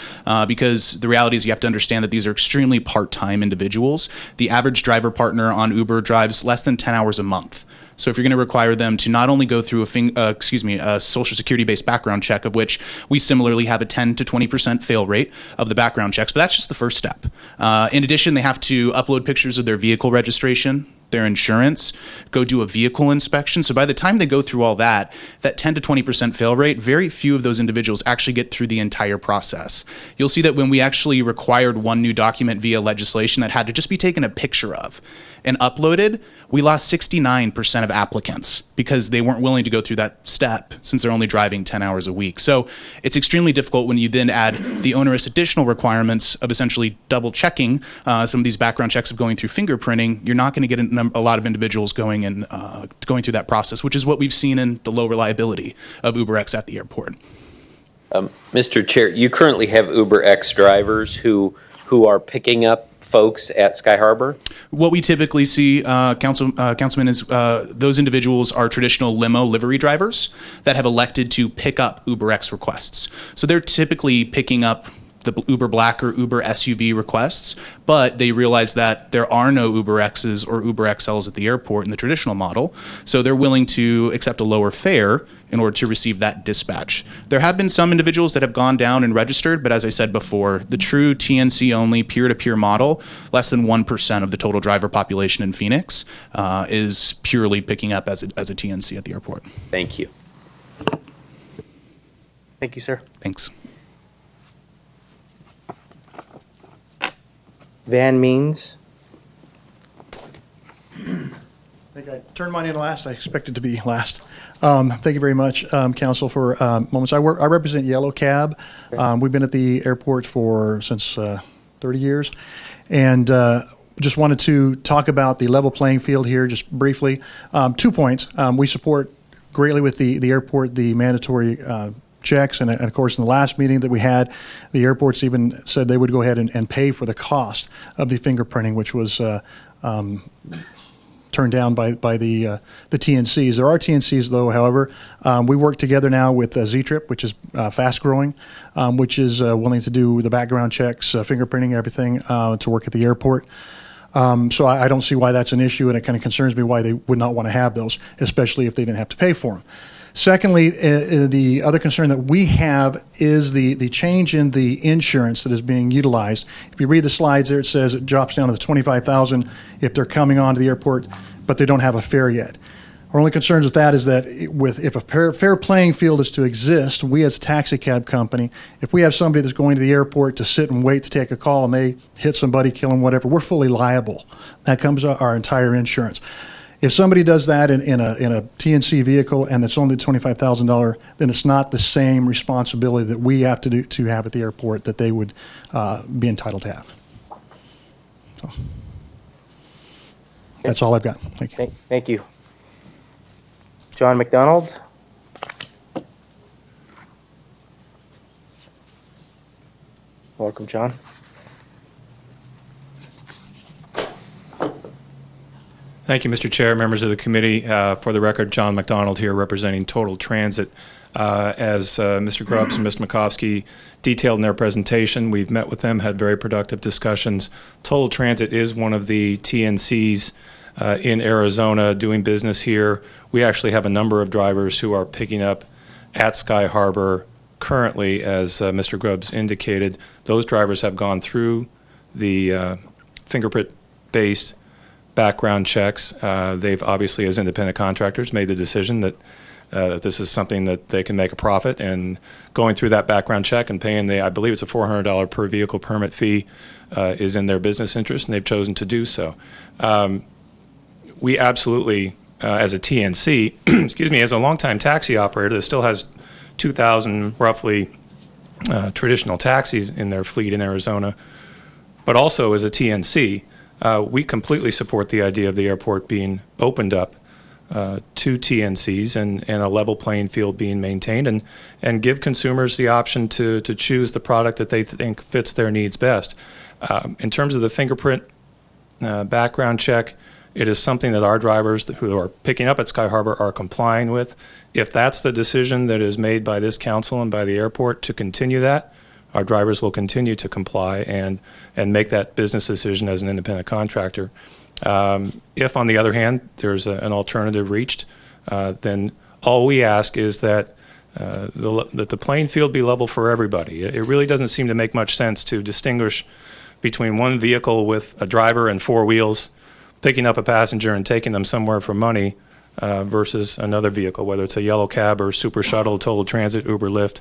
because the reality is you have to understand that these are extremely part-time individuals. The average driver partner on Uber drives less than 10 hours a month. So if you're going to require them to not only go through a Social Security-based background check, of which we similarly have a 10 to 20% fail rate of the background checks, but that's just the first step. In addition, they have to upload pictures of their vehicle registration, their insurance, go do a vehicle inspection. So by the time they go through all that 10 to 20% fail rate, very few of those individuals actually get through the entire process. You'll see that when we actually required one new document via legislation that had to just be taken a picture of and uploaded, we lost 69% of applicants because they weren't willing to go through that step since they're only driving 10 hours a week. So it's extremely difficult when you then add the onerous additional requirements of essentially double checking some of these background checks of going through fingerprinting. You're not going to get a lot of individuals going through that process, which is what we've seen in the low reliability of UberX at the airport. Mr. Chair, you currently have UberX drivers who are picking up folks at Sky Harbor? What we typically see, Councilman, is those individuals are traditional limo livery drivers that have elected to pick up UberX requests. So they're typically picking up the Uber Black or Uber SUV requests, but they realize that there are no UberXs or Uber XLs at the airport in the traditional model, so they're willing to accept a lower fare in order to receive that dispatch. There have been some individuals that have gone down and registered, but as I said before, the true TNC-only peer-to-peer model, less than 1% of the total driver population in Phoenix is purely picking up as a TNC at the airport. Thank you. Thank you, sir. Thanks. Van Means. I think I turned mine in last. I expected to be last. Thank you very much, Council, for moments. I represent Yellow Cab. We've been at the airport since 30 years, and just wanted to talk about the level playing field here just briefly. 2 points. We support greatly with the airport the mandatory checks, and of course in the last meeting that we had, the airports even said they would go ahead and pay for the cost of the fingerprinting, which was turned down by the TNCs. There are TNCs though, however. We work together now with Z-Trip, which is fast growing, which is willing to do the background checks, fingerprinting, everything to work at the airport. So I don't see why that's an issue, and it kind of concerns me why they would not want to have those, especially if they didn't have to pay for them. Secondly, the other concern that we have is the change in the insurance that is being utilized. If you read the slides there, it says it drops down to the $25,000 if they're coming onto the airport, but they don't have a fare yet. Our only concerns with that is that if a fair playing field is to exist, we as a taxi cab company, if we have somebody that's going to the airport to sit and wait to take a call and they hit somebody, kill them, whatever, we're fully liable. That comes our entire insurance. If somebody does that in a TNC vehicle and it's only $25,000, then it's not the same responsibility that we have to have at the airport that they would be entitled to have. So that's all I've got. Thank you. Thank you. John McDonald. Welcome, John. Thank you, Mr. Chair, members of the committee. For the record, John McDonald here representing Total Transit. As Mr. Grubbs and Mr. Makovsky detailed in their presentation, we've met with them, had very productive discussions. Total Transit is one of the TNCs in Arizona doing business here. We actually have a number of drivers who are picking up at Sky Harbor currently, as Mr. Grubbs indicated. Those drivers have gone through the fingerprint-based background checks. They've obviously, as independent contractors, made the decision that this is something that they can make a profit, and going through that background check and paying I believe it's a $400 per vehicle permit fee is in their business interest, and they've chosen to do so. We absolutely, as a TNC, excuse me, as a longtime taxi operator that still has 2,000 roughly traditional taxis in their fleet in Arizona, but also as a TNC, we completely support the idea of the airport being opened up to TNCs and a level playing field being maintained, and give consumers the option to choose the product that they think fits their needs best. In terms of the fingerprint background check, it is something that our drivers who are picking up at Sky Harbor are complying with. If that's the decision that is made by this council and by the airport to continue that, our drivers will continue to comply and make that business decision as an independent contractor. If, on the other hand, there's an alternative reached, then all we ask is that the playing field be level for everybody. It really doesn't seem to make much sense to distinguish between one vehicle with a driver and four wheels picking up a passenger and taking them somewhere for money versus another vehicle, whether it's a yellow cab or super shuttle, Total Transit, Uber, Lyft.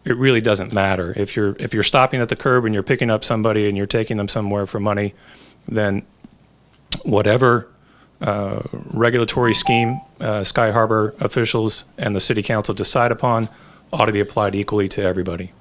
It really doesn't matter. If you're stopping at the curb and you're picking up somebody and you're taking them somewhere for money, then whatever regulatory scheme Sky Harbor officials and the City Council decide upon ought to be applied equally to everybody.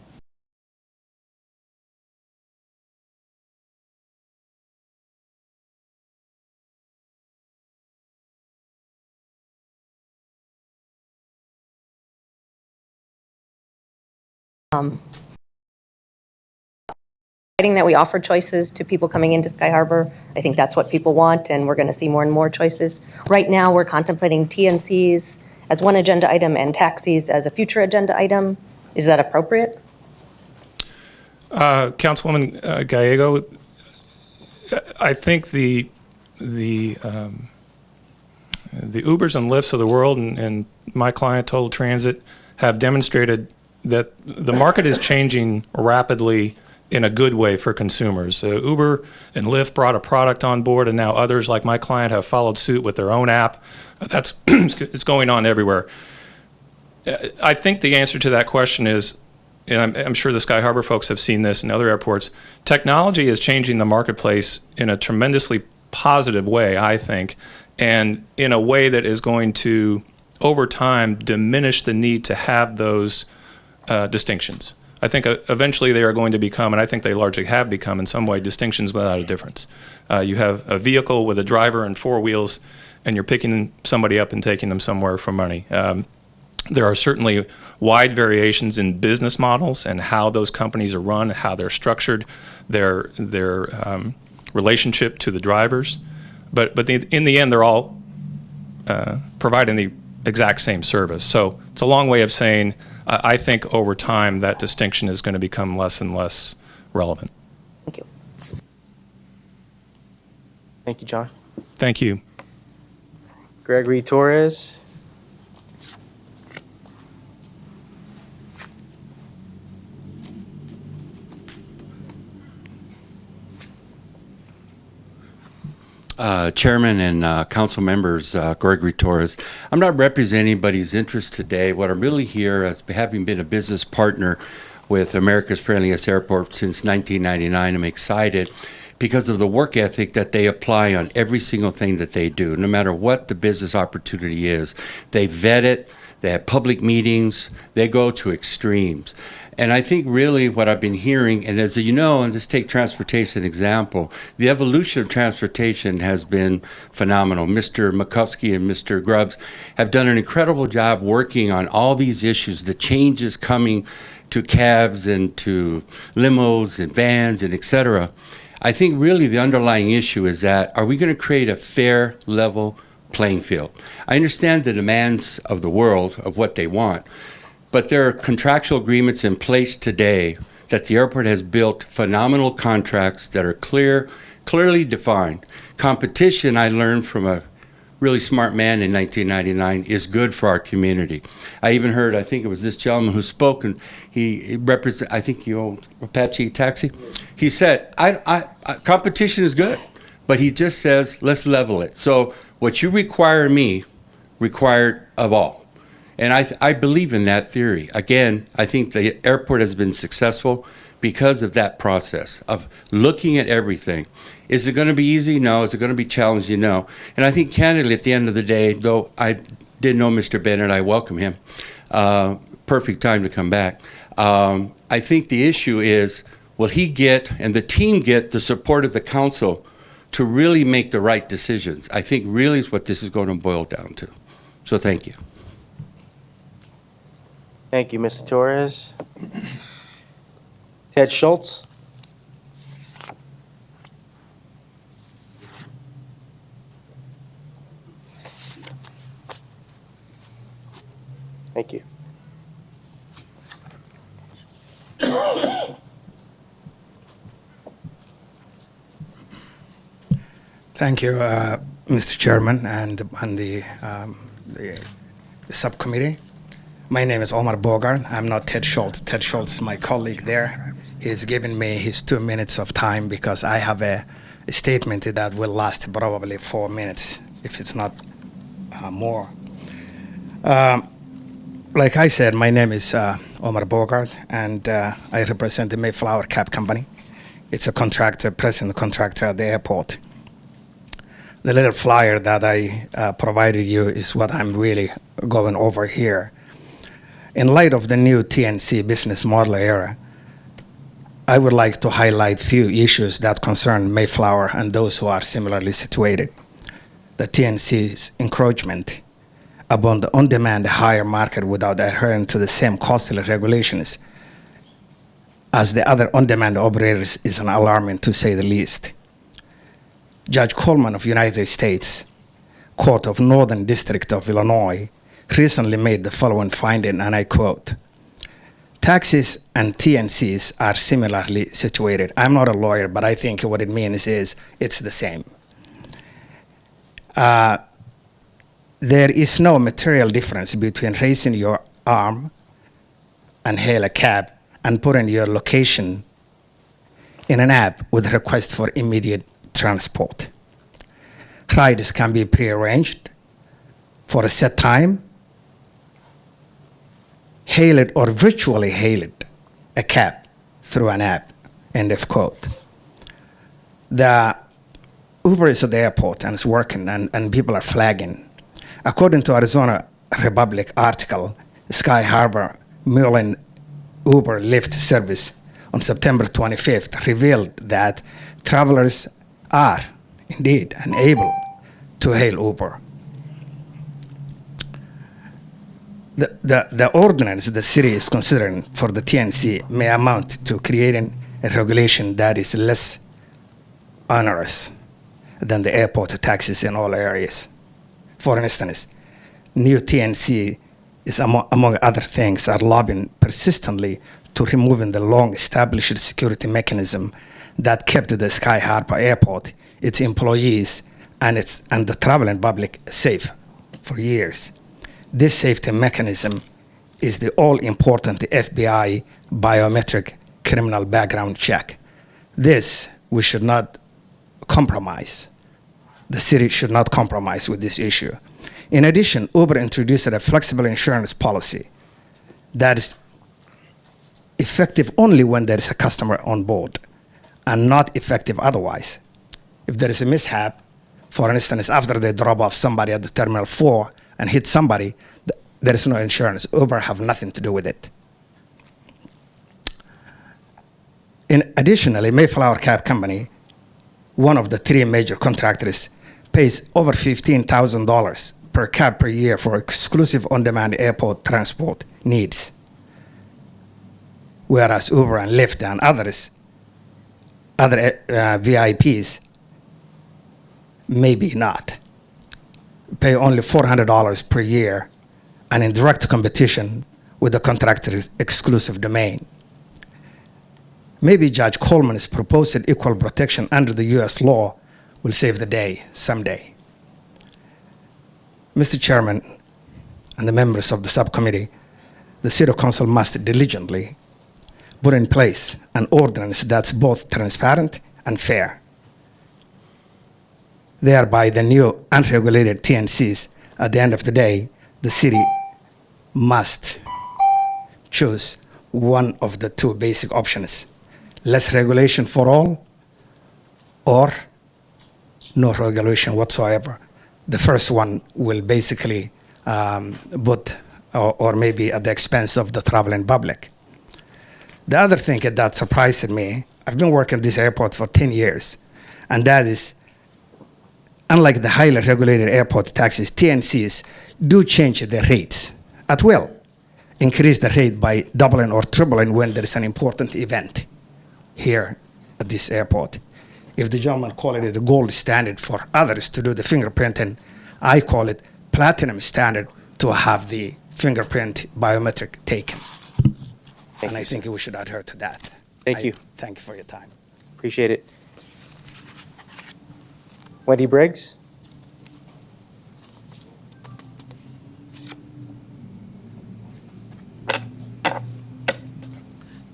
That we offer choices to people coming into Sky Harbor. I think that's what people want, and we're going to see more and more choices. Right now, we're contemplating TNCs as one agenda item and taxis as a future agenda item. Is that appropriate? Councilwoman Gallego, I think the Ubers and Lyfts of the world and my client, Total Transit, have demonstrated that the market is changing rapidly in a good way for consumers. Uber and Lyft brought a product on board, and now others like my client have followed suit with their own app. That's it's going on everywhere. I think the answer to that question is, and I'm sure the Sky Harbor folks have seen this in other airports, technology is changing the marketplace in a tremendously positive way, I think, and in a way that is going to, over time, diminish the need to have those distinctions. I think eventually they are going to become, and I think they largely have become in some way, distinctions without a difference. You have a vehicle with a driver and four wheels, and you're picking somebody up and taking them somewhere for money. There are certainly wide variations in business models and how those companies are run, how they're structured, their relationship to the drivers. But in the end, they're all providing the exact same service. So it's a long way of saying I think over time that distinction is going to become less and less relevant. Thank you. Thank you, John. Thank you. Gregory Torres. Chairman and council members, Gregory Torres. I'm not representing anybody's interest today. What I'm really here as having been a business partner with America's Friendliest Airport since 1999, I'm excited because of the work ethic that they apply on every single thing that they do, no matter what the business opportunity is. They vet it, they have public meetings, they go to extremes. And I think really what I've been hearing, and as you know, and just take transportation example, the evolution of transportation has been phenomenal. Mr. Makovsky and Mr. Grubbs have done an incredible job working on all these issues, the changes coming to cabs and to limos and vans and et cetera. I think really the underlying issue is that, are we going to create a fair, level playing field? I understand the demands of the world of what they want, but there are contractual agreements in place today that the airport has built phenomenal contracts that are clearly defined. Competition, I learned from a really smart man in 1999, is good for our community. I even heard, I think it was this gentleman who spoke, and he represents, I think you own Apache Taxi. He said, competition is good, but he just says, let's level it. So what you require me, required of all. And I believe in that theory. Again, I think the airport has been successful because of that process of looking at everything. Is it going to be easy? No. Is it going to be challenging? No. And I think candidly at the end of the day, though I didn't know Mr. Bennett, I welcome him. Perfect time to come back. I think the issue is, will he get, and the team get, the support of the council to really make the right decisions? I think really is what this is going to boil down to. So thank you. Thank you, Mr. Torres. Ted Schultz. Thank you. Thank you, Mr. Chairman and the subcommittee. My name is Omar Bogart. I'm not Ted Schultz. Ted Schultz is my colleague there. He's given me his 2 minutes of time because I have a statement that will last probably 4 minutes, if it's not more. Like I said, my name is Omar Bogart, and I represent the Mayflower Cab Company. It's a contractor, present contractor at the airport. The little flyer that I provided you is what I'm really going over here. In light of the new TNC business model era, I would like to highlight few issues that concern Mayflower and those who are similarly situated. The TNC's encroachment upon the on-demand hire market without adhering to the same costly regulations as the other on-demand operators is an alarming, to say the least. Judge Coleman of United States Court of Northern District of Illinois recently made the following finding, and I quote, "Taxis and TNCs are similarly situated." I'm not a lawyer, but I think what it means is it's the same. There is no material difference between raising your arm and hail a cab and putting your location in an app with request for immediate transport. Rides can be prearranged for a set time, hail it or virtually hail it, a cab through an app, end of quote. The Uber is at the airport and it's working, and people are flagging. According to Arizona Republic article, Sky Harbor Mullen Uber Lyft service on September 25th revealed that travelers are indeed unable to hail Uber. The ordinance the city is considering for the TNC may amount to creating a regulation that is less onerous than the airport taxes in all areas. For instance, new TNC is, among other things, are lobbying persistently to removing the long-established security mechanism that kept the Sky Harbor Airport, its employees, and the traveling public safe for years. This safety mechanism is the all-important FBI biometric criminal background check. This we should not compromise. The city should not compromise with this issue. In addition, Uber introduced a flexible insurance policy that is effective only when there is a customer on board and not effective otherwise. If there is a mishap, for instance, after they drop off somebody at the Terminal 4 and hit somebody, there is no insurance. Uber have nothing to do with it. Additionally, Mayflower Cab Company, one of the three major contractors, pays over $15,000 per cab per year for exclusive on-demand airport transport needs, whereas Uber and Lyft and other VIPs, maybe not, pay only $400 per year and in direct competition with the contractor's exclusive domain. Maybe Judge Coleman's proposed equal protection under the U.S. law will save the day someday. Mr. Chairman and the members of the subcommittee, the City Council must diligently put in place an ordinance that's both transparent and fair. Thereby, the new unregulated TNCs, at the end of the day, the city must choose one of the two basic options: less regulation for all, or no regulation whatsoever. The first one will basically put, or maybe at the expense of the traveling public. The other thing that surprised me, I've been working this airport for 10 years, and that is, unlike the highly regulated airport taxis, TNCs do change the rates at will, increase the rate by doubling or tripling when there is an important event here at this airport. If the gentleman call it the gold standard for others to do the fingerprinting, I call it platinum standard to have the fingerprint biometric taken. And I think we should adhere to that. Thank you. Thank you for your time. Appreciate it. Wendy Briggs?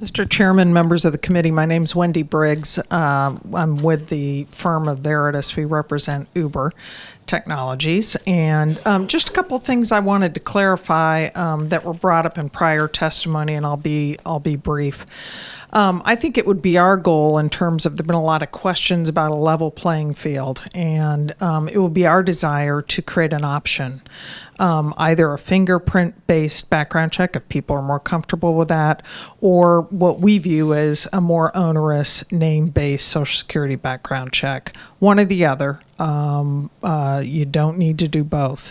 Mr. Chairman, members of the committee, my name's Wendy Briggs. I'm with the firm of Veritas. We represent Uber Technologies. And just a couple of things I wanted to clarify that were brought up in prior testimony, and I'll be brief. I think it would be our goal in terms of, there have been a lot of questions about a level playing field, and it will be our desire to create an option, either a fingerprint-based background check if people are more comfortable with that, or what we view as a more onerous name-based Social Security background check. One or the other. You don't need to do both.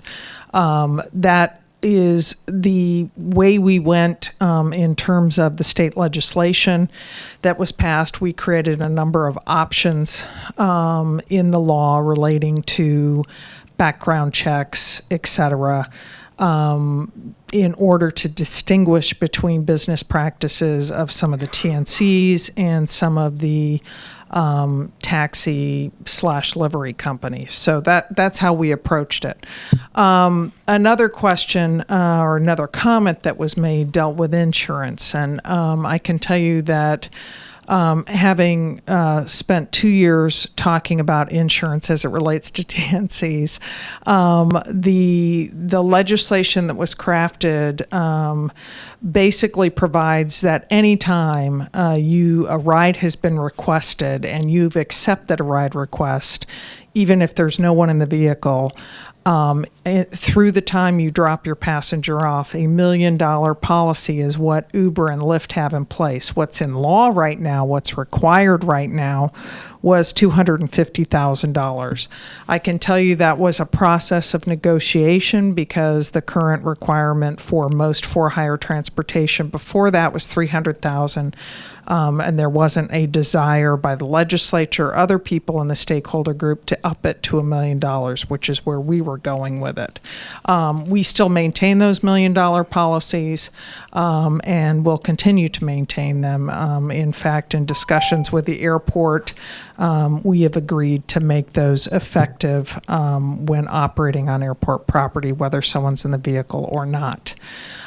That is the way we went in terms of the state legislation that was passed. We created a number of options in the law relating to background checks, et cetera, in order to distinguish between business practices of some of the TNCs and some of the taxi/livery companies. So that's how we approached it. Another question or another comment that was made dealt with insurance. And I can tell you that having spent 2 years talking about insurance as it relates to TNCs, the legislation that was crafted basically provides that anytime a ride has been requested and you've accepted a ride request, even if there's no one in the vehicle, through the time you drop your passenger off, $1 million policy is what Uber and Lyft have in place. What's in law right now, what's required right now, was $250,000. I can tell you that was a process of negotiation because the current requirement for most for-hire transportation before that was $300,000. And there wasn't a desire by the legislature or other people in the stakeholder group to up it to $1 million, which is where we were going with it. We still maintain those $1 million policies and will continue to maintain them. In fact, in discussions with the airport, we have agreed to make those effective when operating on airport property, whether someone's in the vehicle or not.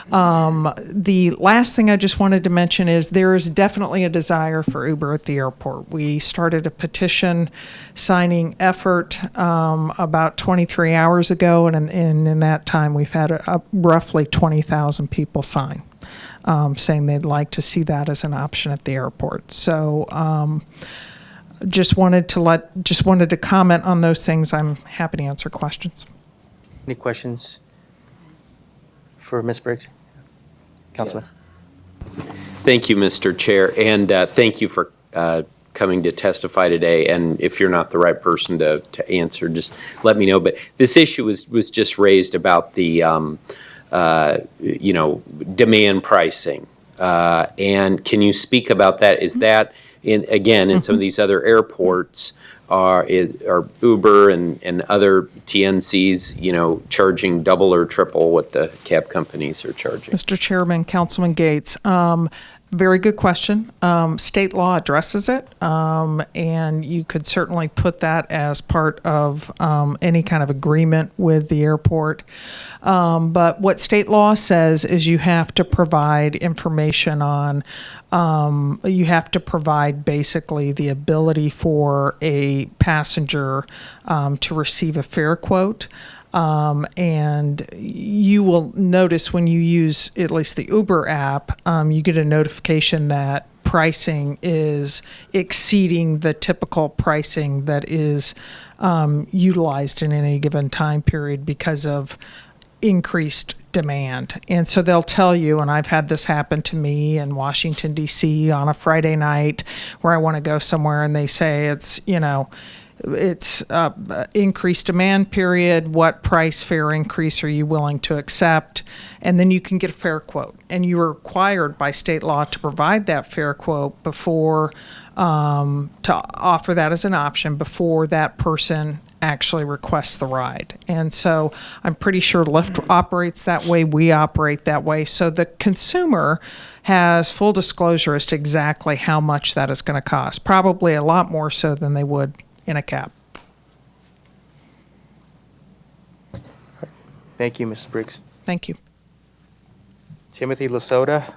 The last thing I just wanted to mention is there is definitely a desire for Uber at the airport. We started a petition signing effort about 23 hours ago, and in that time we've had roughly 20,000 people sign saying they'd like to see that as an option at the airport. So just wanted to comment on those things. I'm happy to answer questions. Any questions for Ms. Briggs? Councilman? Thank you, Mr. Chair, and thank you for coming to testify today. And if you're not the right person to answer, just let me know. But this issue was just raised about the demand pricing. And can you speak about that? Is that in some of these other airports are Uber and other TNCs, charging double or triple what the cab companies are charging? Mr. Chairman, Councilman Gates, very good question. State law addresses it, and you could certainly put that as part of any kind of agreement with the airport. But what state law says is you have to provide information on, you have to provide basically the ability for a passenger to receive a fare quote. And you will notice when you use at least the Uber app, you get a notification that pricing is exceeding the typical pricing that is utilized in any given time period because of increased demand. And so they'll tell you, and I've had this happen to me in Washington, D.C. on a Friday night where I want to go somewhere and they say it's increased demand period. What price fare increase are you willing to accept? And then you can get a fare quote. And you're required by state law to provide that fare quote before, to offer that as an option before that person actually requests the ride. And so I'm pretty sure Lyft operates that way. We operate that way. So the consumer has full disclosure as to exactly how much that is going to cost. Probably a lot more so than they would in a cab. Thank you, Mrs. Briggs. Thank you. Timothy Lasota.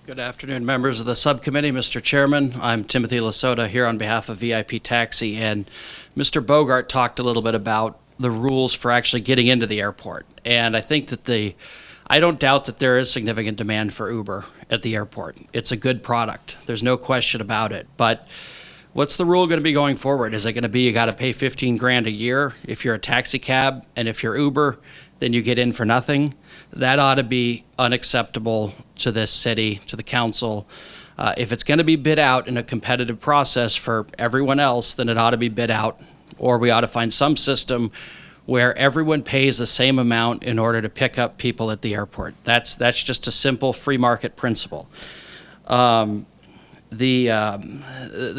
Good afternoon, members of the subcommittee. Mr. Chairman, I'm Timothy Lasota here on behalf of VIP Taxi, and Mr. Bogart talked a little bit about the rules for actually getting into the airport. And I think that I don't doubt that there is significant demand for Uber at the airport. It's a good product. There's no question about it. But what's the rule going to be going forward? Is it going to be you got to pay $15,000 a year if you're a taxi cab, and if you're Uber, then you get in for nothing? That ought to be unacceptable to this city, to the council. If it's going to be bid out in a competitive process for everyone else, then it ought to be bid out, or we ought to find some system where everyone pays the same amount in order to pick up people at the airport. That's just a simple free market principle. The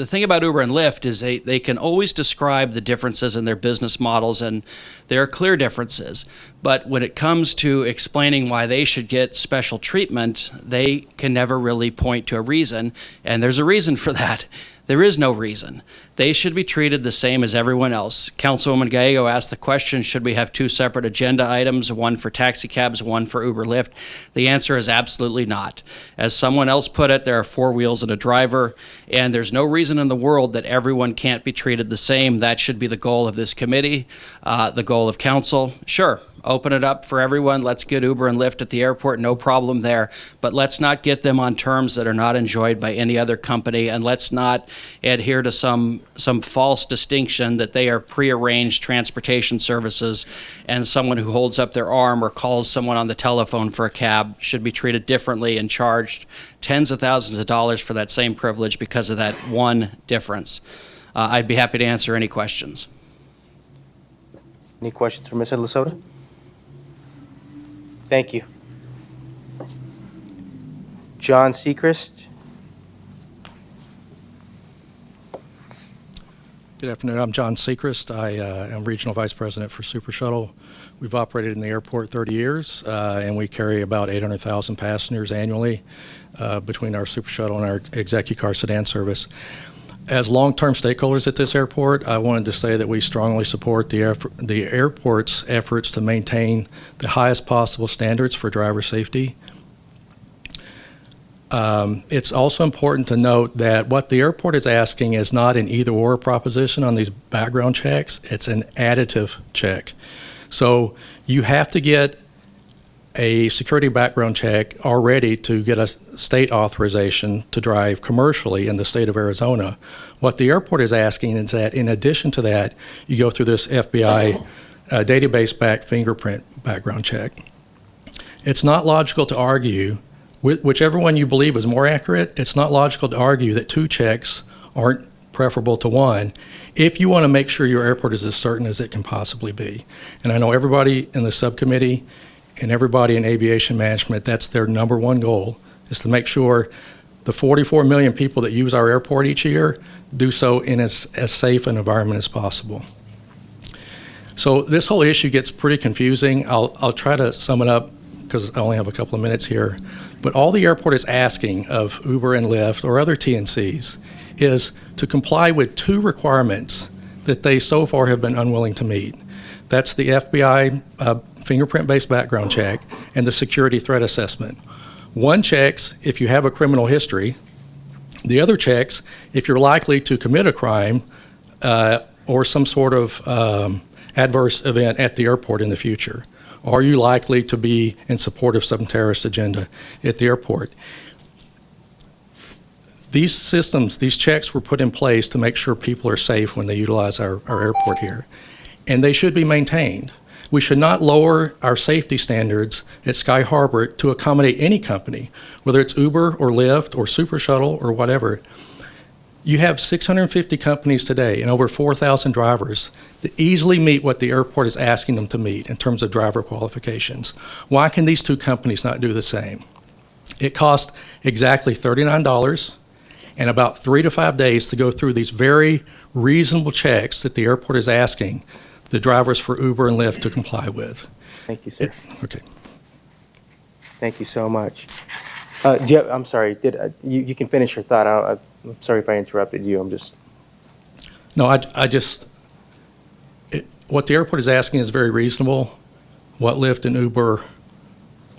thing about Uber and Lyft is they can always describe the differences in their business models, and there are clear differences. But when it comes to explaining why they should get special treatment, they can never really point to a reason, and there's a reason for that. There is no reason. They should be treated the same as everyone else. Councilwoman Gallego asked the question, should we have 2 separate agenda items, one for taxi cabs, one for Uber Lyft? The answer is absolutely not. As someone else put it, there are 4 wheels and a driver, and there's no reason in the world that everyone can't be treated the same. That should be the goal of this committee, the goal of council. Sure, open it up for everyone. Let's get Uber and Lyft at the airport, no problem there. But let's not get them on terms that are not enjoyed by any other company, and let's not adhere to some false distinction that they are prearranged transportation services, and someone who holds up their arm or calls someone on the telephone for a cab should be treated differently and charged tens of thousands of dollars for that same privilege because of that one difference. I'd be happy to answer any questions. Any questions for Ms. Lasota? Thank you. John Sechrist. Good afternoon. I'm John Sechrist. I am Regional Vice President for Super Shuttle. We've operated in the airport 30 years, and we carry about 800,000 passengers annually between our Super Shuttle and our Execucar sedan service. As long-term stakeholders at this airport, I wanted to say that we strongly support the airport's efforts to maintain the highest possible standards for driver safety. It's also important to note that what the airport is asking is not an either-or proposition on these background checks. It's an additive check. So you have to get a security background check already to get a state authorization to drive commercially in the state of Arizona. What the airport is asking is that in addition to that, you go through this FBI database-backed fingerprint background check. It's not logical to argue, whichever one you believe is more accurate, it's not logical to argue that 2 checks aren't preferable to 1 if you want to make sure your airport is as certain as it can possibly be. And I know everybody in the subcommittee and everybody in aviation management, that's their number 1 goal, is to make sure the 44 million people that use our airport each year do so in as safe an environment as possible. So this whole issue gets pretty confusing. I'll try to sum it up because I only have a couple of minutes here. But all the airport is asking of Uber and Lyft or other TNCs is to comply with 2 requirements that they so far have been unwilling to meet. That's the FBI fingerprint-based background check and the security threat assessment. One checks if you have a criminal history. The other checks if you're likely to commit a crime or some sort of adverse event at the airport in the future. Are you likely to be in support of some terrorist agenda at the airport? These systems, these checks were put in place to make sure people are safe when they utilize our airport here, and they should be maintained. We should not lower our safety standards at Sky Harbor to accommodate any company, whether it's Uber or Lyft or Super Shuttle or whatever. You have 650 companies today and over 4,000 drivers that easily meet what the airport is asking them to meet in terms of driver qualifications. Why can these 2 companies not do the same? It costs exactly $39 and about 3 to 5 days to go through these very reasonable checks that the airport is asking the drivers for Uber and Lyft to comply with. Thank you, sir. Okay. Thank you so much. I'm sorry. You can finish your thought. I'm sorry if I interrupted you. No, what the airport is asking is very reasonable. What Lyft and Uber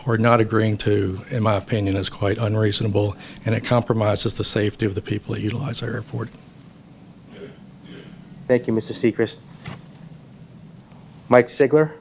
are not agreeing to, in my opinion, is quite unreasonable, and it compromises the safety of the people that utilize our airport. Thank you, Mr. Sechrist. Mike Sigler.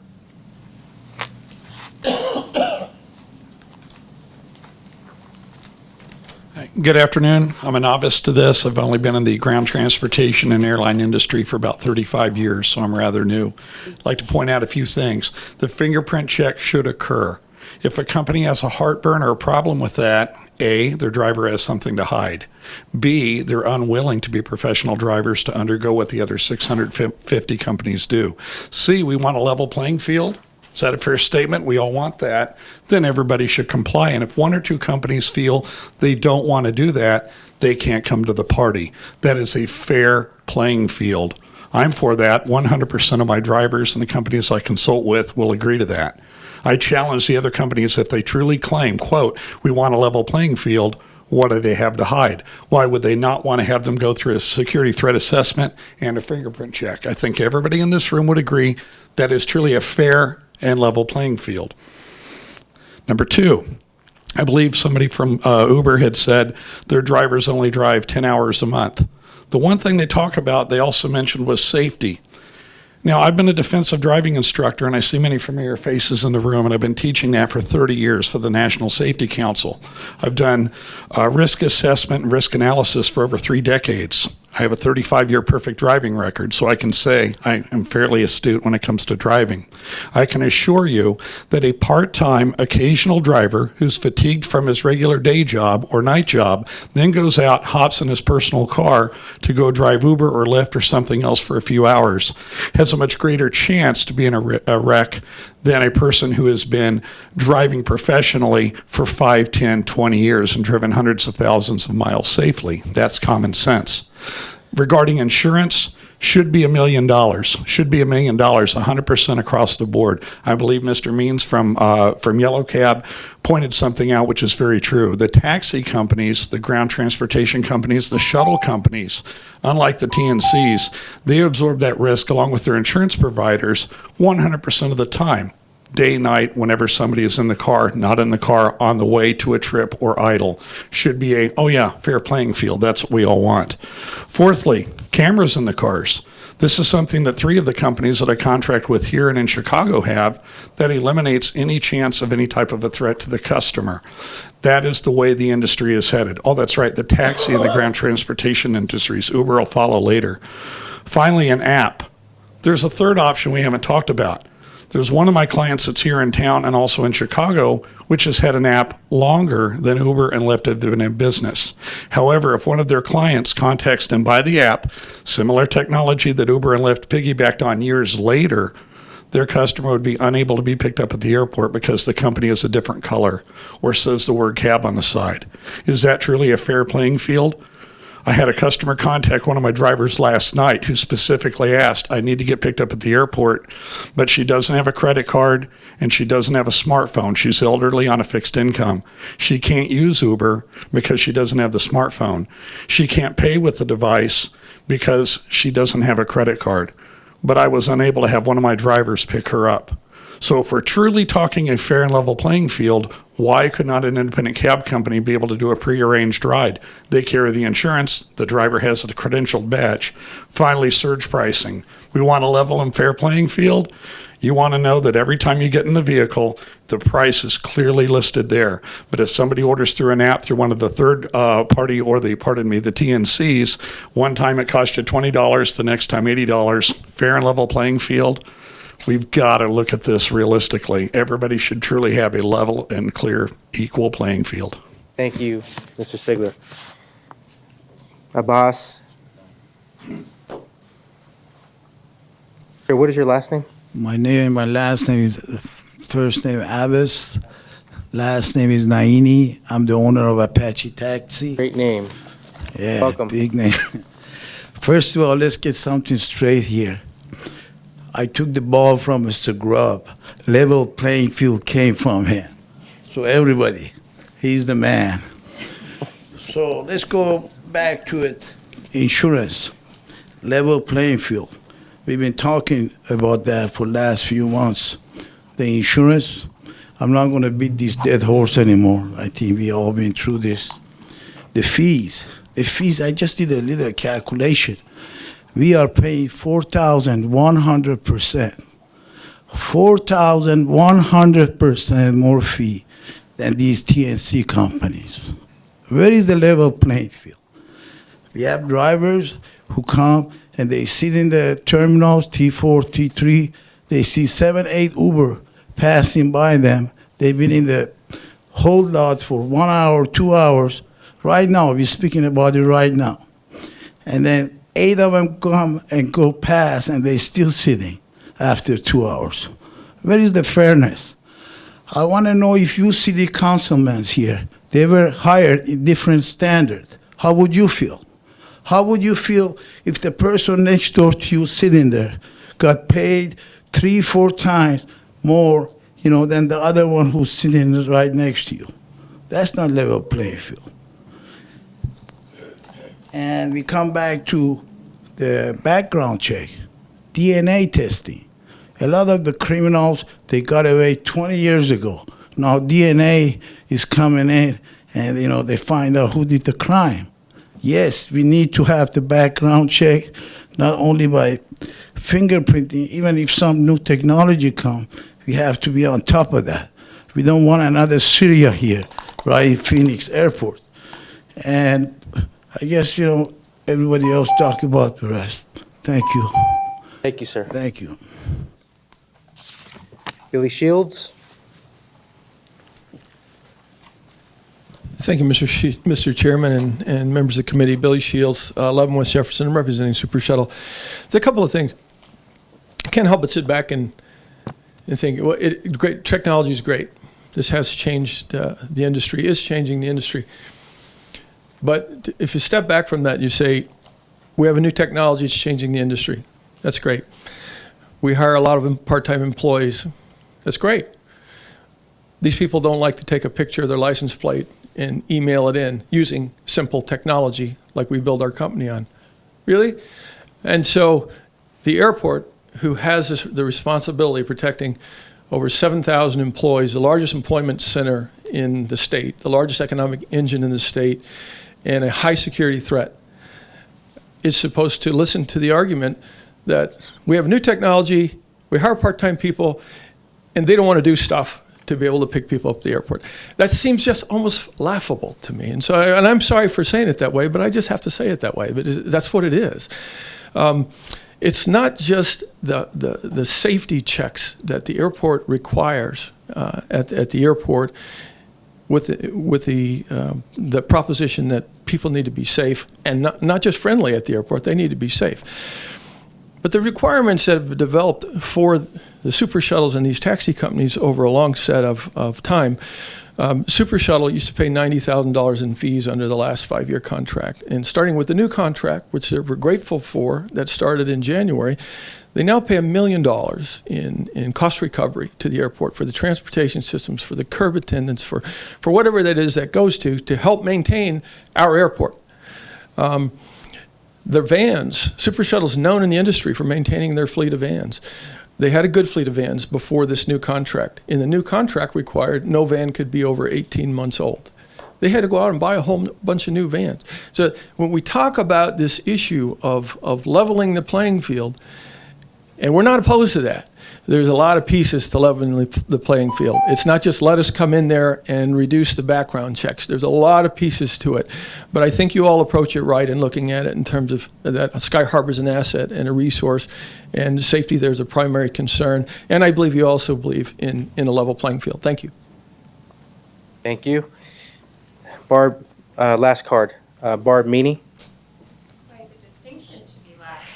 Good afternoon. I'm a novice to this. I've only been in the ground transportation and airline industry for about 35 years, so I'm rather new. I'd like to point out a few things. The fingerprint check should occur. If a company has a heartburn or a problem with that, A, their driver has something to hide. B, they're unwilling to be professional drivers to undergo what the other 650 companies do. C, we want a level playing field. Is that a fair statement? We all want that. Then everybody should comply. And if 1 or 2 companies feel they don't want to do that, they can't come to the party. That is a fair playing field. I'm for that. 100% of my drivers and the companies I consult with will agree to that. I challenge the other companies if they truly claim, quote, we want a level playing field, What do they have to hide? Why would they not want to have them go through a security threat assessment and a fingerprint check? I think everybody in this room would agree that is truly a fair and level playing field. Number two, I believe somebody from Uber had said their drivers only drive 10 hours a month. The one thing they talk about, they also mentioned, was safety. Now, I've been a defensive driving instructor, and I see many familiar faces in the room, and I've been teaching that for 30 years for the National Safety Council. I've done risk assessment and risk analysis for over 3 decades. I have a 35-year perfect driving record, so I can say I am fairly astute when it comes to driving. I can assure you that a part-time occasional driver who's fatigued from his regular day job or night job then goes out, hops in his personal car to go drive Uber or Lyft or something else for a few hours has a much greater chance to be in a wreck than a person who has been driving professionally for 5, 10, 20 years and driven hundreds of thousands of miles safely. That's common sense. Regarding insurance, should be $1 million. Should be $1 million, 100% across the board. I believe Mr. Means from Yellow Cab pointed something out which is very true. The taxi companies, the ground transportation companies, the shuttle companies, unlike the TNCs, they absorb that risk along with their insurance providers 100% of the time. Day, night, whenever somebody is in the car, not in the car, on the way to a trip or idle. Should be a, oh yeah, fair playing field. That's what we all want. Fourthly, cameras in the cars. This is something that 3 of the companies that I contract with here and in Chicago have that eliminates any chance of any type of a threat to the customer. That is the way the industry is headed. Oh, that's right, the taxi and the ground transportation industries. Uber will follow later. Finally, an app. There's a third option we haven't talked about. There's one of my clients that's here in town and also in Chicago, which has had an app longer than Uber and Lyft have been in business. However, if one of their clients contacts them by the app, similar technology that Uber and Lyft piggybacked on years later, their customer would be unable to be picked up at the airport because the company is a different color or says the word cab on the side. Is that truly a fair playing field? I had a customer contact one of my drivers last night who specifically asked, I need to get picked up at the airport, but she doesn't have a credit card and she doesn't have a smartphone. She's elderly on a fixed income. She can't use Uber because she doesn't have the smartphone. She can't pay with the device because she doesn't have a credit card. But I was unable to have one of my drivers pick her up. So if we're truly talking a fair and level playing field, why could not an independent cab company be able to do a prearranged ride? They carry the insurance, the driver has a credentialed badge. Finally, surge pricing. We want a level and fair playing field. You want to know that every time you get in the vehicle, the price is clearly listed there. But if somebody orders through an app through one of the third party or the TNCs, one time it cost you $20, the next time $80, fair and level playing field. We've got to look at this realistically. Everybody should truly have a level and clear, equal playing field. Thank you, Mr. Sigler. Abbas. Sir, what is your last name? My last name is, first name Abbas, last name is Naini. I'm the owner of Apache Taxi. Great name. Yeah, Welcome. big name. First of all, let's get something straight here. I took the ball from Mr. Grubb. Level playing field came from him. So everybody, he's the man. So let's go back to it. Insurance, level playing field. We've been talking about that for the last few months. The insurance, I'm not going to beat this dead horse anymore. I think we all been through this. The fees, I just did a little calculation. We are paying 4,100%. 4,100% more fee than these TNC companies. Where is the level playing field? We have drivers who come and they sit in the terminals, T4, T3. They see 7, 8 Uber passing by them. They've been in the hold lot for 1 hour, 2 hours. Right now, we're speaking about it right now. And then 8 of them come and go past, and they're still sitting after 2 hours. Where is the fairness? I want to know if you city councilmen here, they were hired in different standards. How would you feel? How would you feel if the person next door to you sitting there got paid 3, 4 times more, than the other one who's sitting right next to you? That's not level playing field. And we come back to the background check, DNA testing. A lot of the criminals, they got away 20 years ago. Now DNA is coming in and, they find out who did the crime. Yes, we need to have the background check, not only by fingerprinting, even if some new technology comes, we have to be on top of that. We don't want another Syria here, right in Phoenix Airport. And I guess, everybody else talk about the rest. Thank you. Thank you, sir. Thank you. Billy Shields. Thank you, Mr. Chairman and members of the committee. Billy Shields, 11 West Jefferson. I'm representing Super Shuttle. There's a couple of things. I can't help but sit back and think, well, great technology is great. This has changed the industry, is changing the industry. But if you step back from that and you say, we have a new technology, it's changing the industry. That's great. We hire a lot of part-time employees. That's great. These people don't like to take a picture of their license plate and email it in using simple technology like we build our company on. Really? And so the airport, who has the responsibility of protecting over 7,000 employees, the largest employment center in the state, the largest economic engine in the state, and a high security threat, is supposed to listen to the argument that we have new technology, we hire part-time people, and they don't want to do stuff to be able to pick people up at the airport. That seems just almost laughable to me. And so, I'm sorry for saying it that way, but I just have to say it that way. But that's what it is. It's not just the safety checks that the airport requires at the airport with the proposition that people need to be safe, and not just friendly at the airport, they need to be safe. But the requirements that have been developed for the Super Shuttles and these taxi companies over a long set of time, Super Shuttle used to pay $90,000 in fees under the last 5-year contract. And starting with the new contract, which we're grateful for, that started in January, they now pay $1 million in cost recovery to the airport for the transportation systems, for the curb attendants, for whatever that is that goes to help maintain our airport. The vans, Super Shuttle's known in the industry for maintaining their fleet of vans. They had a good fleet of vans before this new contract. And the new contract required no van could be over 18 months old. They had to go out and buy a whole bunch of new vans. So when we talk about this issue of leveling the playing field, and we're not opposed to that, there's a lot of pieces to leveling the playing field. It's not just let us come in there and reduce the background checks. There's a lot of pieces to it. But I think you all approach it right in looking at it in terms of that Sky Harbor's an asset and a resource, and safety there's a primary concern. And I believe you also believe in a level playing field. Thank you. Thank you. Barb, last card. Barb Meany. Quite the distinction to be last.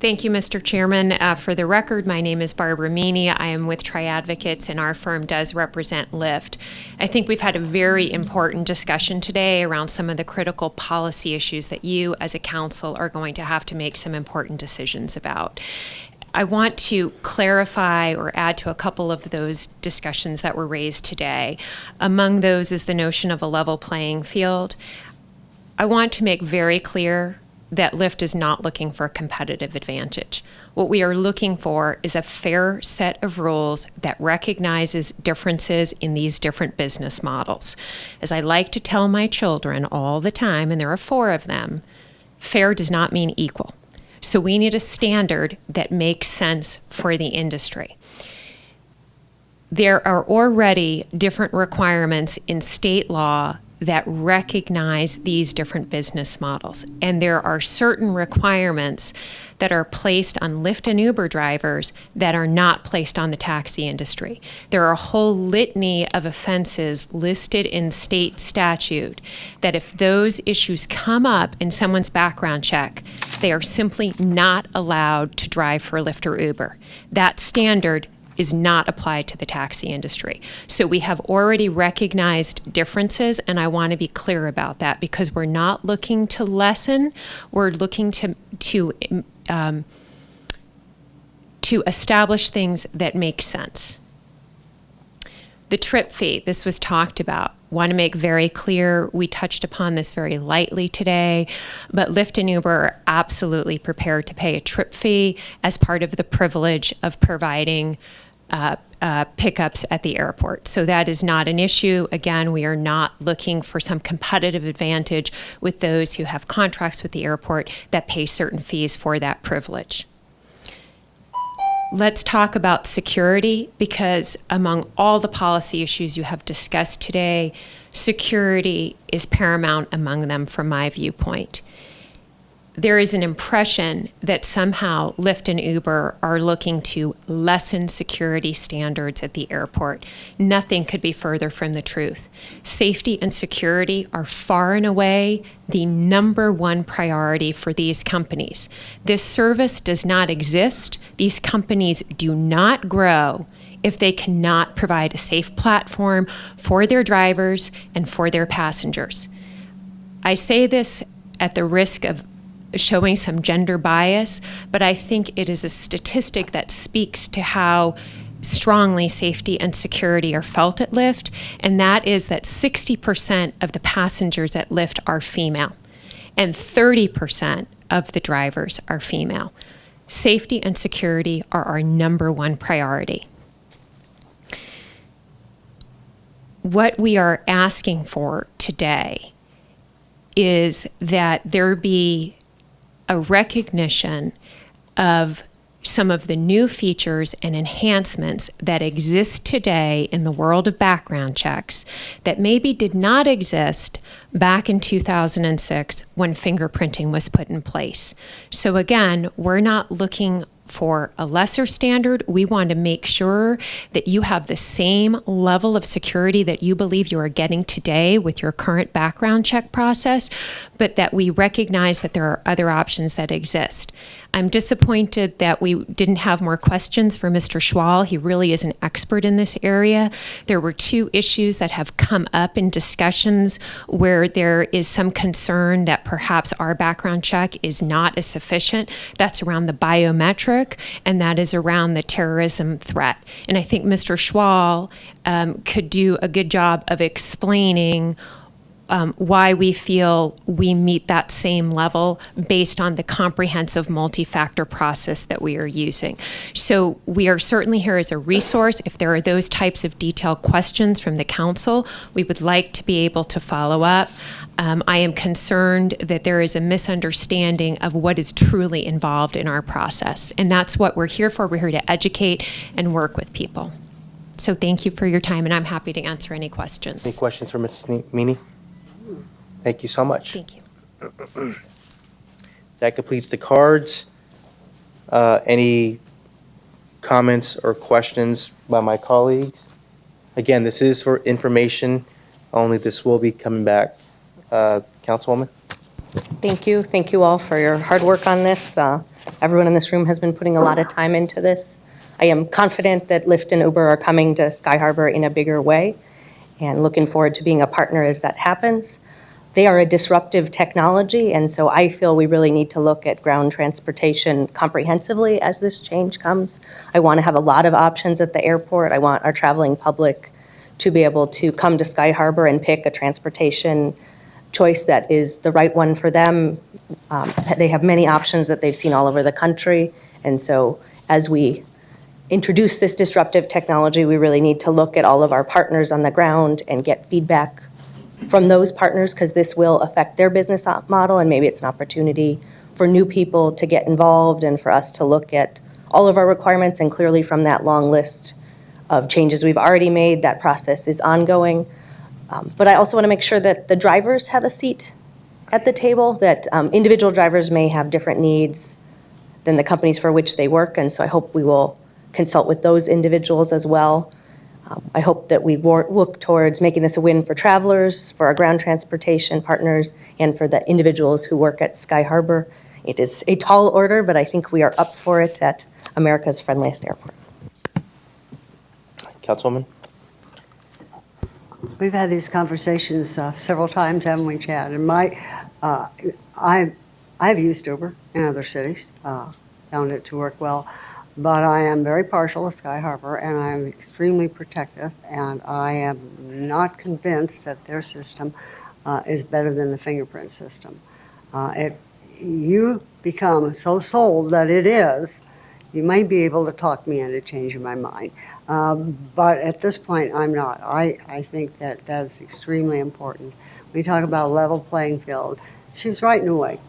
Thank you, Mr. Chairman. For the record, my name is Barbara Meany. I am with Tri-Advocates, and our firm does represent Lyft. I think we've had a very important discussion today around some of the critical policy issues that you, as a council, are going to have to make some important decisions about. I want to clarify or add to a couple of those discussions that were raised today. Among those is the notion of a level playing field. I want to make very clear that Lyft is not looking for a competitive advantage. What we are looking for is a fair set of rules that recognizes differences in these different business models. As I like to tell my children all the time, and there are 4 of them, fair does not mean equal. So we need a standard that makes sense for the industry. There are already different requirements in state law that recognize these different business models. And there are certain requirements that are placed on Lyft and Uber drivers that are not placed on the taxi industry. There are a whole litany of offenses listed in state statute that if those issues come up in someone's background check, they are simply not allowed to drive for Lyft or Uber. That standard is not applied to the taxi industry. So we have already recognized differences, and I want to be clear about that because we're not looking to lessen, we're looking to establish things that make sense. The trip fee, this was talked about. Want to make very clear, we touched upon this very lightly today, but Lyft and Uber are absolutely prepared to pay a trip fee as part of the privilege of providing pickups at the airport. So that is not an issue. Again, we are not looking for some competitive advantage with those who have contracts with the airport that pay certain fees for that privilege. Let's talk about security, because among all the policy issues you have discussed today, security is paramount among them from my viewpoint. There is an impression that somehow Lyft and Uber are looking to lessen security standards at the airport. Nothing could be further from the truth. Safety and security are far and away the number one priority for these companies. This service does not exist. These companies do not grow if they cannot provide a safe platform for their drivers and for their passengers. I say this at the risk of showing some gender bias, but I think it is a statistic that speaks to how strongly safety and security are felt at Lyft, and that is that 60% of the passengers at Lyft are female, and 30% of the drivers are female. Safety and security are our number one priority. What we are asking for today is that there be a recognition of some of the new features and enhancements that exist today in the world of background checks that maybe did not exist back in 2006 when fingerprinting was put in place. So again, we're not looking for a lesser standard. We want to make sure that you have the same level of security that you believe you are getting today with your current background check process, but that we recognize that there are other options that exist. I'm disappointed that we didn't have more questions for Mr. Schwal. He really is an expert in this area. There were two issues that have come up in discussions where there is some concern that perhaps our background check is not as sufficient. That's around the biometric, and that is around the terrorism threat. And I think Mr. Schwal could do a good job of explaining why we feel we meet that same level based on the comprehensive multi-factor process that we are using. So we are certainly here as a resource. If there are those types of detailed questions from the council, we would like to be able to follow up. I am concerned that there is a misunderstanding of what is truly involved in our process. And that's what we're here for. We're here to educate and work with people. So thank you for your time, and I'm happy to answer any questions. Any questions for Mrs. Meany? Thank you so much. Thank you. That completes the cards. Any comments or questions by my colleagues? Again, this is for information only. This will be coming back. Councilwoman? Thank you. Thank you all for your hard work on this. Everyone in this room has been putting a lot of time into this. I am confident that Lyft and Uber are coming to Sky Harbor in a bigger way, and looking forward to being a partner as that happens. They are a disruptive technology, and so I feel we really need to look at ground transportation comprehensively as this change comes. I want to have a lot of options at the airport. I want our traveling public to be able to come to Sky Harbor and pick a transportation choice that is the right one for them. They have many options that they've seen all over the country, and so as we introduce this disruptive technology, we really need to look at all of our partners on the ground and get feedback from those partners, because this will affect their business model, and maybe it's an opportunity for new people to get involved and for us to look at all of our requirements. And clearly from that long list of changes we've already made, that process is ongoing. But I also want to make sure that the drivers have a seat at the table, that individual drivers may have different needs than the companies for which they work, and so I hope we will consult with those individuals as well. I hope that we look towards making this a win for travelers, for our ground transportation partners, and for the individuals who work at Sky Harbor. It is a tall order, but I think we are up for it at America's friendliest airport. Councilwoman? We've had these conversations several times, haven't we, Chad? And I've used Uber in other cities, found it to work well. But I am very partial to Sky Harbor, and I am extremely protective, and I am not convinced that their system is better than the fingerprint system. If you become so sold that it is, you might be able to talk me into changing my mind. But at this point, I'm not. I think that that is extremely important. We talk about level playing field. She's right in a way.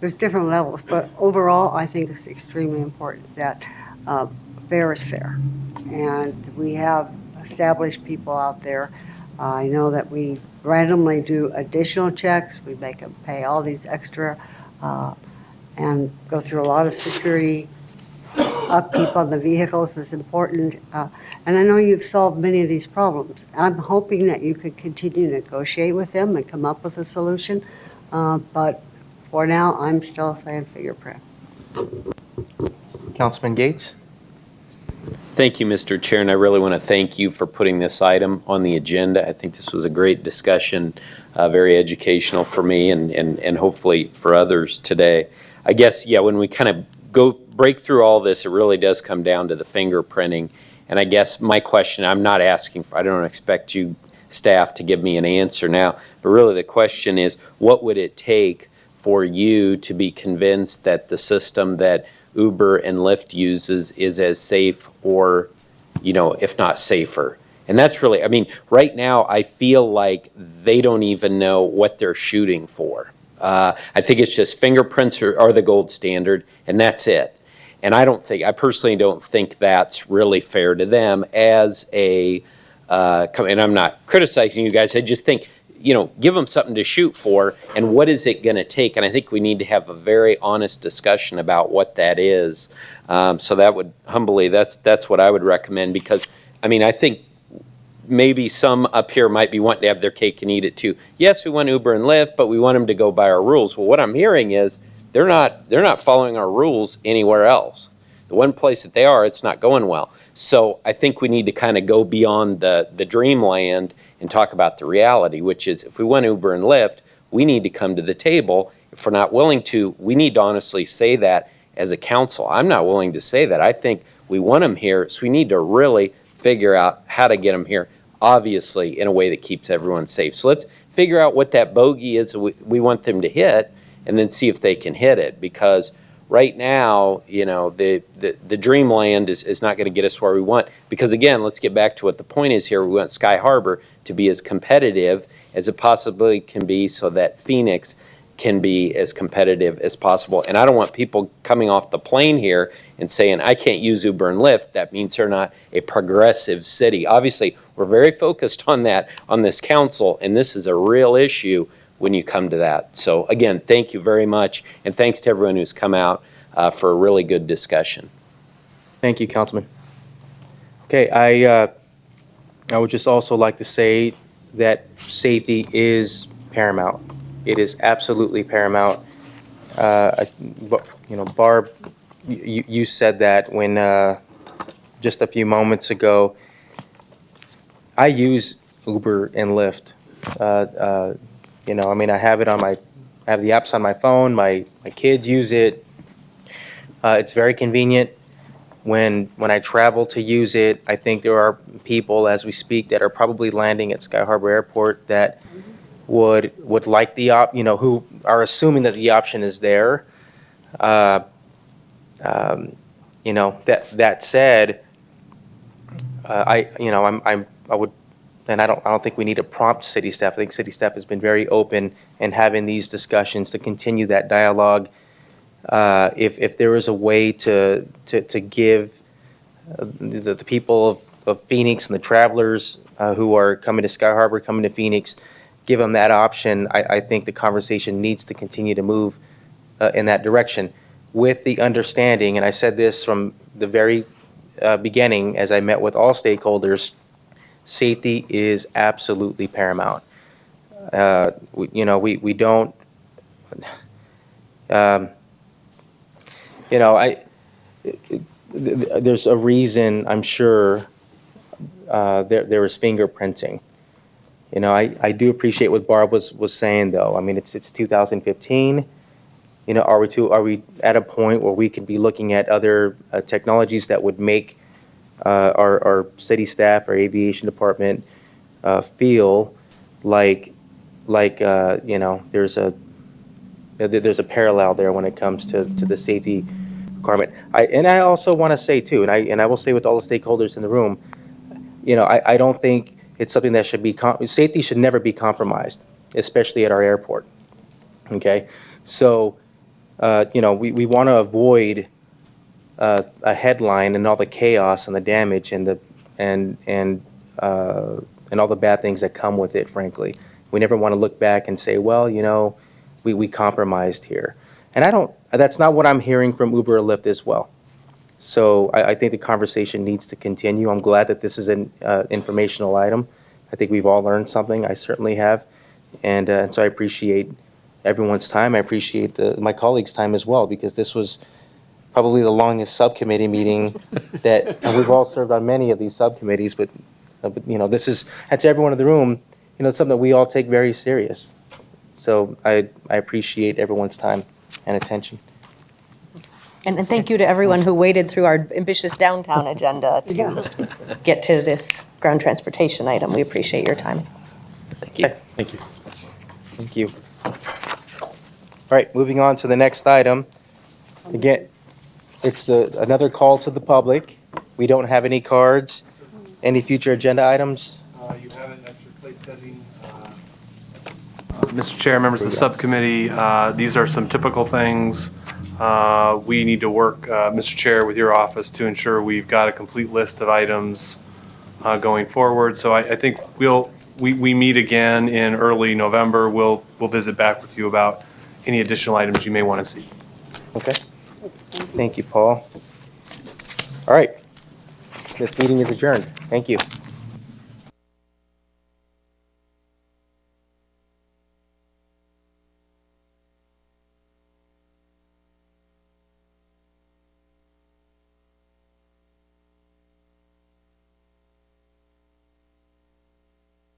There's different levels, but overall, I think it's extremely important that fair is fair. And we have established people out there. I know that we randomly do additional checks. We make them pay all these extra and go through a lot of security. Upkeep on the vehicles is important. And I know you've solved many of these problems. I'm hoping that you could continue to negotiate with them and come up with a solution. But for now, I'm still saying fingerprint. Councilman Gates? Thank you, Mr. Chair, and I really want to thank you for putting this item on the agenda. I think this was a great discussion, very educational for me and hopefully for others today. I guess, yeah, when we kind of break through all this, it really does come down to the fingerprinting. And I guess my question, I'm not asking for, I don't expect you staff to give me an answer now, but really the question is, what would it take for you to be convinced that the system that Uber and Lyft uses is as safe or, you know, if not safer? And that's really, I mean, right now I feel like they don't even know what they're shooting for. I think it's just fingerprints are the gold standard, and that's it. And I personally don't think that's really fair to them as a, and I'm not criticizing you guys, I just think, you know, give them something to shoot for, and what is it going to take? And I think we need to have a very honest discussion about what that is. So that would, humbly, that's what I would recommend, because, I mean, I think maybe some up here might be wanting to have their cake and eat it too. Yes, we want Uber and Lyft, but we want them to go by our rules. Well, what I'm hearing is they're not following our rules anywhere else. The one place that they are, it's not going well. So I think we need to kind of go beyond the dreamland and talk about the reality, which is if we want Uber and Lyft, we need to come to the table. If we're not willing to, we need to honestly say that as a council. I'm not willing to say that. I think we want them here, so we need to really figure out how to get them here, obviously in a way that keeps everyone safe. So let's figure out what that bogey is we want them to hit, and then see if they can hit it. Because right now, you know, the dreamland is not going to get us where we want. Because again, let's get back to what the point is here. We want Sky Harbor to be as competitive as it possibly can be, so that Phoenix can be as competitive as possible. And I don't want people coming off the plane here and saying, I can't use Uber and Lyft. That means they're not a progressive city. Obviously, we're very focused on that on this council, and this is a real issue when you come to that. So again, thank you very much, and thanks to everyone who's come out for a really good discussion. Thank you, Councilman. Okay, I would just also like to say that safety is paramount. It is absolutely paramount. You know, Barb, you said that when just a few moments ago. I use Uber and Lyft. You know, I mean, I have the apps on my phone. My kids use it. It's very convenient. When I travel to use it, I think there are people as we speak that are probably landing at Sky Harbor Airport that would like you know, who are assuming that the option is there. You know, that said, I would, and I don't think we need to prompt city staff. I think city staff has been very open in having these discussions to continue that dialogue. If there is a way to give the people of Phoenix and the travelers who are coming to Sky Harbor, coming to Phoenix, give them that option, I think the conversation needs to continue to move in that direction, with the understanding, and I said this from the very beginning as I met with all stakeholders, safety is absolutely paramount. You know, we don't, you know, there's a reason, I'm sure, there is fingerprinting. You know, I do appreciate what Barb was saying, though. I mean, it's 2015. You are we at a point where we could be looking at other technologies that would make our city staff, our aviation department feel like there's a parallel there when it comes to the safety requirement. I also want to say too, and I will say with all the stakeholders in the room, I don't think it's something that should be safety should never be compromised, especially at our airport. Okay, so we want to avoid a headline and all the chaos and the damage and all the bad things that come with it. Frankly, we never want to look back and say, well, we compromised here. And that's not what I'm hearing from Uber or Lyft as well. So I think the conversation needs to continue. I'm glad that this is an informational item. I think we've all learned something. I certainly have. And so I appreciate everyone's time. I appreciate my colleagues' time as well, because this was probably the longest subcommittee meeting and we've all served on many of these subcommittees, but this is, and to everyone in the room, it's something that we all take very serious. So I appreciate everyone's time and attention. And thank you to everyone who waited through our ambitious downtown agenda to get to this ground transportation item. We appreciate your time. Thank you. Thank you. Thank you. All right, moving on to the next item. Again, it's another call to the public. We don't have any cards. Any future agenda items? You have it at your place setting. Mr. Chair, members of the subcommittee, these are some typical things. We need to work, Mr. Chair, with your office to ensure we've got a complete list of items going forward. So I think we meet again in early November. We'll visit back with you about any additional items you may want to see. Okay. Thank you, Paul. All right. This meeting is adjourned. Thank you.